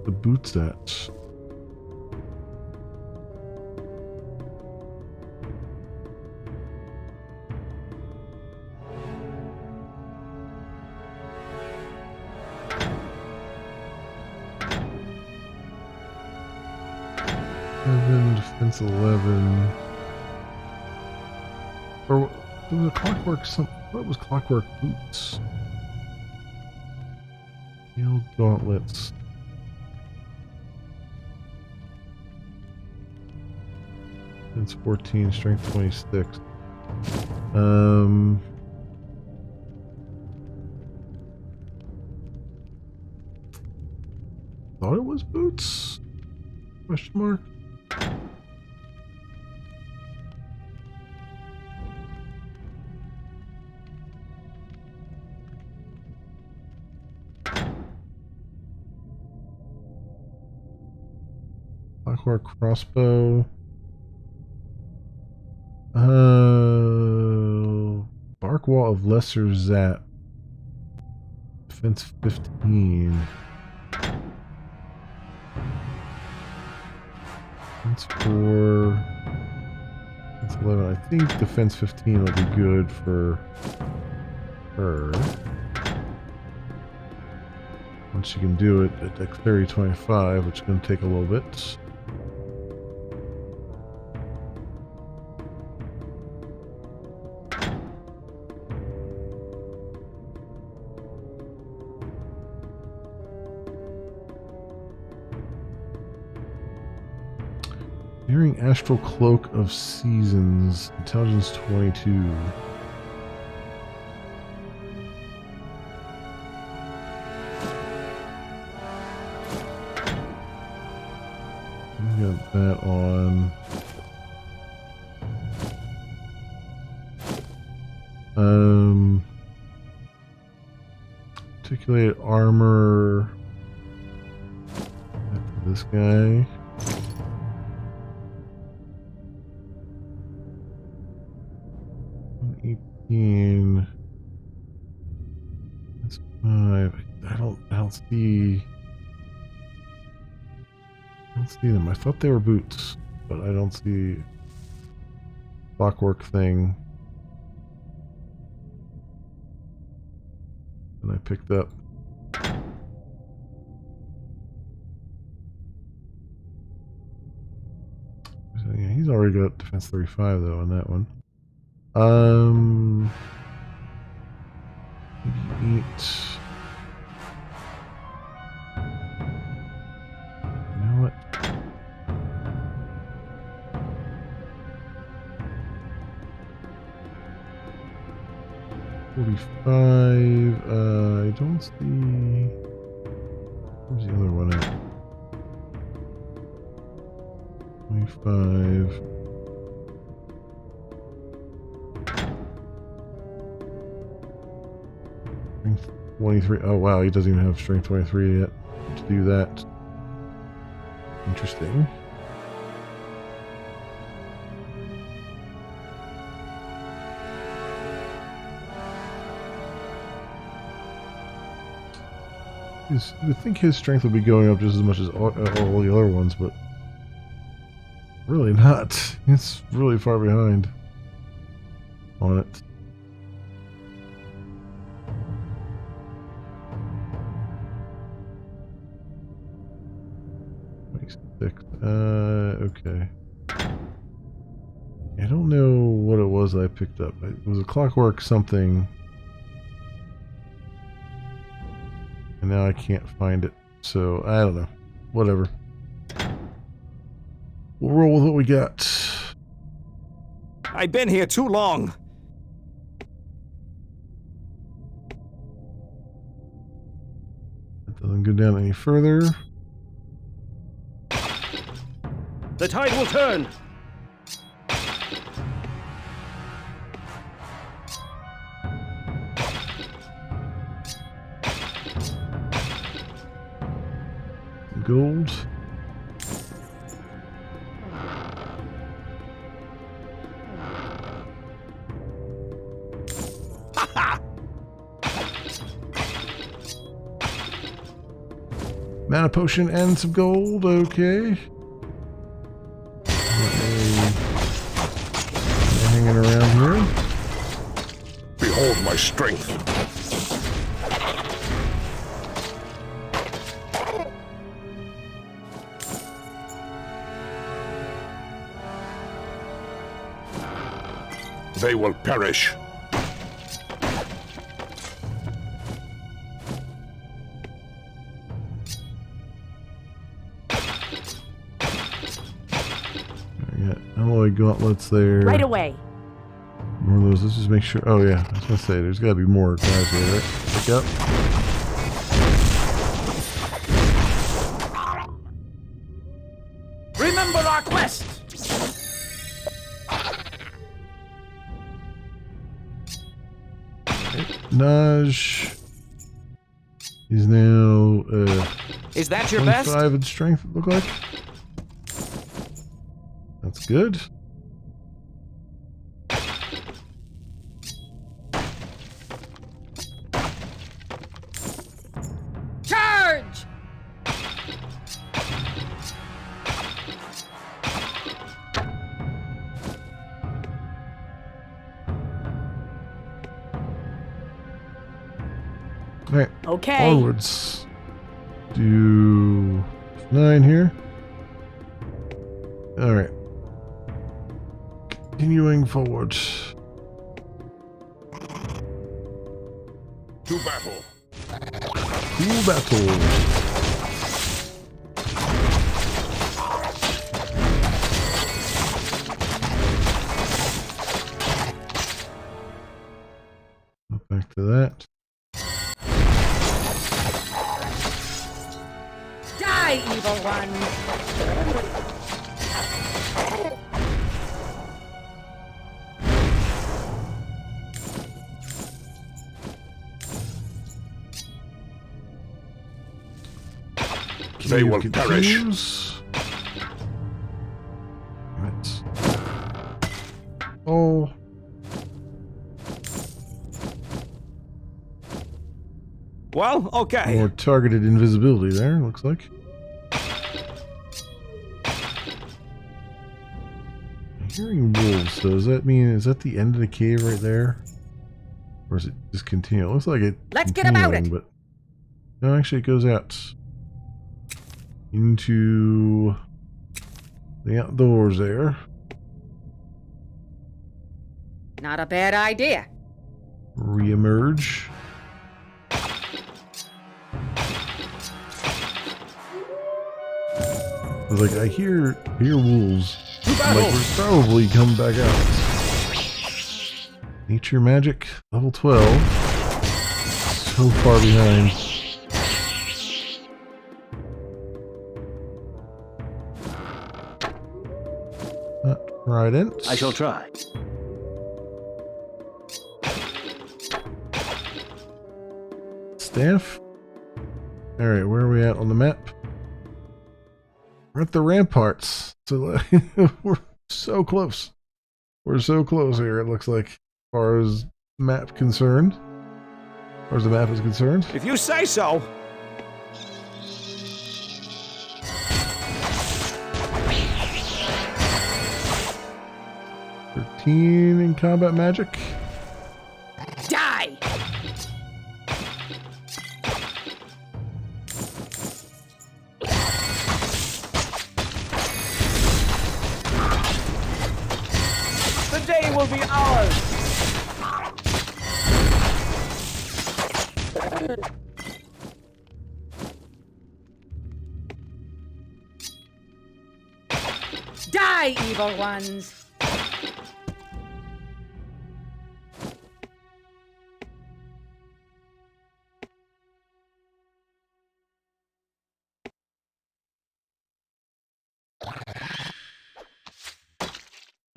the boots at? Defense 11. Or there was a clockwork. What was clockwork boots? Steel gauntlets. Defense 14, strength 26. Thought it was boots? Question mark. Clockwork crossbow. Bark wall of lesser zap. Defense 15. Defense 4. Defense 11. I think defense 15 will be good for her. Once she can do it at dexterity 25, which is going to take a little bit. Hearing Astral Cloak of Seasons, Intelligence 22. We got that on. Articulated armor. This guy. That's 5. I don't see them. I thought they were boots, but I don't see clockwork thing. And I picked up. So yeah, he's already got defense 35 though on that one. Maybe eat. You know what? $45. I don't see. Where's the other one at? 25. Strength 23. Oh wow, he doesn't even have strength 23 yet to do that. Interesting. You would think his strength would be going up just as much as all the other ones, but really not. It's really far behind on it. Okay. I don't know what it was I picked up. It was a clockwork something. And now I can't find it. So, I don't know. Whatever. We'll roll with what we got. I've been here too long. That doesn't go down any further. The tide will turn. gold. Mana potion and some gold, okay. Hanging around here. Behold my strength. They will perish. I got alloy gauntlets there. Right away. More of those. Let's just make sure. Oh yeah, I was gonna say there's got to be more guys here, right? Pick up. Remember our quest! Naj is now Is that your best? 25 in strength, it look like. That's good. Charge! Alright, Okay. onwards. Do 9 here. Alright. Continuing forward. To battle. Cool battle. Back to that. Die, evil one! They will Continues. Right. Oh. Well, okay. More targeted invisibility there, looks like. I'm hearing wolves, so does that mean, is that the end of the cave right there? Or is it just continue? It looks like it. Let's get about it. But no, actually, it goes out into the outdoors there. Not a bad idea. Reemerge. I was like, I hear wolves. I'm like, we're probably coming back out. Nature magic, level 12. So far behind. Trident. I shall try. Staff. Alright, where are we at on the map? We're at the ramparts. So we're so close. We're so close here, it looks like, as far as map concerned. As far as the map is concerned. If you say so. In combat magic. Die! The day will be ours! Die, evil ones!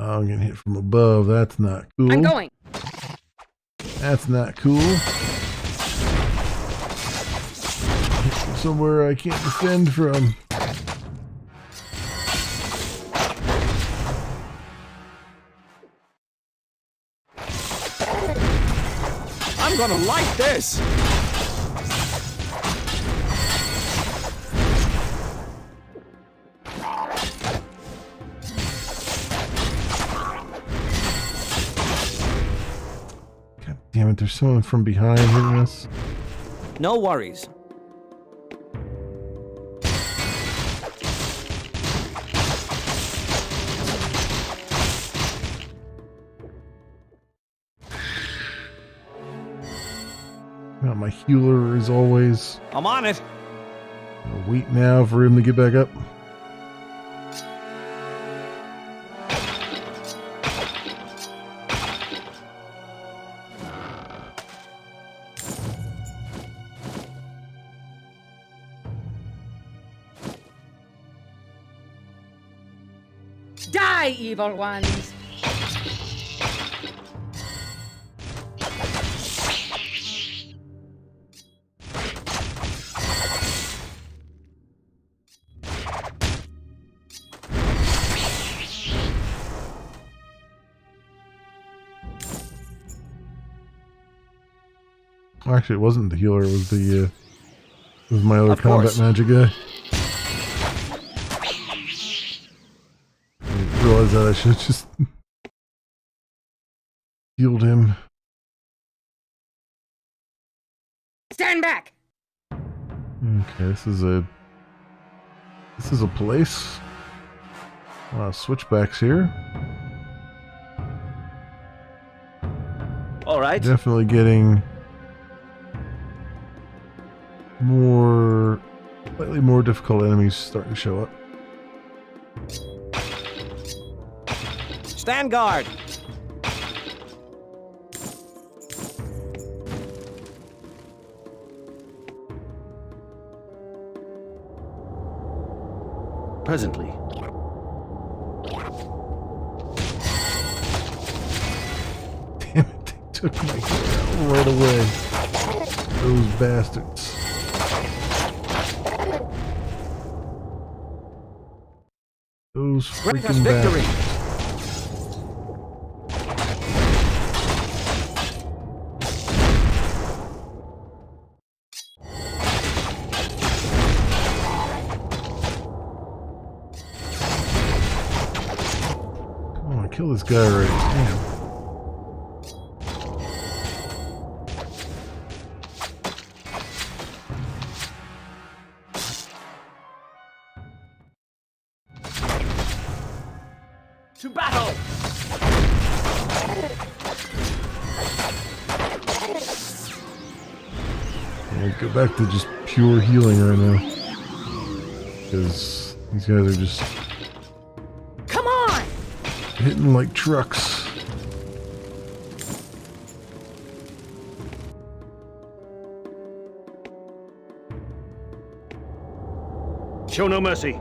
Oh, I'm getting hit from above. That's not cool. I'm going. That's not cool. somewhere I can't defend from. I'm gonna like this! God damn it, there's someone from behind hitting us. No worries. Oh, my healer is always... I'm on it. I'll wait now for him to get back up. Die, evil ones! Well, actually, it wasn't the healer. It was the it was my other Of combat course. magic guy. I didn't realize that I should have just healed him. Stand back! Okay, this is a place. A lot of switchbacks here. All right. Definitely getting slightly more difficult enemies starting to show up. Stand guard. Presently. Damn it, they took my hero right away. Those bastards. Those Grant us freaking victory. bastards. Come on, kill this guy already. Damn. To battle! I'll go back to just pure healing right now. Because these guys are just Come on! hitting like trucks. Show no mercy.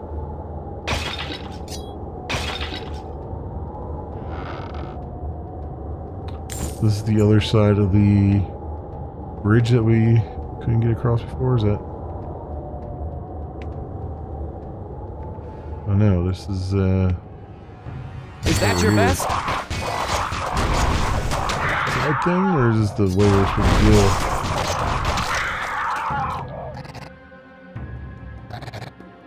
This is the other side of the bridge that we couldn't get across before, is that? Oh no, this is Is that your best? side thing, or is this the way we're supposed to deal? I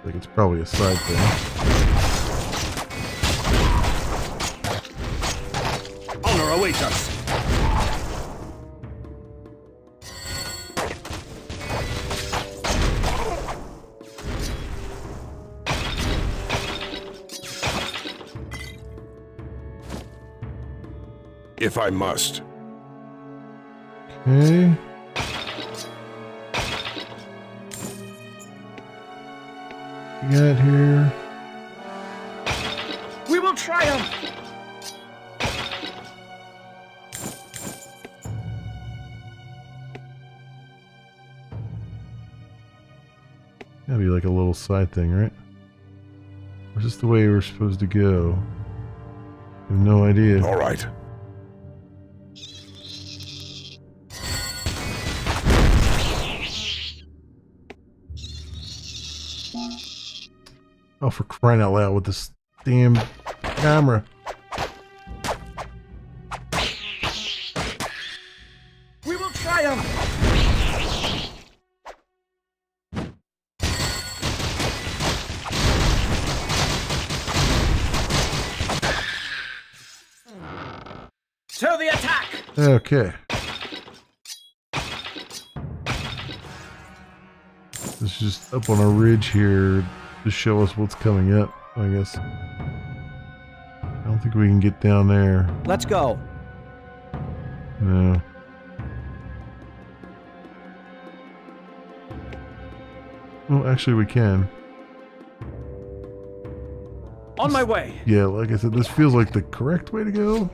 think it's probably a side thing. Honor awaits us. If I must. Okay. We got here. We will triumph. Gotta be like a little side thing, right? Or is this the way we're supposed to go? I have no idea. All right. for crying out loud with this damn camera. We will triumph! To the attack! Okay. It's just up on a ridge here to show us what's coming up, I guess. I don't think we can get down there. Let's go. No. Well, actually we can. On my way! Yeah, like I said, this feels like the correct way to go.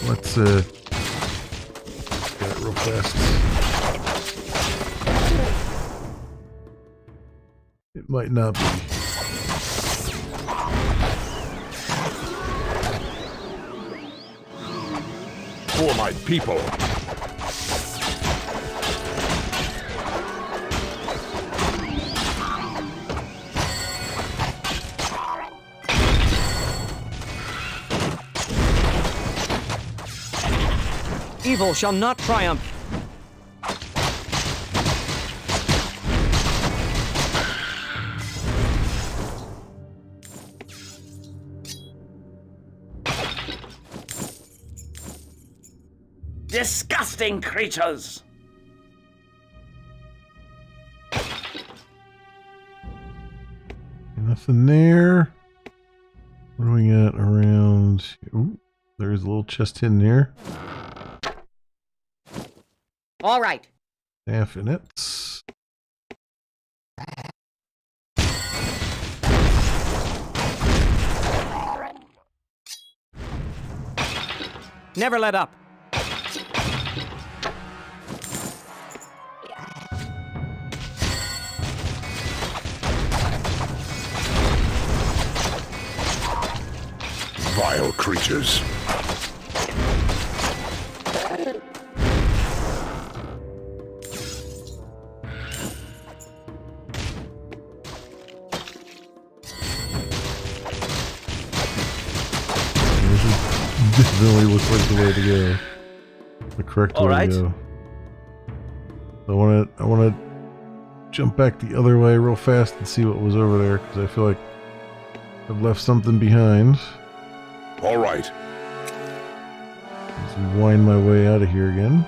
Let's get it real fast. It might not be. For my people. Evil shall not triumph. Disgusting creatures! Nothing there. What do we got around? Ooh, there's a little chest in there. All right. Staff in it. Never let up. Vile creatures. Definitely looks like the way to go. The correct way to go. I wanna jump back the other way real fast and see what was over there, because I feel like I've left something behind. All right. Let's wind my way out of here again.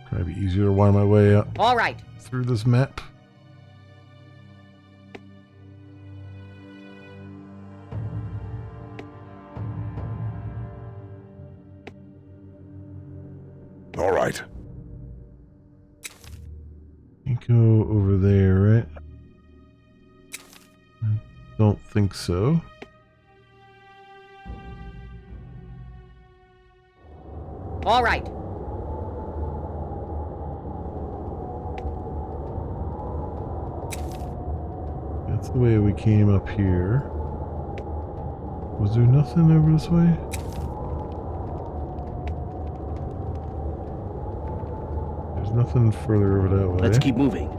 Probably be easier to wind my way out. All right. Through this map. All right. You go over there, right? I don't think so. All right. That's the way we came up here. Was there nothing over this way? There's nothing further over that way. Let's keep moving.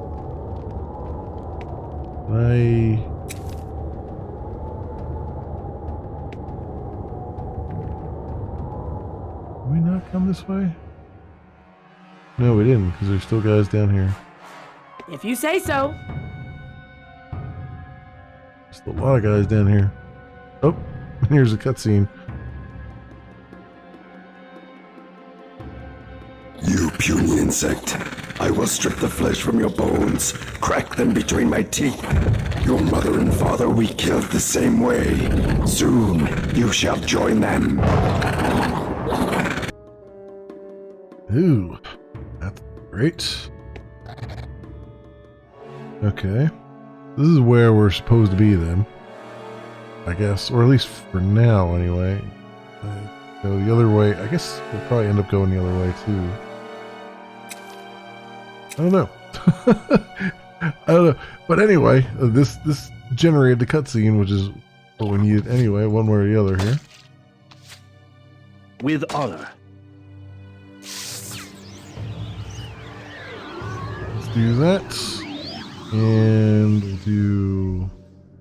Did we not come this way? No, we didn't, because there's still guys down here. If you say so. There's a lot of guys down here. Oh, here's a cutscene. You puny insect. I will strip the flesh from your bones, crack them between my teeth. Your mother and father we killed the same way. Soon you shall join them. Ooh, that's great. Okay. This is where we're supposed to be then, I guess, or at least for now anyway. Go the other way. I guess we'll probably end up going the other way too. I don't know. I don't know. But anyway, this generated the cutscene, which is what we needed anyway, one way or the other here. With honor. do that. And we'll do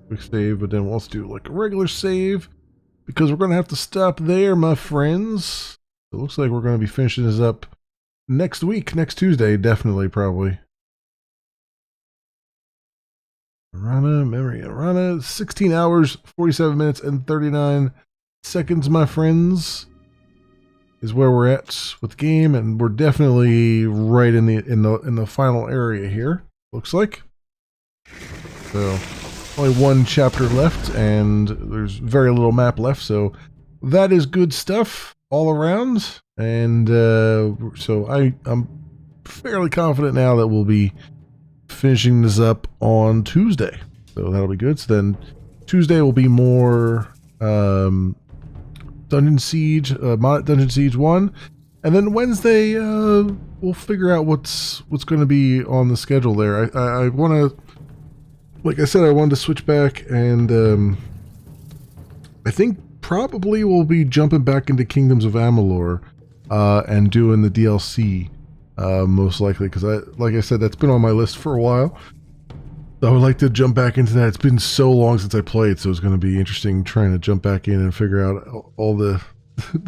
quick save, but then we'll also do like a regular save because we're going to have to stop there, my friends. It looks like we're going to be finishing this up next week, next Tuesday, definitely, probably. Arana, 16 hours, 47 minutes, and 39 seconds, my friends, is where we're at with the game, and we're definitely right in the final area here, looks like. So, only one chapter left, and there's very little map left, so that is good stuff all around. And so I'm fairly confident now that we'll be finishing this up on Tuesday. So that'll be good. So then Tuesday will be more Dungeon Siege, Dungeon Siege 1. And then Wednesday, we'll figure out what's going to be on the schedule there. I want to, like I said, I wanted to switch back, and I think probably we'll be jumping back into Kingdoms of Amalur and doing the DLC, most likely, because like I said, that's been on my list for a while. I would like to jump back into that. It's been so long since I played, so it's going to be interesting trying to jump back in and figure out all the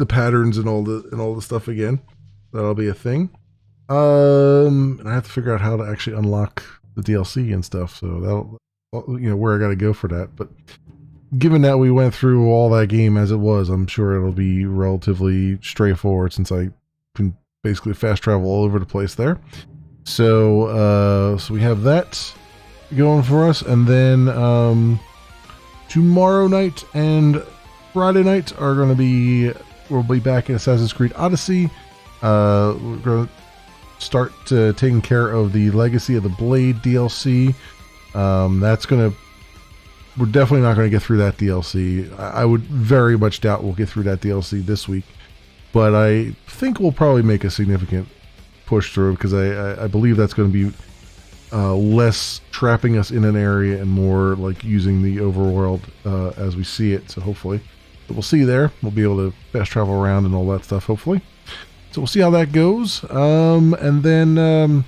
patterns and all the stuff again. That'll be a thing. And I have to figure out how to actually unlock the DLC and stuff. So that'll, where I got to go for that. But given that we went through all that game as it was, I'm sure it'll be relatively straightforward since I can basically fast travel all over the place there. So we have that going for us, and then tomorrow night and Friday night are going to be, we'll be back in Assassin's Creed Odyssey. We're going to start taking care of the Legacy of the Blade DLC. That's going to, we're definitely not going to get through that DLC. I would very much doubt we'll get through that DLC this week, but I think we'll probably make a significant push through, because I believe that's going to be less trapping us in an area and more like using the overworld as we see it. So hopefully we'll see you there. We'll be able to fast travel around and all that stuff, hopefully. So we'll see how that goes. And then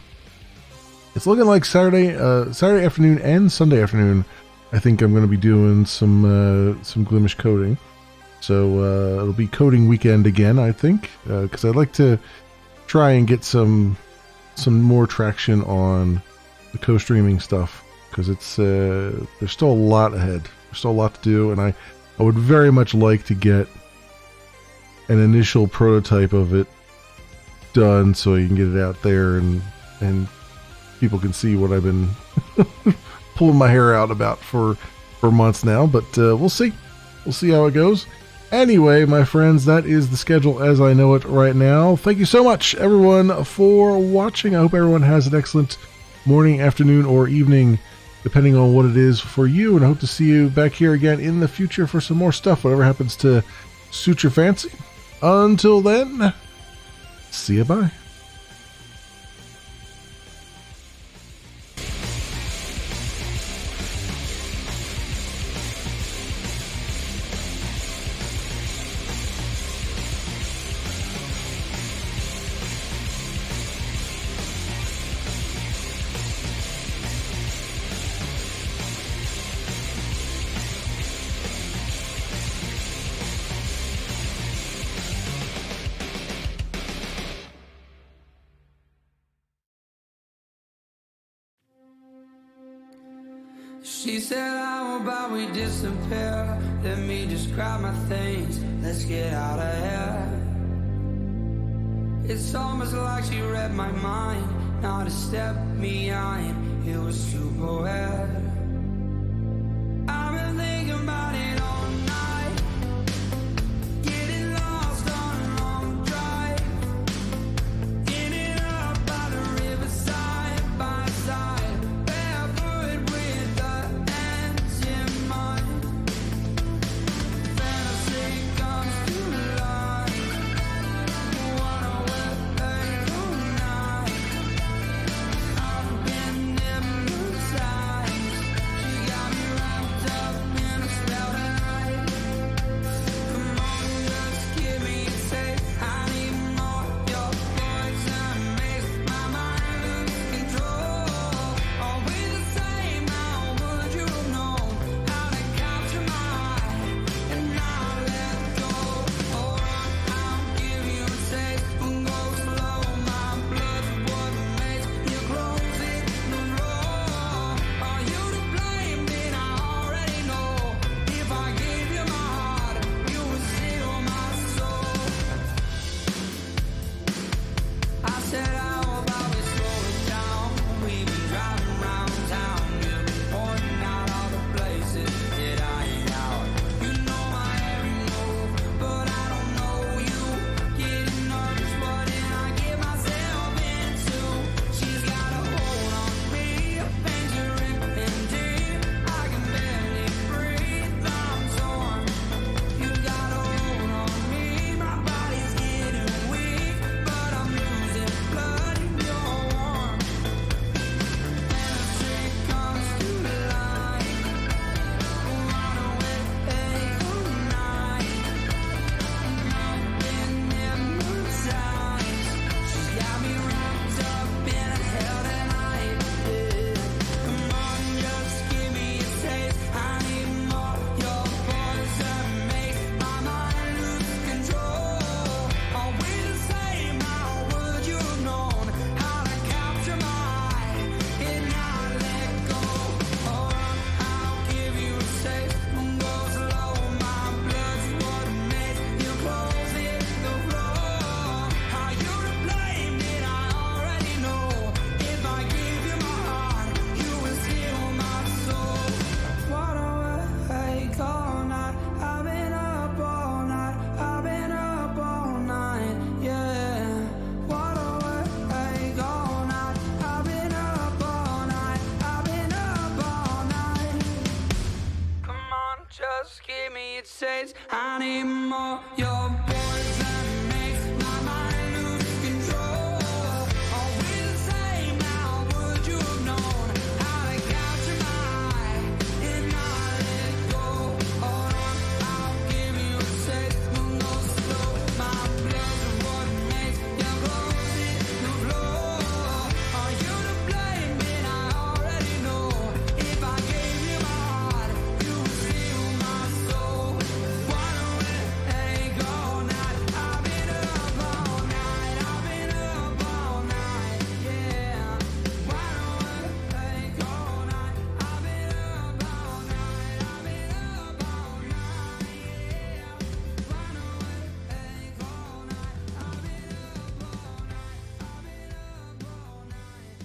it's looking like Saturday afternoon and Sunday afternoon, I think I'm going to be doing some Glimish coding. So it'll be coding weekend again, I think, because I'd like to try and get some more traction on the co-streaming stuff, because it's there's still a lot ahead. There's still a lot to do, and I would very much like to get an initial prototype of it done so you can get it out there and people can see what I've been pulling my hair out about for months now. But we'll see how it goes. Anyway, my friends, that is the schedule as I know it right now. Thank you so much, everyone, for watching. I hope everyone has an excellent morning, afternoon, or evening, depending on what it is for you. And I hope to see you back here again in the future for some more stuff, whatever happens to suit your fancy. Until then, see you, bye. She said, how about we disappear? Let me just grab my things, let's get out of here. It's almost like she read my mind, not a step behind, it was super weird. I've been thinking about it all night, getting lost on a long drive, ending up by the river side by side. I've been hypnotized. secrets. I need more. Your poison makes my mind lose control. Are we the same now? Would you have known how to capture my eye and not let go? Hold on, I'll give you a taste, but no slow. My blood's what makes your clothes hit the floor. Are you to blame? Then I already know. If I gave you my heart, you would steal my soul. Why don't we take all night? I've been up all night. I've been up all night. Yeah. Why don't we take all night? I've been up all night. I've been up all night. Yeah. Why don't we take all night? I've been up all night. I've been up all night.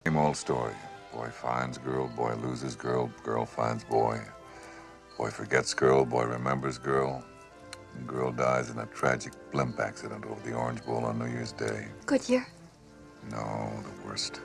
Same old story. Boy finds girl, boy loses girl, girl finds boy. Boy forgets girl, boy remembers girl. And girl dies in a tragic blimp accident over the Orange Bowl on New Year's Day. Good year. No, the worst.